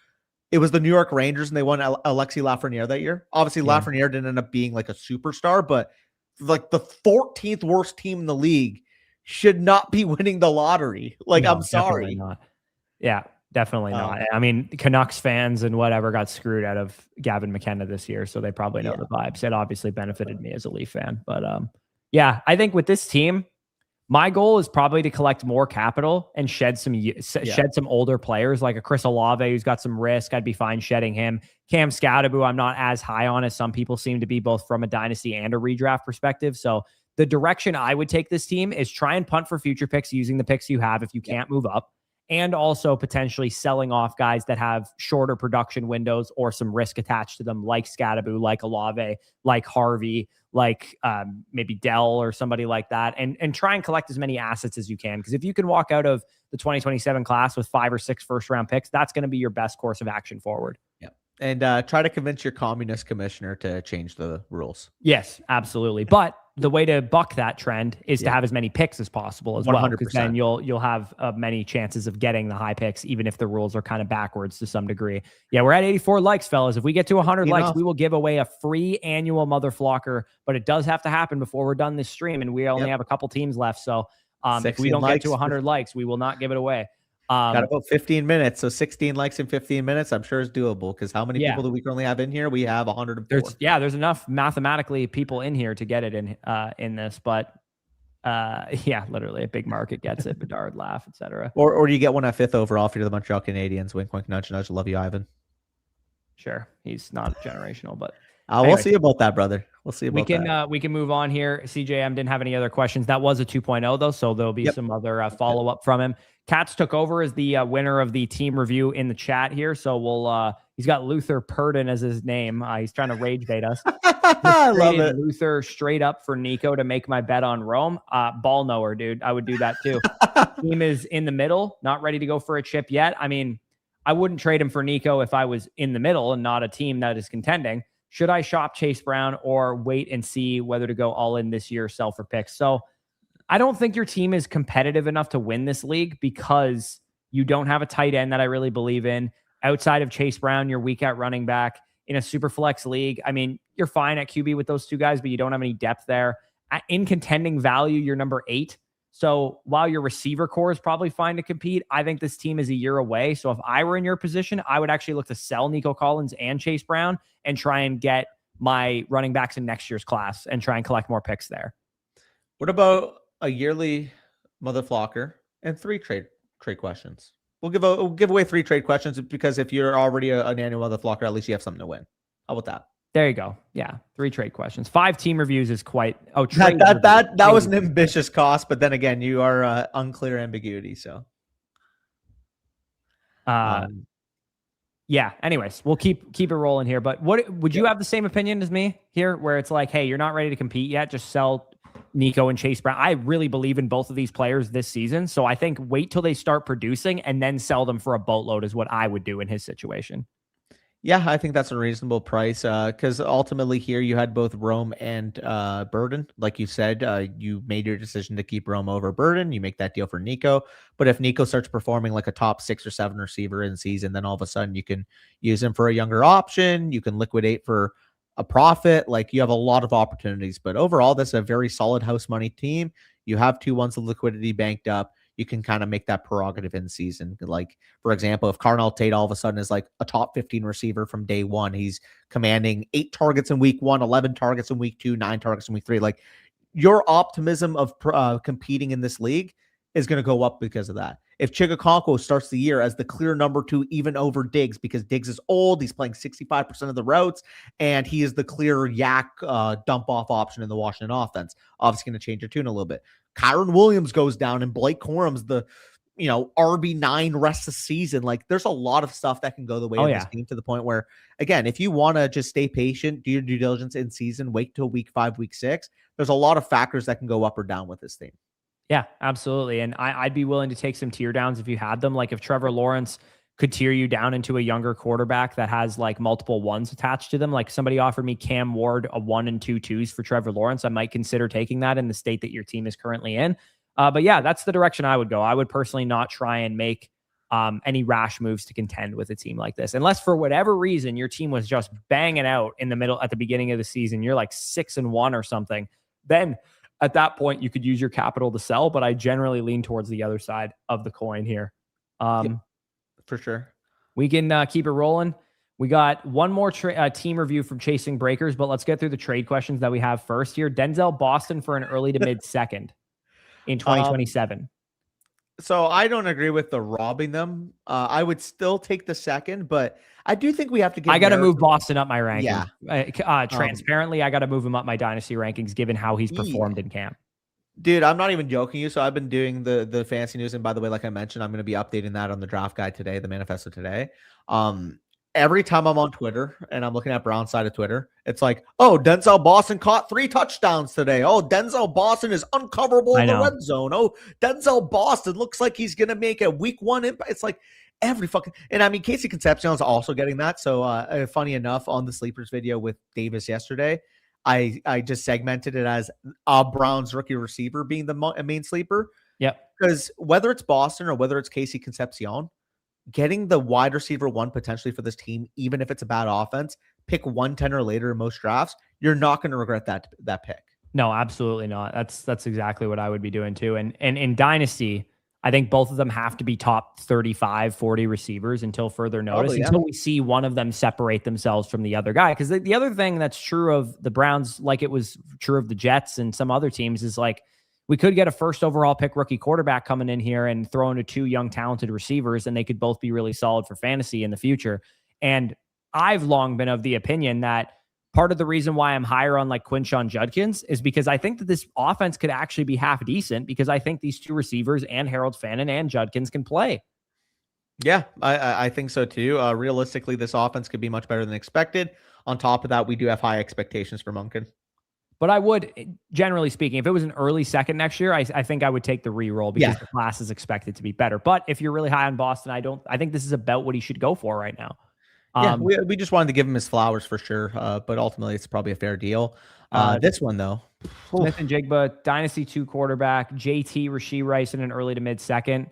S2: it was the New York Rangers, and they won Alexis Lafreniere that year. Obviously, Lafreniere didn't end up being like a superstar, but like the 14th worst team in the league should not be winning the lottery. Like, no, I'm sorry.
S1: Not. Yeah. Definitely not. I mean, Canucks fans and whatever got screwed out of Gavin McKenna this year, so they probably know the vibes. It obviously benefited me as a Leaf fan. But I think with this team, my goal is probably to collect more capital and shed some older players, like a Chris Olave who's got some risk. I'd be fine shedding him. Cam Scadaboo, I'm not as high on as some people seem to be, both from a dynasty and a redraft perspective. So the direction I would take this team is try and punt for future picks using the picks you have if you can't move up. And also potentially selling off guys that have shorter production windows or some risk attached to them, like Scadaboo, like Olave, like Harvey, like maybe Dell or somebody like that, and try and collect as many assets as you can. Because if you can walk out of the 2027 class with 5 or 6 first-round picks, that's going to be your best course of action forward.
S2: Yeah. And try to convince your communist commissioner to change the rules.
S1: Yes, absolutely. But the way to buck that trend is to have as many picks as possible as 100%. Well, because then you'll have many chances of getting the high picks, even if the rules are kind of backwards to some degree. Yeah, we're at 84 likes, fellas. If we get to 100 likes, we will give away a free annual mother flocker, but it does have to happen before we're done this stream, and we only have a couple teams left. So if we don't get to 100 likes, we will not give it away.
S2: Got about 15 minutes, so 16 likes in 15 minutes, I'm sure is doable, because how many people do we currently have in here? We have 104.
S1: There's enough mathematically people in here to get it in this, but literally a big market gets it. Bedard, laugh, etc.
S2: Or do you get one at 5th overall if you're the Montreal Canadiens? Wink, wink, nudge, nudge. Love you, Ivan.
S1: Sure, he's not generational, but
S2: we'll see about that, brother. We'll see about that.
S1: We can move on here. CJM didn't have any other questions. That was a 2.0 though, so there'll be some other follow up from him. Cats took over as the winner of the team review in the chat here, so we'll. He's got Luther Purdon as his name. He's trying to rage bait us.
S2: I love it.
S1: Luther straight up for Nico to make my bet on Rome. Ball knower, dude. I would do that too. Team is in the middle, not ready to go for a chip yet. I mean, I wouldn't trade him for Nico if I was in the middle and not a team that is contending. Should I shop Chase Brown or wait and see whether to go all in this year, sell for picks? So I don't think your team is competitive enough to win this league because you don't have a tight end that I really believe in. Outside of Chase Brown, you're weak at running back. In a super flex league, I mean, you're fine at QB with those two guys, but you don't have any depth there. In contending value, you're number 8. So while your receiver core is probably fine to compete, I think this team is a year away. So if I were in your position, I would actually look to sell Nico Collins and Chase Brown and try and get my running backs in next year's class and try and collect more picks there.
S2: What about a yearly mother flocker and 3 trade questions? We'll give away 3 trade questions because if you're already an annual mother flocker, at least you have something to win. How about that?
S1: There you go. Yeah, 3 trade questions. 5 team reviews is quite. Oh,
S2: that was an ambitious cost, but then again, you are unclear ambiguity. So,
S1: Yeah. Anyways, we'll keep it rolling here. But what would you have the same opinion as me here, where it's like, hey, you're not ready to compete yet, just sell Nico and Chase Brown? I really believe in both of these players this season, so I think wait till they start producing and then sell them for a boatload is what I would do in his situation.
S2: Yeah, I think that's a reasonable price because ultimately here you had both Rome and Burden. Like you said, you made your decision to keep Rome over Burden. You make that deal for Nico. But if Nico starts performing like a top 6 or 7 receiver in season, then all of a sudden you can use him for a younger option. You can liquidate for a profit. Like you have a lot of opportunities. But overall, this is a very solid house money team. You have 2 months of liquidity banked up. You can kind of make that prerogative in season. Like, for example, if Carnell Tate all of a sudden is like a top 15 receiver from day one, he's commanding 8 targets in week 1, 11 targets in week 2, 9 targets in week 3. Like your optimism of competing in this league is going to go up because of that. If Chigakonko starts the year as the clear number 2, even over Diggs, because Diggs is old, he's playing 65% of the routes, and he is the clear yak dump off option in the Washington offense, obviously going to change your tune a little bit. Kyron Williams goes down and Blake Corum's the, RB9 rest of the season. Like there's a lot of stuff that can go the way of this team to the point where, again, if you want to just stay patient, do your due diligence in season, wait till week 5, week 6, there's a lot of factors that can go up or down with this team.
S1: Yeah, absolutely. And I'd be willing to take some tear downs if you had them. Like if Trevor Lawrence could tear you down into a younger quarterback that has like multiple ones attached to them. Like somebody offered me Cam Ward, a 1 and 2 twos for Trevor Lawrence. I might consider taking that in the state that your team is currently in. But yeah, that's the direction I would go. I would personally not try and make any rash moves to contend with a team like this, unless for whatever reason your team was just banging out in the middle at the beginning of the season. You're like 6-1 or something. Then at that point you could use your capital to sell. But I generally lean towards the other side of the coin here.
S2: For sure.
S1: We can keep it rolling. We got one more team review from Chasing Breakers, but let's get through the trade questions that we have first here. Denzel Boston for an early to mid second in 2027.
S2: So I don't agree with the robbing them. I would still take the second, but I do think we have to get.
S1: I got to move Boston up my rankings.
S2: Yeah.
S1: Transparently, I got to move him up my dynasty rankings given how he's performed in camp.
S2: Dude, I'm not even joking you. So I've been doing the fancy news. And by the way, like I mentioned, I'm going to be updating that on the draft guide today, the manifesto today. Every time I'm on Twitter and I'm looking at Brown's side of Twitter, it's like, oh, Denzel Boston caught 3 touchdowns today. Oh, Denzel Boston is uncoverable in the red zone. Oh, Denzel Boston looks like he's going to make a week 1 impact. It's like every fucking, and I mean, Casey Concepcion is also getting that. So funny enough, on the Sleepers video with Davis yesterday, I just segmented it as Brown's rookie receiver being the main sleeper.
S1: Yep.
S2: Because whether it's Boston or whether it's Casey Concepcion, getting the wide receiver 1 potentially for this team, even if it's a bad offense, pick 110 or later in most drafts, you're not going to regret that pick.
S1: No, absolutely not. That's exactly what I would be doing too. And in Dynasty, I think both of them have to be top 35, 40 receivers until further notice, until we see one of them separate themselves from the other guy. Because the other thing that's true of the Browns, like it was true of the Jets and some other teams, is like we could get a first overall pick rookie quarterback coming in here and throw into 2 young, talented receivers, and they could both be really solid for fantasy in the future. And I've long been of the opinion that part of the reason why I'm higher on like Quinshon Judkins is because I think that this offense could actually be half decent, because I think these 2 receivers and Harold Fannin and Judkins can play.
S2: Yeah, I think so too. Realistically, this offense could be much better than expected. On top of that, we do have high expectations for Monken.
S1: But I would, generally speaking, if it was an early second next year, I think I would take the re-roll because the class is expected to be better. But if you're really high on Boston, I think this is about what he should go for right now.
S2: We just wanted to give him his flowers for sure, but ultimately it's probably a fair deal. This one, though.
S1: Smith and Jigba, Dynasty 2 quarterback, JT, Rashee Rice in an early to mid second.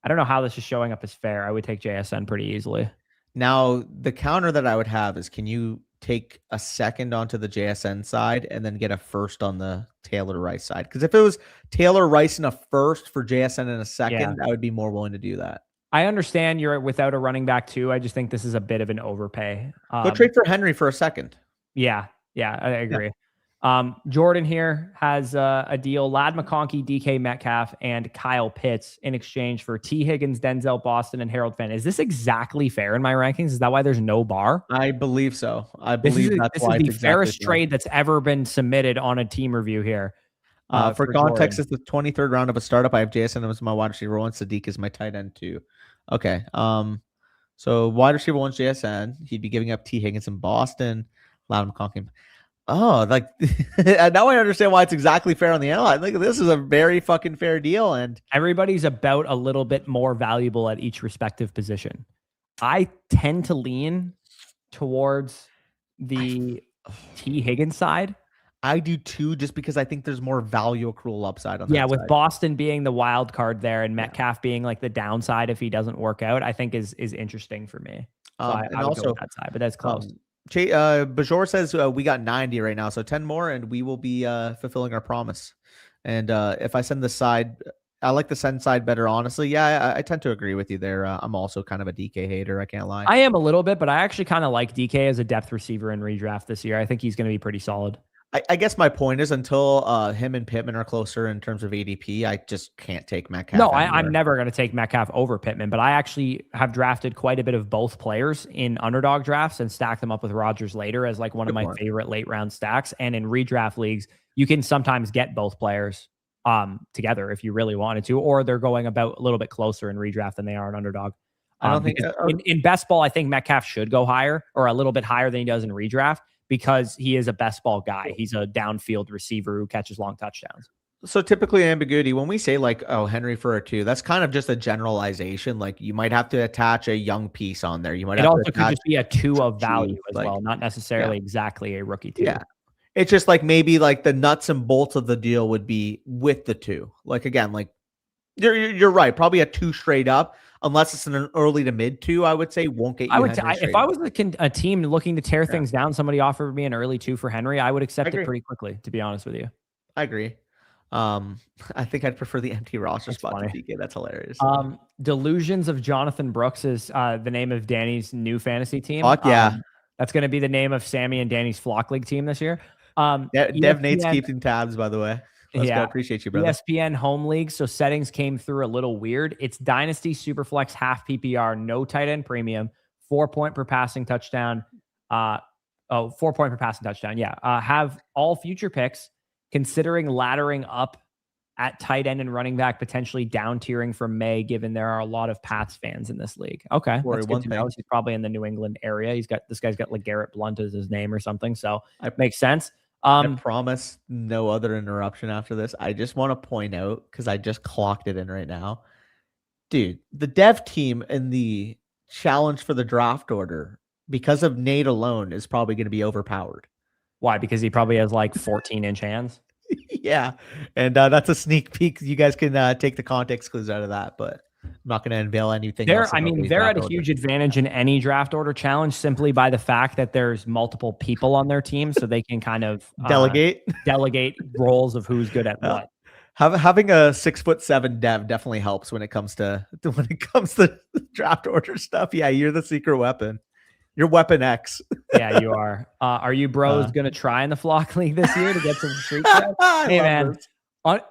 S1: I don't know how this is showing up as fair. I would take JSN pretty easily.
S2: Now, the counter that I would have is, can you take a second onto the JSN side and then get a first on the Taylor Rice side? Because if it was Taylor Rice and a first for JSN in a second, I would be more willing to do that.
S1: I understand you're without a running back too. I just think this is a bit of an overpay.
S2: Go trade for Henry for a second.
S1: Yeah, I agree. Jordan here has a deal: Lad McConkey, DK Metcalf, and Kyle Pitts in exchange for T. Higgins, Denzel Boston, and Harold Fannin. Is this exactly fair in my rankings? Is that why there's no bar?
S2: I believe so. I believe that's why.
S1: This is the fairest trade that's ever been submitted on a team review here.
S2: For context, it's the 23rd round of a startup. I have JSN as my wide receiver 1. Sadiq is my tight end 2. Okay. So wide receiver 1's JSN. He'd be giving up T. Higgins in Boston. Loudon McConkey. Oh, like now I understand why it's exactly fair on the analyze. Like this is a very fucking fair deal, and
S1: everybody's about a little bit more valuable at each respective position. I tend to lean towards the T. Higgins side.
S2: I do too, just because I think there's more value accrual upside on that.
S1: Yeah, with Boston being the wild card there and Metcalf being like the downside if he doesn't work out, I think is interesting for me. So I would also go with that side, but that's close.
S2: Bajor says we got 90 right now, so 10 more, and we will be fulfilling our promise. And if I send the side, I like the send side better, honestly. Yeah, I tend to agree with you there. I'm also kind of a DK hater. I can't lie.
S1: I am a little bit, but I actually kind of like DK as a depth receiver in redraft this year. I think he's going to be pretty solid.
S2: I guess my point is until him and Pittman are closer in terms of ADP, I just can't take Metcalf.
S1: No, I'm never going to take Metcalf over Pittman, but I actually have drafted quite a bit of both players in underdog drafts and stacked them up with Rodgers later as like one of my favorite late round stacks. And in redraft leagues, you can sometimes get both players together if you really wanted to, or they're going about a little bit closer in redraft than they are in underdog.
S2: I don't think
S1: in best ball, I think Metcalf should go higher or a little bit higher than he does in redraft, because he is a best ball guy. He's a downfield receiver who catches long touchdowns.
S2: So typically ambiguity, when we say like, oh, Henry for a 2, that's kind of just a generalization. Like you might have to attach a young piece on there. You might also
S1: could just be a 2 of value as well, not necessarily exactly a rookie 2.
S2: Yeah. It's just like maybe like the nuts and bolts of the deal would be with the 2. Like again, like you're right. Probably a 2 straight up. Unless it's an early to mid 2, I would say won't get you.
S1: If I was a team looking to tear things down, somebody offered me an early 2 for Henry, I would accept it pretty quickly, to be honest with you.
S2: I agree. I think I'd prefer the empty roster spot to DK. That's hilarious.
S1: Delusions of Jonathan Brooks is the name of Danny's new fantasy team.
S2: Fuck yeah.
S1: That's going to be the name of Sammy and Danny's Flock League team this year.
S2: Dev Nate's keeping tabs, by the way. Let's go. Appreciate you, brother.
S1: ESPN home league. So settings came through a little weird. It's Dynasty Superflex half PPR, no tight end premium, 4 point per passing touchdown. 4 point per passing touchdown. Yeah. Have all future picks, considering laddering up at tight end and running back, potentially down tiering from May, given there are a lot of Pats fans in this league. Okay. That's good to know. He's probably in the New England area. This guy's got like Garrett Blunt as his name or something. So it makes sense.
S2: I promise no other interruption after this. I just want to point out, because I just clocked it in right now. Dude, the dev team in the challenge for the draft order, because of Nate alone, is probably going to be overpowered.
S1: Why? Because he probably has like 14-inch hands?
S2: Yeah. And that's a sneak peek. You guys can take the context clues out of that, but I'm not going to unveil anything.
S1: They're at a huge advantage in any draft order challenge simply by the fact that there's multiple people on their team, so they can kind of delegate roles of who's good at what.
S2: Having a 6'7" dev definitely helps when it comes to draft order stuff. Yeah, you're the secret weapon. You're Weapon X.
S1: Yeah, you are. Are you bros going to try in the Flock League this year to get some street cred? Hey, man.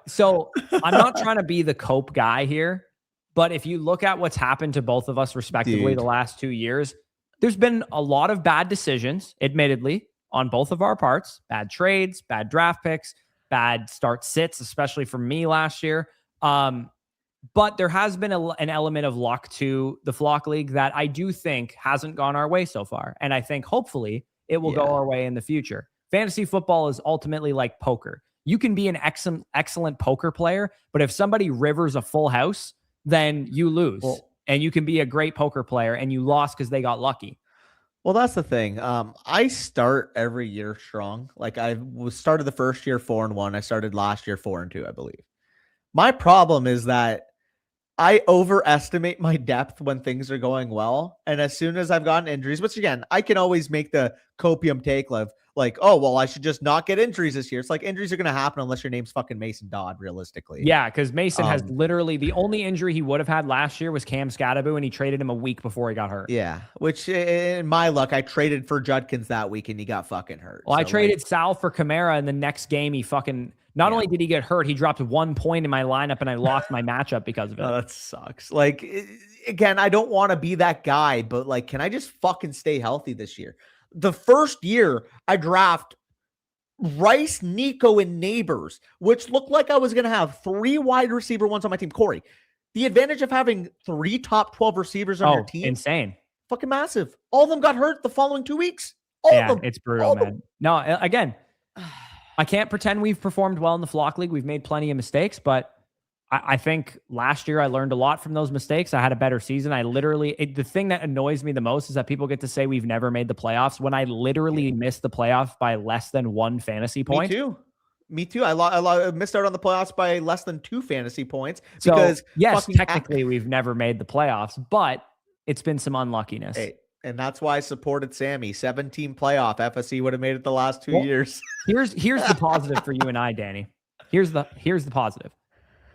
S1: So I'm not trying to be the cope guy here, but if you look at what's happened to both of us respectively the last 2 years, there's been a lot of bad decisions, admittedly, on both of our parts. Bad trades, bad draft picks, bad start sits, especially for me last year. But there has been an element of luck to the Flock League that I do think hasn't gone our way so far. And I think hopefully it will go our way in the future. Fantasy football is ultimately like poker. You can be an excellent poker player, but if somebody rivers a full house, then you lose. And you can be a great poker player and you lost because they got lucky.
S2: Well, that's the thing. I start every year strong. Like I started the first year 4-1. I started last year 4-2, I believe. My problem is that I overestimate my depth when things are going well. And as soon as I've gotten injuries, which again, I can always make the copium take of like, oh, well, I should just not get injuries this year. It's like injuries are going to happen unless your name's fucking Mason Dodd, realistically.
S1: Yeah, because Mason has literally the only injury he would have had last year was Cam Scadaboo, and he traded him a week before he got hurt.
S2: Yeah, which in my luck, I traded for Judkins that week and he got fucking hurt.
S1: Well, so I traded Sal for Kamara, and the next game he fucking... Not only did he get hurt, he dropped 1 point in my lineup and I lost my matchup because of it.
S2: Oh, that sucks. Like, again, I don't want to be that guy, but like, can I just fucking stay healthy this year? The first year I draft Rice, Nico, and Neighbors, which looked like I was going to have 3 wide receiver ones on my team. Corey, the advantage of having 3 top 12 receivers on your team.
S1: Insane.
S2: fucking massive. All of them got hurt the following 2 weeks. All of them.
S1: It's brutal, man. No, again, I can't pretend we've performed well in the Flock League. We've made plenty of mistakes, but I think last year I learned a lot from those mistakes. I had a better season. The thing that annoys me the most is that people get to say we've never made the playoffs when I literally missed the playoffs by less than 1 fantasy point.
S2: Me too. I missed out on the playoffs by less than 2 fantasy points. Because
S1: so, yes, technically we've never made the playoffs, but it's been some unluckiness.
S2: Hey, and that's why I supported Sammy. 17 playoff. FSC would have made it the last 2 years.
S1: Here's the positive for you and I, Danny. Here's the positive.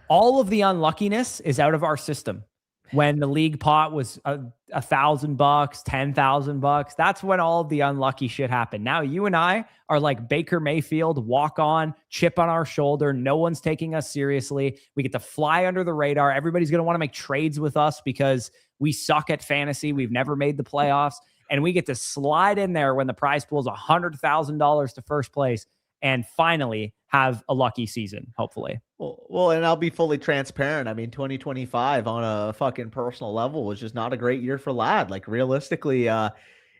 S1: All of the unluckiness is out of our system. When the league pot was $1,000, $10,000, that's when all of the unlucky shit happened. Now you and I are like Baker Mayfield, walk on, chip on our shoulder. No one's taking us seriously. We get to fly under the radar. Everybody's going to want to make trades with us because we suck at fantasy. We've never made the playoffs. And we get to slide in there when the prize pool is $100,000 to first place and finally have a lucky season, hopefully.
S2: Well, and I'll be fully transparent. I mean, 2025 on a fucking personal level was just not a great year for Lad. Like realistically,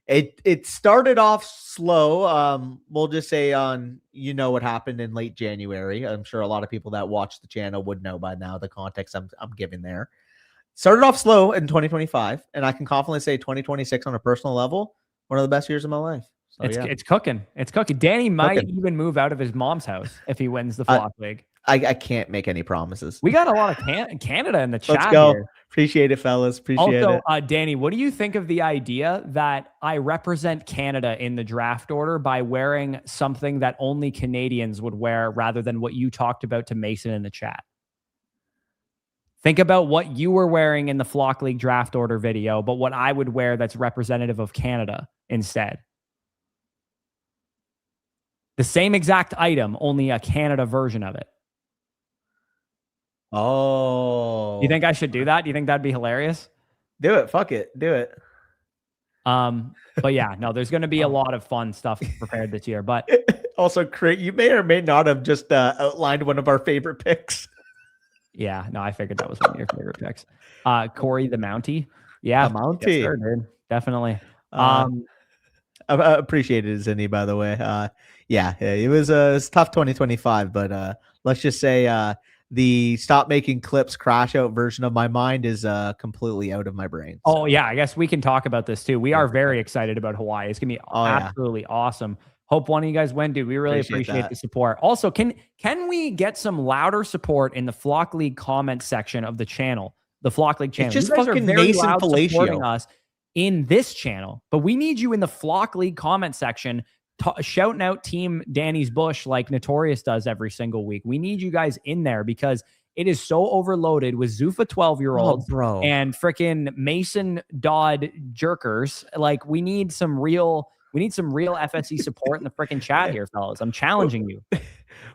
S2: it started off slow. We'll just say what happened in late January. I'm sure a lot of people that watch the channel would know by now the context I'm giving there. Started off slow in 2025, and I can confidently say 2026 on a personal level, one of the best years of my life. So,
S1: it's cooking. It's cooking. Danny might even move out of his mom's house if he wins the Flock League.
S2: I can't make any promises.
S1: We got a lot of Canada in the chat.
S2: Let's go.
S1: Here.
S2: Appreciate it, fellas. Appreciate it.
S1: Danny, what do you think of the idea that I represent Canada in the draft order by wearing something that only Canadians would wear rather than what you talked about to Mason in the chat? Think about what you were wearing in the Flock League draft order video, but what I would wear that's representative of Canada instead. The same exact item, only a Canada version of it.
S2: Oh.
S1: You think I should do that? Do you think that'd be hilarious?
S2: Do it. Fuck it. Do it.
S1: But yeah, no, there's going to be a lot of fun stuff prepared this year. But
S2: also, you may or may not have just outlined one of our favorite picks.
S1: Yeah, no, I figured that was one of your favorite picks. Corey the Mountie. Yeah,
S2: the Mountie.
S1: Yes, sir, dude. Definitely.
S2: I appreciate it, Zinni, by the way. It was tough 2025, but let's just say the stop making clips crash out version of my mind is completely out of my brain.
S1: So. Oh, yeah, I guess we can talk about this too. We are very excited about Hawaii. It's going to be absolutely awesome. Hope one of you guys win, dude. We really appreciate the support. Also, can we get some louder support in the Flock League comment section of the channel, the Flock League channel?
S2: It's just fucking Mason
S1: supporting us in this channel, but we need you in the Flock League comment section shouting out Team Danny's Bush like Notorious does every single week. We need you guys in there because it is so overloaded with Zuffa 12-year-olds and freaking Mason Dodd jerkers. Like we need some real FSC support in the freaking chat here, fellas. I'm challenging you.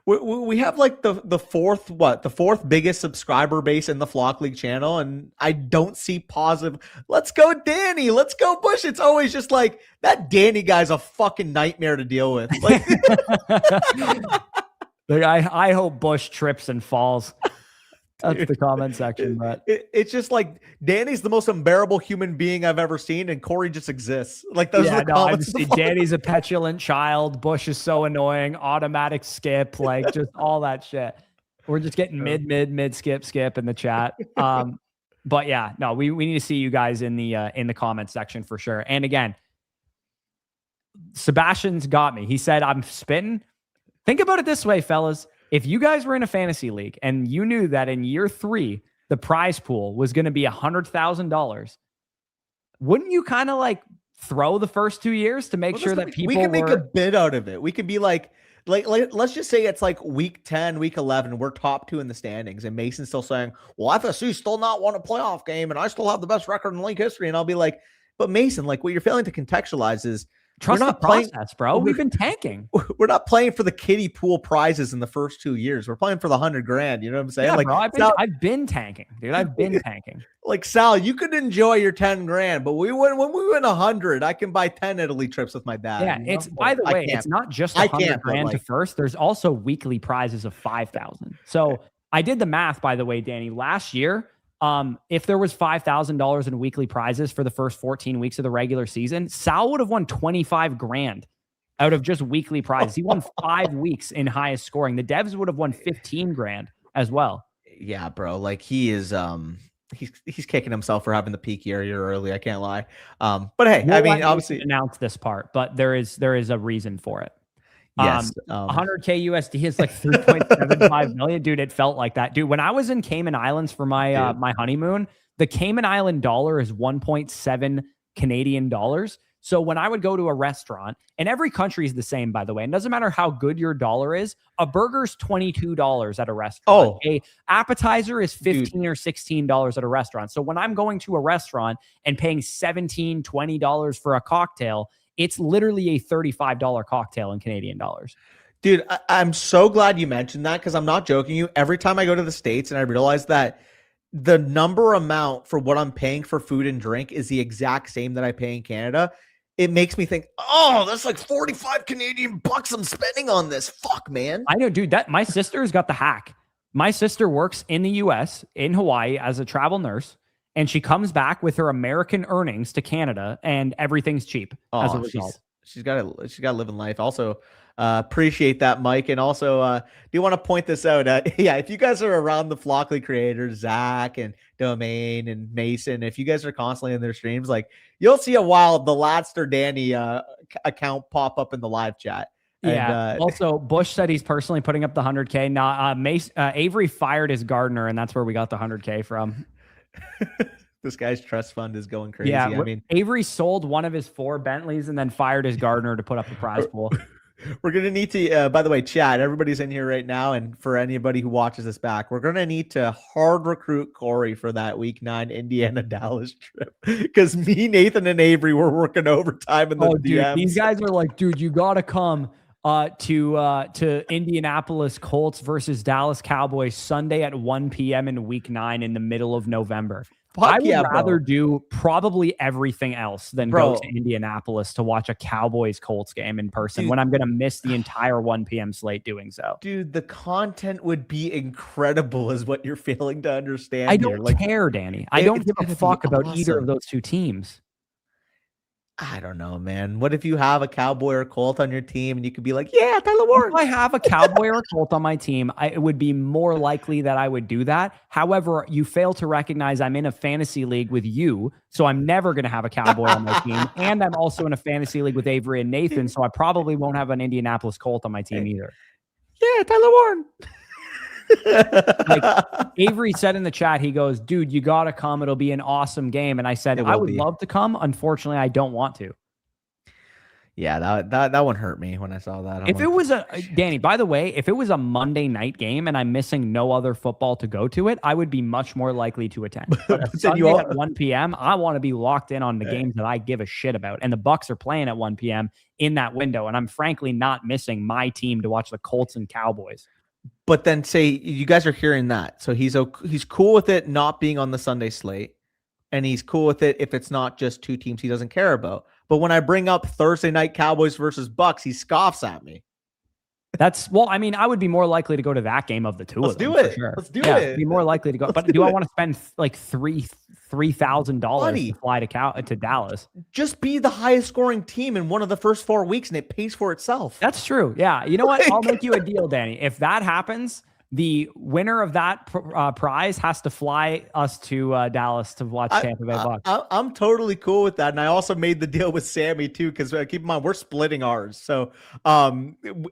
S2: We have like the fourth biggest subscriber base in the Flock League channel, and I don't see positive. Let's go, Danny. Let's go, Bush. It's always just like that Danny guy's a fucking nightmare to deal with. Like,
S1: I hope Bush trips and falls. That's the comment section, but
S2: it's just like Danny's the most unbearable human being I've ever seen, and Corey just exists. Like those are the comments.
S1: Danny's a petulant child. Bush is so annoying. Automatic skip, like just all that shit. We're just getting mid skip in the chat. But yeah, no, we need to see you guys in the comment section for sure. And again, Sebastian's got me. He said I'm spitting. Think about it this way, fellas. If you guys were in a fantasy league and you knew that in year 3, the prize pool was going to be $100,000, wouldn't you kind of like throw the first 2 years to make sure that people
S2: make a bid out of it? We could be like, let's just say it's like week 10, week 11, we're top 2 in the standings, and Mason's still saying, well, FSC still not won a playoff game, and I still have the best record in league history. And I'll be like, but Mason, like what you're failing to contextualize is
S1: trust the process, bro. We've been tanking.
S2: We're not playing for the kiddie pool prizes in the first 2 years. We're playing for the $100,000. You know what I'm saying?
S1: Yeah,
S2: like,
S1: bro, I've been tanking, dude. I've been tanking.
S2: Like Sal, you could enjoy your $10,000, but when we win 100, I can buy 10 Italy trips with my dad.
S1: Yeah, it's by the way, it's not just $100,000 to first. There's also weekly prizes of 5,000. So I did the math, by the way, Danny. Last year, If there was $5,000 in weekly prizes for the first 14 weeks of the regular season, Sal would have won 25 grand out of just weekly prizes. He won 5 weeks in highest scoring. The Devs would have won 15 grand as well.
S2: Yeah, bro. Like he is, he's kicking himself for having the peak year early. I can't lie. But hey, I mean, obviously
S1: announce this part, but there is a reason for it.
S2: Yes.
S1: 100K USD is like 3.75 million. Dude, it felt like that. Dude, when I was in Cayman Islands for my my honeymoon, the Cayman Island dollar is 1.7 Canadian dollars. So when I would go to a restaurant, and every country is the same, by the way, and doesn't matter how good your dollar is, a burger's $22 at a restaurant.
S2: Oh,
S1: a appetizer is $15 or $16 at a restaurant. So when I'm going to a restaurant and paying $17, $20 for a cocktail, it's literally a $35 cocktail in Canadian dollars.
S2: Dude, I'm so glad you mentioned that, because I'm not joking you. Every time I go to the States and I realize that the number amount for what I'm paying for food and drink is the exact same that I pay in Canada, it makes me think, oh, that's like 45 Canadian bucks I'm spending on this. Fuck, man.
S1: I know, dude, that my sister's got the hack. My sister works in the US, in Hawaii, as a travel nurse, and she comes back with her American earnings to Canada, and everything's cheap as a result.
S2: She's got to live in life. Also, appreciate that, Mike. And also, do want to point this out. Yeah, if you guys are around the Flockly creators, Zach and Domain and Mason, if you guys are constantly in their streams, like you'll see a while the Ladster Danny account pop up in the live chat.
S1: Yeah. And, also, Bush said he's personally putting up the 100K. Now, Avery fired his gardener, and that's where we got the 100K from.
S2: This guy's trust fund is going crazy.
S1: Yeah,
S2: I mean,
S1: Avery sold one of his 4 Bentleys and then fired his gardener to put up the prize pool.
S2: We're going to need to, by the way, chat, everybody's in here right now. And for anybody who watches this back, we're going to need to hard recruit Corey for that week 9 Indiana Dallas trip. Because me, Nathan, and Avery were working overtime in the DMs.
S1: Dude, these guys are like, dude, you got to come to Indianapolis Colts versus Dallas Cowboys Sunday at 1 p.m. in week 9 in the middle of November. I would rather do probably everything else than go to Indianapolis to watch a Cowboys Colts game in person, when I'm going to miss the entire 1 p.m. slate doing so.
S2: Dude, the content would be incredible is what you're failing to understand.
S1: I don't care, Danny. I don't give a fuck about either of those two teams.
S2: I don't know, man. What if you have a Cowboy or Colt on your team and you could be like, yeah, Tyler Warren.
S1: If I have a Cowboy or a Colt on my team, it would be more likely that I would do that. However, you fail to recognize I'm in a fantasy league with you, so I'm never going to have a Cowboy on my team. And I'm also in a fantasy league with Avery and Nathan, so I probably won't have an Indianapolis Colt on my team either.
S2: Yeah, Tyler Warren.
S1: Like Avery said in the chat, he goes, dude, you gotta come, it'll be an awesome game. And I said, I would love to come. Unfortunately, I don't want to.
S2: Yeah, that one hurt me when I saw that.
S1: If it was Danny, by the way, if it was a Monday night game and I'm missing no other football to go to it, I would be much more likely to attend. But Sunday at 1 p.m., I want to be locked in on the games that I give a shit about. And the Bucks are playing at 1 p.m. in that window. And I'm frankly not missing my team to watch the Colts and Cowboys.
S2: But then say you guys are hearing that. So he's cool with it not being on the Sunday slate. And he's cool with it if it's not just two teams he doesn't care about. But when I bring up Thursday night Cowboys versus Bucks, he scoffs at me.
S1: I mean, I would be more likely to go to that game of the two.
S2: Let's do it. Sure. Let's do it.
S1: Be more likely to go. But do I want to spend like $3,000 to fly to Dallas?
S2: Just be the highest scoring team in one of the first 4 weeks, and it pays for itself.
S1: That's true. Yeah. You know what? I'll make you a deal, Danny. If that happens, the winner of that prize has to fly us to Dallas to watch Tampa Bay Bucks.
S2: I'm totally cool with that. And I also made the keep in mind, we're splitting ours. So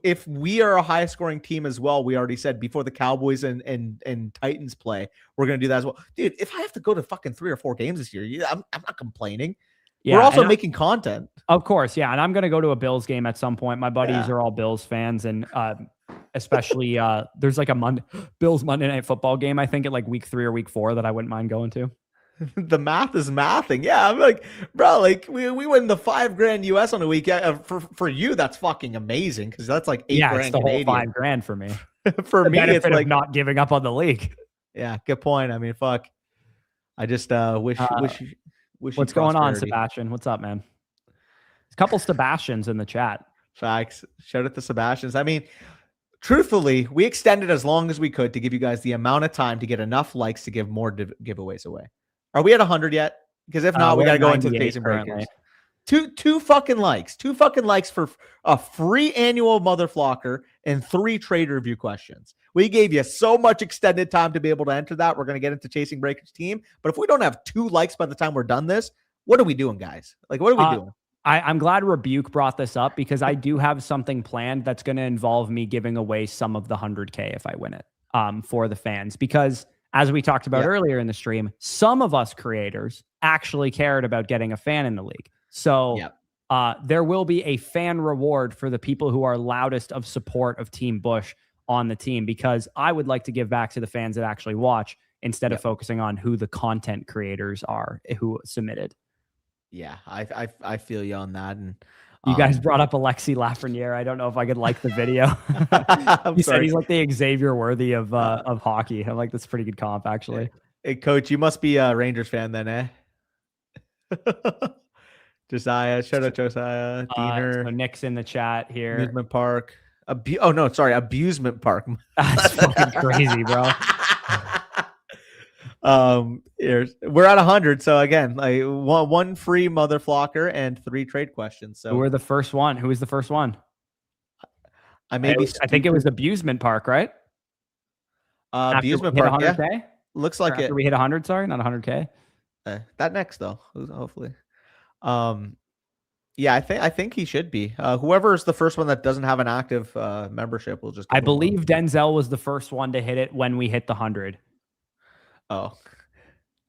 S2: if we are a high scoring team as well, we already said before the Cowboys and Titans play, we're going to do that as well. Dude, if I have to go to fucking 3 or 4 games this year, I'm not complaining. Yeah, we're also making content.
S1: Of course. Yeah. And I'm going to go to a Bills game at some point. My buddies are all Bills fans. And, especially there's like a Bills Monday Night Football game, I think at like week 3 or week 4 that I wouldn't mind going to.
S2: The math is mathing. Yeah, I'm like, bro, like we win the $5,000 US on a week. For you, that's fucking amazing because that's like $8,000.
S1: It's the whole $5,000 for me.
S2: For me, it's like
S1: not giving up on the league.
S2: Yeah, good point. I mean, fuck. I just wish.
S1: What's going on, Sebastian? What's up, man? There's a couple Sebastians in the chat.
S2: Facts. Shout out to Sebastians. I mean, truthfully, we extended as long as we could to give you guys the amount of time to get enough likes to give more giveaways away. Are we at 100 yet? Because if not, we got to go into the Chasing Breakers. Two fucking likes for a free annual mother flocker and 3 trade review questions. We gave you so much extended time to be able to enter that. We're going to get into Chasing Breakers team. But if we don't have 2 likes by the time we're done this, what are we doing, guys? Like, what are we doing?
S1: I'm glad Rebuke brought this up because I do have something planned that's going to involve me giving away some of the 100K if I win it for the fans. Because as we talked about earlier in the stream, some of us creators actually cared about getting a fan in the league. So there will be a fan reward for the people who are loudest of support of Team Bush on the team, because I would like to give back to the fans that actually watch instead of focusing on who the content creators are who submitted.
S2: Yeah, I feel you on that. And
S1: you guys brought up Alexi Lafreniere. I don't know if I could like the video. He said he's like the Xavier Worthy of hockey. I'm like, that's a pretty good comp, actually.
S2: Hey, Coach, you must be a Rangers fan then, eh? Josiah, shout out Josiah. Diener.
S1: So Nick's in the chat here.
S2: Amusement Park. Abusement Park.
S1: That's fucking crazy, bro.
S2: We're at 100. So again, like one free mother flocker and 3 trade questions. So
S1: who were the first one? Who was the first one?
S2: I
S1: think it was Abusement Park, right?
S2: Abusement Park. Yeah. Looks like
S1: it. We hit 100. Sorry, not 100K.
S2: That next though, hopefully. Yeah, I think he should be. Whoever is the first one that doesn't have an active membership will just.
S1: I believe Denzel was the first one to hit it when we hit the 100.
S2: Oh,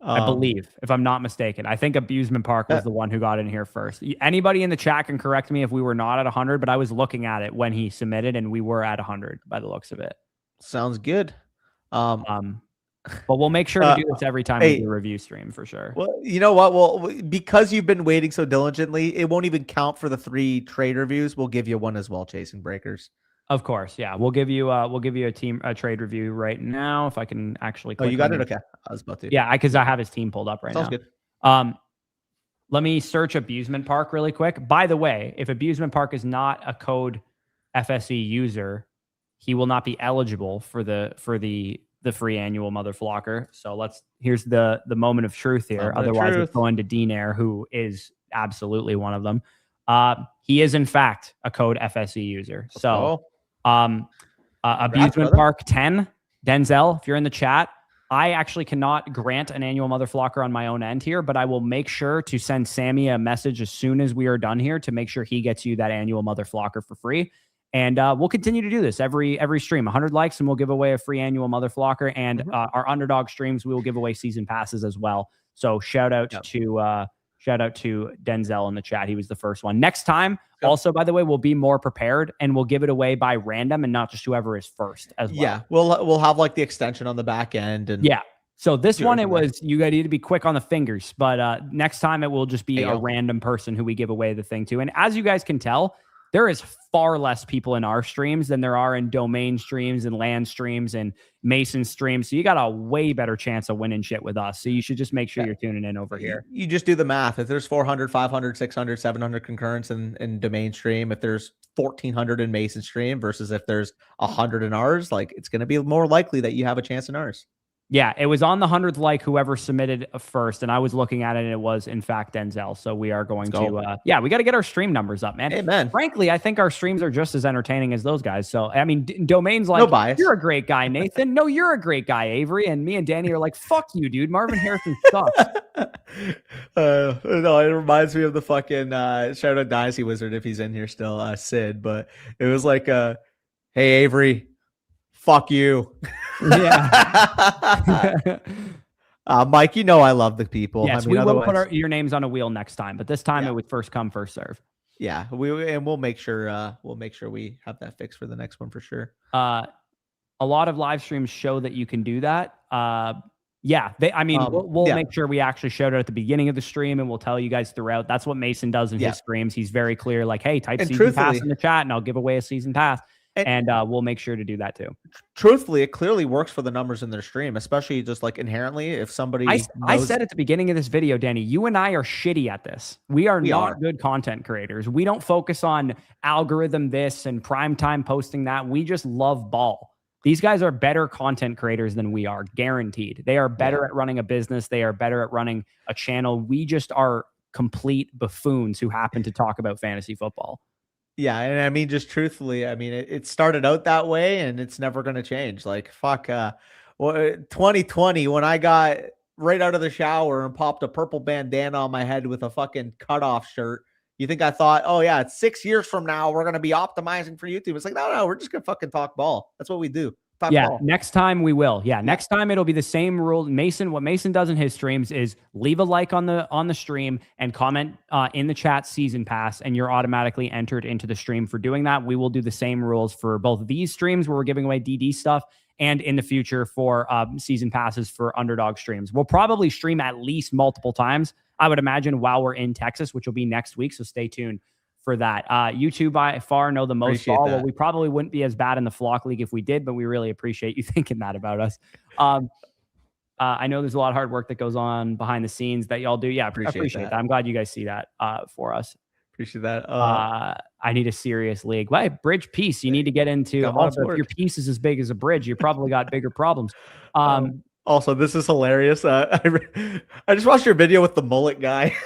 S1: I believe, if I'm not mistaken. I think Abusement Park was the one who got in here first. Anybody in the chat can correct me if we were not at 100, but I was looking at it when he submitted, and we were at 100 by the looks of it.
S2: Sounds good.
S1: But we'll make sure to do this every time we do a review stream for sure.
S2: Well, you know what? Well, because you've been waiting so diligently, it won't even count for the 3 trade reviews. We'll give you one as well, Chasing Breakers.
S1: Of course, yeah. We'll give you a trade review right now if I can actually.
S2: Oh, you got it. Okay, I was about to.
S1: Yeah, because I have his team pulled up right now.
S2: Sounds good.
S1: Let me search Abusement Park really quick. By the way, if Abusement Park is not a code FSE user, he will not be eligible for the free annual mother flocker. So here's the moment of truth here. Otherwise, it's going to Diener, who is absolutely one of them. He is in fact a code FSE user. So Abusement Park 10, Denzel, if you're in the chat, I actually cannot grant an annual mother flocker on my own end here, but I will make sure to send Sammy a message as soon as we are done here to make sure he gets you that annual mother flocker for free. And we'll continue to do this every stream. 100 likes, and we'll give away a free annual mother flocker. And our underdog streams, we will give away season passes as well. So shout out to Denzel in the chat. He was the first one. Next time, also, by the way, we'll be more prepared and we'll give it away by random and not just whoever is first as well.
S2: Yeah, we'll have like the extension on the back end. And
S1: yeah. So this one, it was, you got to be quick on the fingers. But next time, it will just be a random person who we give away the thing to. And as you guys can tell, there is far less people in our streams than there are in domain streams and land streams and Mason streams. So you got a way better chance of winning shit with us. So you should just make sure you're tuning in over here.
S2: You just do the math. If there's 400, 500, 600, 700 concurrents in domain stream, if there's 1,400 in Mason stream versus if there's 100 in ours, like it's going to be more likely that you have a chance in ours.
S1: Yeah, it was on the 100th like whoever submitted first, and I was looking at it, and it was, in fact, Denzel. So we are going to, we got to get our stream numbers up, man.
S2: Amen.
S1: Frankly, I think our streams are just as entertaining as those guys. So, I mean, Domain's like,
S2: no bias.
S1: You're a great guy, Nathan. No, you're a great guy, Avery. And me and Danny are like, fuck you, dude. Marvin Harrison sucks.
S2: No, it reminds me of the fucking, shout out Dynasty Wizard if he's in here still, Sid. But it was like, hey, Avery, fuck you.
S1: Yeah.
S2: Mike, you know I love the people.
S1: Yes, we will put your names on a wheel next time, but this time it was first come, first serve.
S2: Yeah, we'll make sure we have that fixed for the next one for sure.
S1: A lot of live streams show that you can do that. We'll make sure we actually shout it at the beginning of the stream, and we'll tell you guys throughout. That's what Mason does in his streams. He's very clear, like, hey, type season pass in the chat, and I'll give away a season pass. and we'll make sure to do that too.
S2: Truthfully, it clearly works for the numbers in their stream, especially just like inherently if somebody
S1: I said at the beginning of this video, Danny, you and I are shitty at this. We are not good content creators. We don't focus on algorithm this and primetime posting that. We just love ball. These guys are better content creators than we are, guaranteed. They are better at running a business. They are better at running a channel. We just are complete buffoons who happen to talk about fantasy football.
S2: Yeah, and I mean, just truthfully, I mean, it started out that way, and it's never going to change. Like, fuck, 2020, when I got right out of the shower and popped a purple bandana on my head with a fucking cutoff shirt, you think I thought, oh yeah, it's 6 years from now, we're going to be optimizing for YouTube? It's like, no, we're just going to fucking talk ball. That's what we do. Ball.
S1: Next time we will. Yeah, next time it'll be the same rule. Mason, what Mason does in his streams is leave a like on the stream and comment in the chat season pass, and you're automatically entered into the stream for doing that. We will do the same rules for both of these streams where we're giving away DD stuff, and in the future for season passes for underdog streams. We'll probably stream at least multiple times, I would imagine, while we're in Texas, which will be next week. So stay tuned for that. YouTube by far know the most ball. Well, we probably wouldn't be as bad in the Flock League if we did, but we really appreciate you thinking that about us. I know there's a lot of hard work that goes on behind the scenes that y'all do. Yeah, appreciate that. I'm glad you guys see that for us.
S2: Appreciate that.
S1: I need a serious league. Why bridge piece? You need to get into. Also, if your piece is as big as a bridge, you probably got bigger problems.
S2: Also, this is hilarious. I just watched your video with the mullet guy.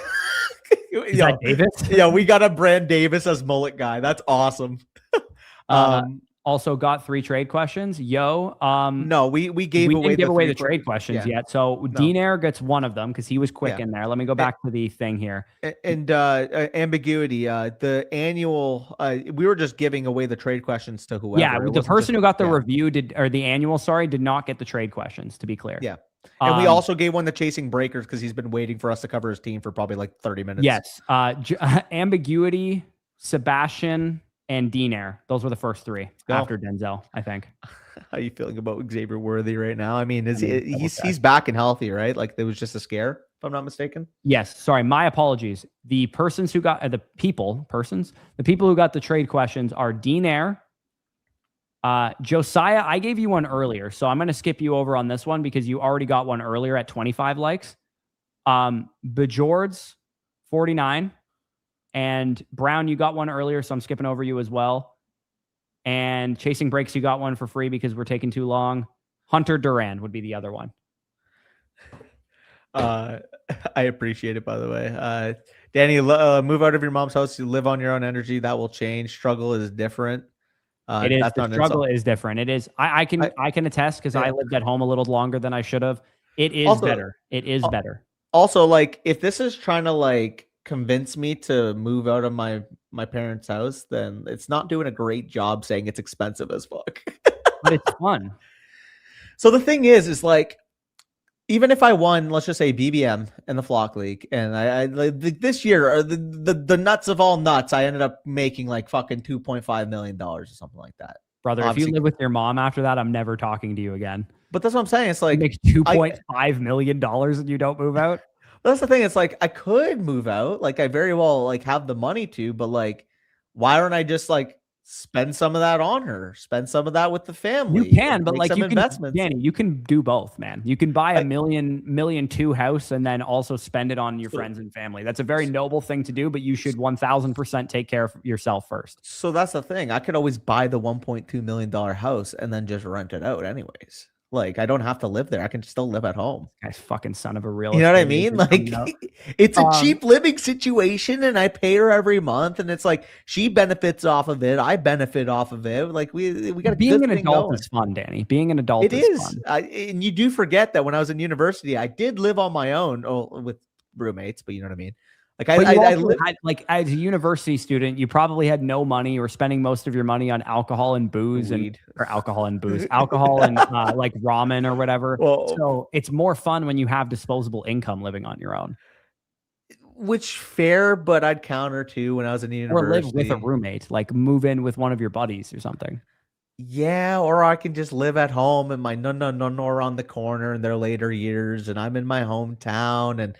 S1: Is that Davis?
S2: Yeah, we got a Brand Davis as mullet guy. That's awesome.
S1: Also got 3 trade questions.
S2: No, we didn't
S1: give away the trade questions yet. So Dinair gets one of them because he was quick in there. Let me go back to the thing here.
S2: And ambiguity, the annual, we were just giving away the trade questions to whoever.
S1: Yeah, the person who got the review did not get the trade questions, to be clear.
S2: Yeah. And we also gave one to Chasing Breakers because he's been waiting for us to cover his team for probably like 30 minutes.
S1: Yes. Ambiguity, Sebastian, and Dinair. Those were the first 3 after Denzel, I think.
S2: How are you feeling about Xavier Worthy right now? I mean, he's back and healthy, right? Like it was just a scare, if I'm not mistaken.
S1: Yes. Sorry, my apologies. The persons who got the people who got the trade questions are Dinair, Josiah. I gave you one earlier, so I'm going to skip you over on this one because you already got one earlier at 25 likes. Bjords 49. And Brown, you got one earlier, so I'm skipping over you as well. And Chasing Breaks, you got one for free because we're taking too long. Hunter Duran would be the other one.
S2: I appreciate it, by the way. Danny, move out of your mom's house. You live on your own energy. That will change. Struggle is different.
S1: It is. The struggle is different. It is. I can attest because I lived at home a little longer than I should have. It is better. It is better.
S2: Also, like, if this is trying to like convince me to move out of my parents' house, then it's not doing a great job saying it's expensive as fuck.
S1: But it's fun.
S2: So the thing is like, even if I won, let's just say BBM in the Flock League, and I this year, the nuts of all nuts, I ended up making like fucking $2.5 million or something like that.
S1: Brother, obviously, if you live with your mom after that, I'm never talking to you again.
S2: But that's what I'm saying. It's like
S1: you make $2.5 million and you don't move out.
S2: That's the thing. It's like I could move out. Like I very well like have the money to, but like, why don't I just like spend some of that on her? Spend some of that with the family.
S1: You can, but like you can, Danny, you can do both, man. You can buy a million two house and then also spend it on your friends and family. That's a very noble thing to do, but you should 1000% take care of yourself first.
S2: So that's the thing. I could always buy the $1.2 million house and then just rent it out anyways. Like, I don't have to live there. I can still live at home.
S1: Guy's fucking son of a real.
S2: You know what I mean? Like, it's a cheap living situation, and I pay her every month, and it's like she benefits off of it. I benefit off of it. Like, we got
S1: being an adult is fun, Danny. Being an adult is fun.
S2: And you do forget that when I was in university, I did live on my own with roommates, but you know what I mean. Like I lived,
S1: like as a university student, you probably had no money. You were spending most of your money on alcohol and booze alcohol and like ramen or whatever.
S2: Well,
S1: so it's more fun when you have disposable income living on your own.
S2: Which fair, but I'd counter too when I was in university.
S1: Or live with a roommate, like move in with one of your buddies or something.
S2: Yeah, or I can just live at home and my no around the corner in their later years, and I'm in my hometown, and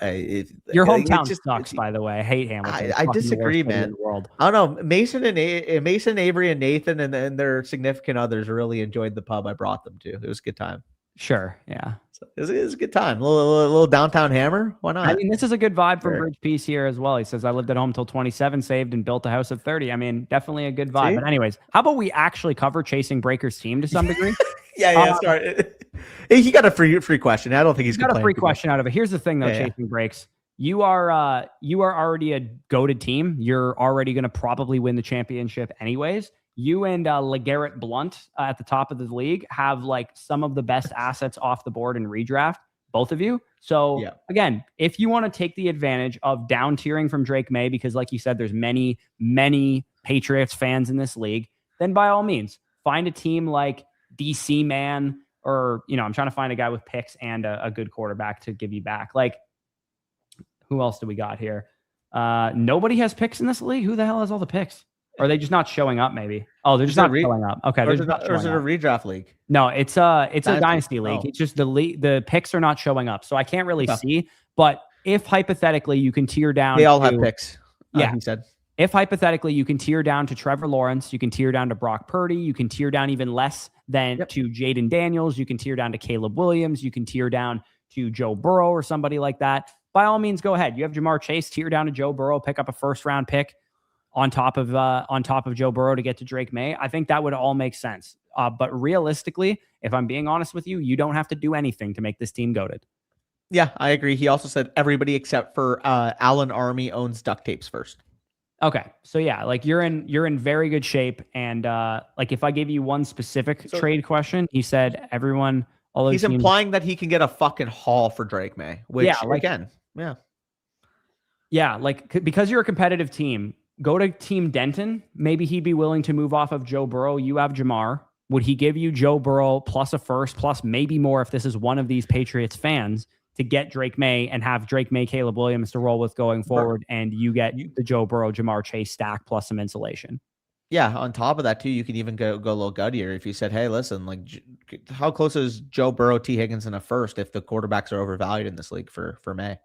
S1: Your
S2: it's
S1: hometown
S2: just
S1: sucks, by the way. I hate Hamilton. It's
S2: I
S1: fucking the worst
S2: disagree,
S1: city in
S2: man.
S1: the world.
S2: I don't know. Mason, Avery, and Nathan, and their significant others really enjoyed the pub I brought them to. It was a good time.
S1: Sure, yeah.
S2: So it was a good time. A little downtown hammer. Why not?
S1: I mean, this is a good vibe from
S2: Sure.
S1: Bridge Piece here as well. He says, I lived at home till 27, saved and built a house at 30. I mean, definitely a good vibe.
S2: See?
S1: But anyways, how about we actually cover Chasing Breaker's team to some degree?
S2: Yeah. Sorry. He got a free question. I don't think he's
S1: got a free question out of it. Here's the thing, though, Chasing Breaks. You are already a goated team. You're already going to probably win the championship anyways. You and LeGarrette Blunt at the top of the league have like some of the best assets off the board in redraft, both of you. So again, if you want to take the advantage of down tiering from Drake May, because like you said, there's many, many Patriots fans in this league, then by all means, find a team like DC Man, or, I'm trying to find a guy with picks and a good quarterback to give you back. Like, who else do we got here? Nobody has picks in this league. Who the hell has all the picks? Or are they just not showing up? Maybe. Oh, they're just not showing up. Okay.
S2: Or is it a redraft league?
S1: No, it's a dynasty league. It's just the picks are not showing up, so I can't really see. But if hypothetically you can tier down,
S2: they all have picks.
S1: Yeah,
S2: he said.
S1: If hypothetically you can tier down to Trevor Lawrence, you can tier down to Brock Purdy, you can tier down even less than to Jaden Daniels, you can tier down to Caleb Williams, you can tier down to Joe Burrow or somebody like that. By all means, go ahead. You have Jamar Chase, tier down to Joe Burrow, pick up a first round pick on top of Joe Burrow to get to Drake May. I think that would all make sense. But realistically, if I'm being honest with you, you don't have to do anything to make this team goated.
S2: Yeah, I agree. He also said everybody except for Allen Army owns duct tapes first.
S1: Okay. So yeah, like you're in very good shape. And like if I gave you one specific trade question, he said everyone, all those
S2: he's implying that he can get a fucking haul for Drake May, which again,
S1: like because you're a competitive team, go to Team Denton. Maybe he'd be willing to move off of Joe Burrow. You have Jamar. Would he give you Joe Burrow plus a first, plus maybe more if this is one of these Patriots fans to get Drake May and have Drake May, Caleb Williams to roll with going forward, and you get the Joe Burrow, Jamar Chase stack plus some insulation?
S2: Yeah, on top of that too, you can even go a little guttier if you said, hey, listen, like how close is Joe Burrow, T. Higgins in a first if the quarterbacks are overvalued in this league for May?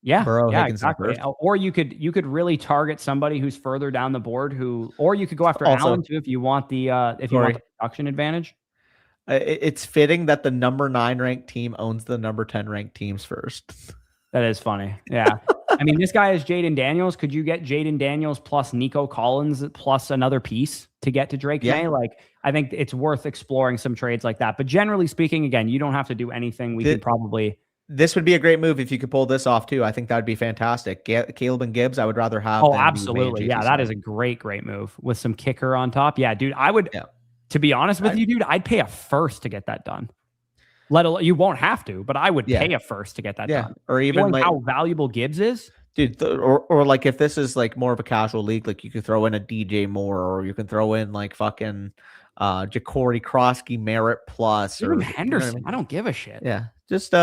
S1: Yeah,
S2: Burrow, Higgins
S1: exactly. Or you could really target somebody who's further down the board, or you could go after Allen too if you want the production advantage.
S2: It's fitting that the number 9 ranked team owns the number 10 ranked teams first.
S1: That is funny. Yeah. I mean, this guy is Jaden Daniels. Could you get Jaden Daniels plus Nico Collins plus another piece to get to Drake May? Like, I think it's worth exploring some trades like that. But generally speaking, again, you don't have to do anything. We could probably.
S2: This would be a great move if you could pull this off too. I think that would be fantastic. Caleb and Gibbs, I would rather have.
S1: Oh, absolutely. Yeah, that is a great move with some kicker on top. Yeah, dude, I would. Yeah. To be honest with you, dude, I'd pay a first to get that done. You won't have to, but I would pay a first to get that done.
S2: Or even like
S1: how valuable Gibbs is.
S2: Dude, or like if this is like more of a casual league, like you could throw in a DJ Moore, or you can throw in like fucking Ja'Cory Krosky Merritt plus,
S1: or Henderson. I don't give a shit.
S2: Yeah, just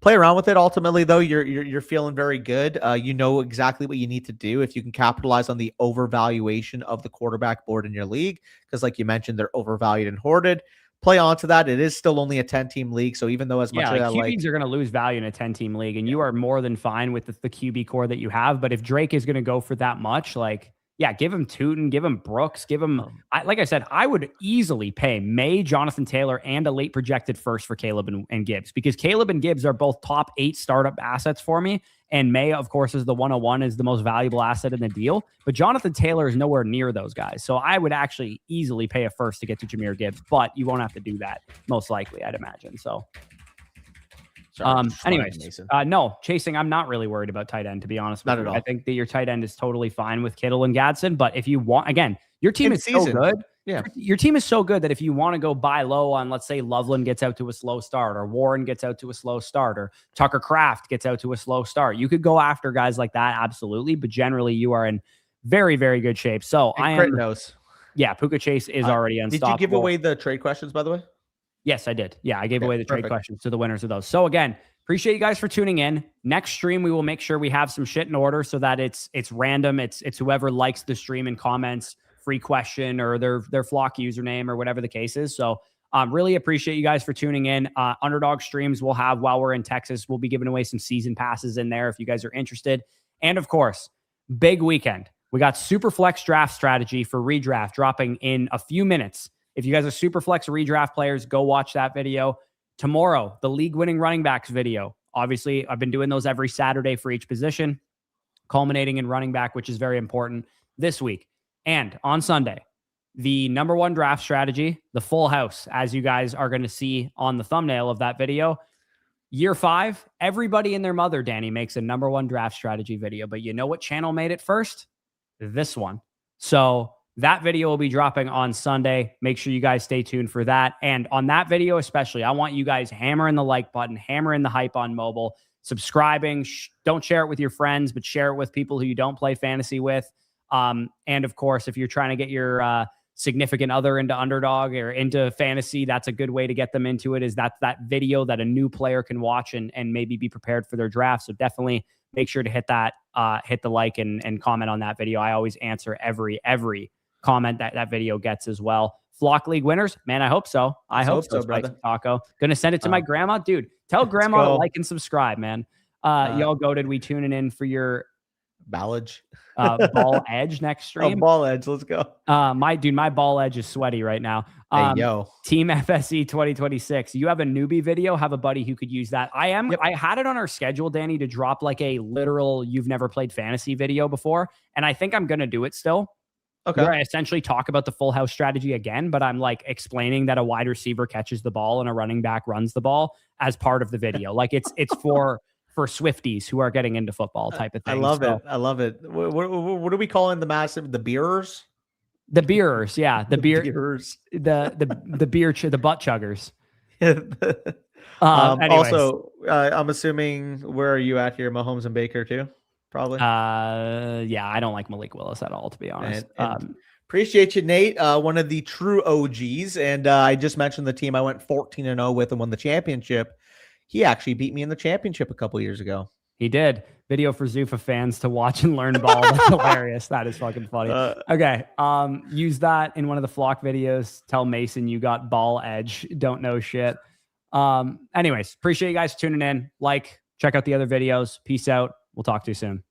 S2: play around with it. Ultimately, though, you're feeling very good. You know exactly what you need to do if you can capitalize on the overvaluation of the quarterback board in your league, because like you mentioned, they're overvalued and hoarded. Play onto that. It is still only a 10-team league, so even though as much as
S1: QBs are going to lose value in a 10-team league, and you are more than fine with the QB core that you have. But if Drake is going to go for that much, like, yeah, give him Tootin, give him Brooks, give him. Like I said, I would easily pay May, Jonathan Taylor, and a late projected first for Caleb and Gibbs, because Caleb and Gibbs are both top 8 startup assets for me. And May, of course, is the 101, is the most valuable asset in the deal. But Jonathan Taylor is nowhere near those guys. So I would actually easily pay a first to get to Jahmyr Gibbs, but you won't have to do that, most likely, I'd imagine. So, anyways, no, Chasing, I'm not really worried about tight end, to be honest with you. Not at all. I think that your tight end is totally fine with Kittle and Gadsden. But if you want, again, your team is so good. Yeah, your team is so good that if you want to go buy low on, let's say Loveland gets out to a slow start, or Warren gets out to a slow start, or Tucker Kraft gets out to a slow start, you could go after guys like that, absolutely. But generally, you are in very, very good shape. So Puka Chase is already unstoppable.
S2: Did you give away the trade questions, by the way?
S1: Yes, I did. Yeah, I gave away the trade questions to the winners of those. So again, appreciate you guys for tuning in. Next stream, we will make sure we have some shit in order so that it's random. It's whoever likes the stream and comments free question or their flock username or whatever the case is. So really appreciate you guys for tuning in. Underdog streams we'll have while we're in Texas. We'll be giving away some season passes in there if you guys are interested. And of course, big weekend. We got Superflex draft strategy for redraft dropping in a few minutes. If you guys are Superflex redraft players, go watch that video. Tomorrow, the league winning running backs video. Obviously, I've been doing those every Saturday for each position, culminating in running back, which is very important this week. And on Sunday, the number one draft strategy, the full house, as you guys are going to see on the thumbnail of that video. Year 5, everybody and their mother, Danny, makes a number one draft strategy video. But you know what channel made it first? This one. So that video will be dropping on Sunday. Make sure you guys stay tuned for that. And on that video especially, I want you guys hammering the like button, hammering the hype on mobile, subscribing. Don't share it with your friends, but share it with people who you don't play fantasy with. And of course, if you're trying to get your significant other into Underdog or into fantasy, that's a good way to get them into it, is that video that a new player can watch and maybe be prepared for their draft. So definitely make sure to hit that, hit the like and comment on that video. I always answer every comment that video gets as well. Flock League winners, man, I hope so. I hope so, brother. Taco. Gonna send it to my grandma. Dude, tell grandma to like and subscribe, man. Y'all goated. We tuning in for your
S2: Ballage.
S1: ball edge next stream.
S2: Oh, ball edge. Let's go.
S1: My ball edge is sweaty right now.
S2: Hey, yo.
S1: Team FSE 2026. You have a newbie video. Have a buddy who could use that. I had it on our schedule, Danny, to drop like a literal you've never played fantasy video before. And I think I'm going to do it still. Okay. Where I essentially talk about the full house strategy again, but I'm like explaining that a wide receiver catches the ball and a running back runs the ball as part of the video. Like it's for Swifties who are getting into football type of thing.
S2: I love it. What are we calling the massive, the beerers?
S1: The beerers, yeah. The
S2: beerers.
S1: The butt chuggers.
S2: Also, I'm assuming, where are you at here? Mahomes and Baker too? Probably.
S1: Yeah, I don't like Malik Willis at all, to be honest.
S2: And appreciate you, Nate. One of the true OGs. And I just mentioned the team I went 14-0 with and won the championship. He actually beat me in the championship a couple years ago.
S1: He did. Video for Zuffa fans to watch and learn ball. That's hilarious. That is fucking funny. Okay. Use that in one of the flock videos. Tell Mason you got ball edge. Don't know shit. Anyways, appreciate you guys tuning in. Like, check out the other videos. Peace out. We'll talk to you soon.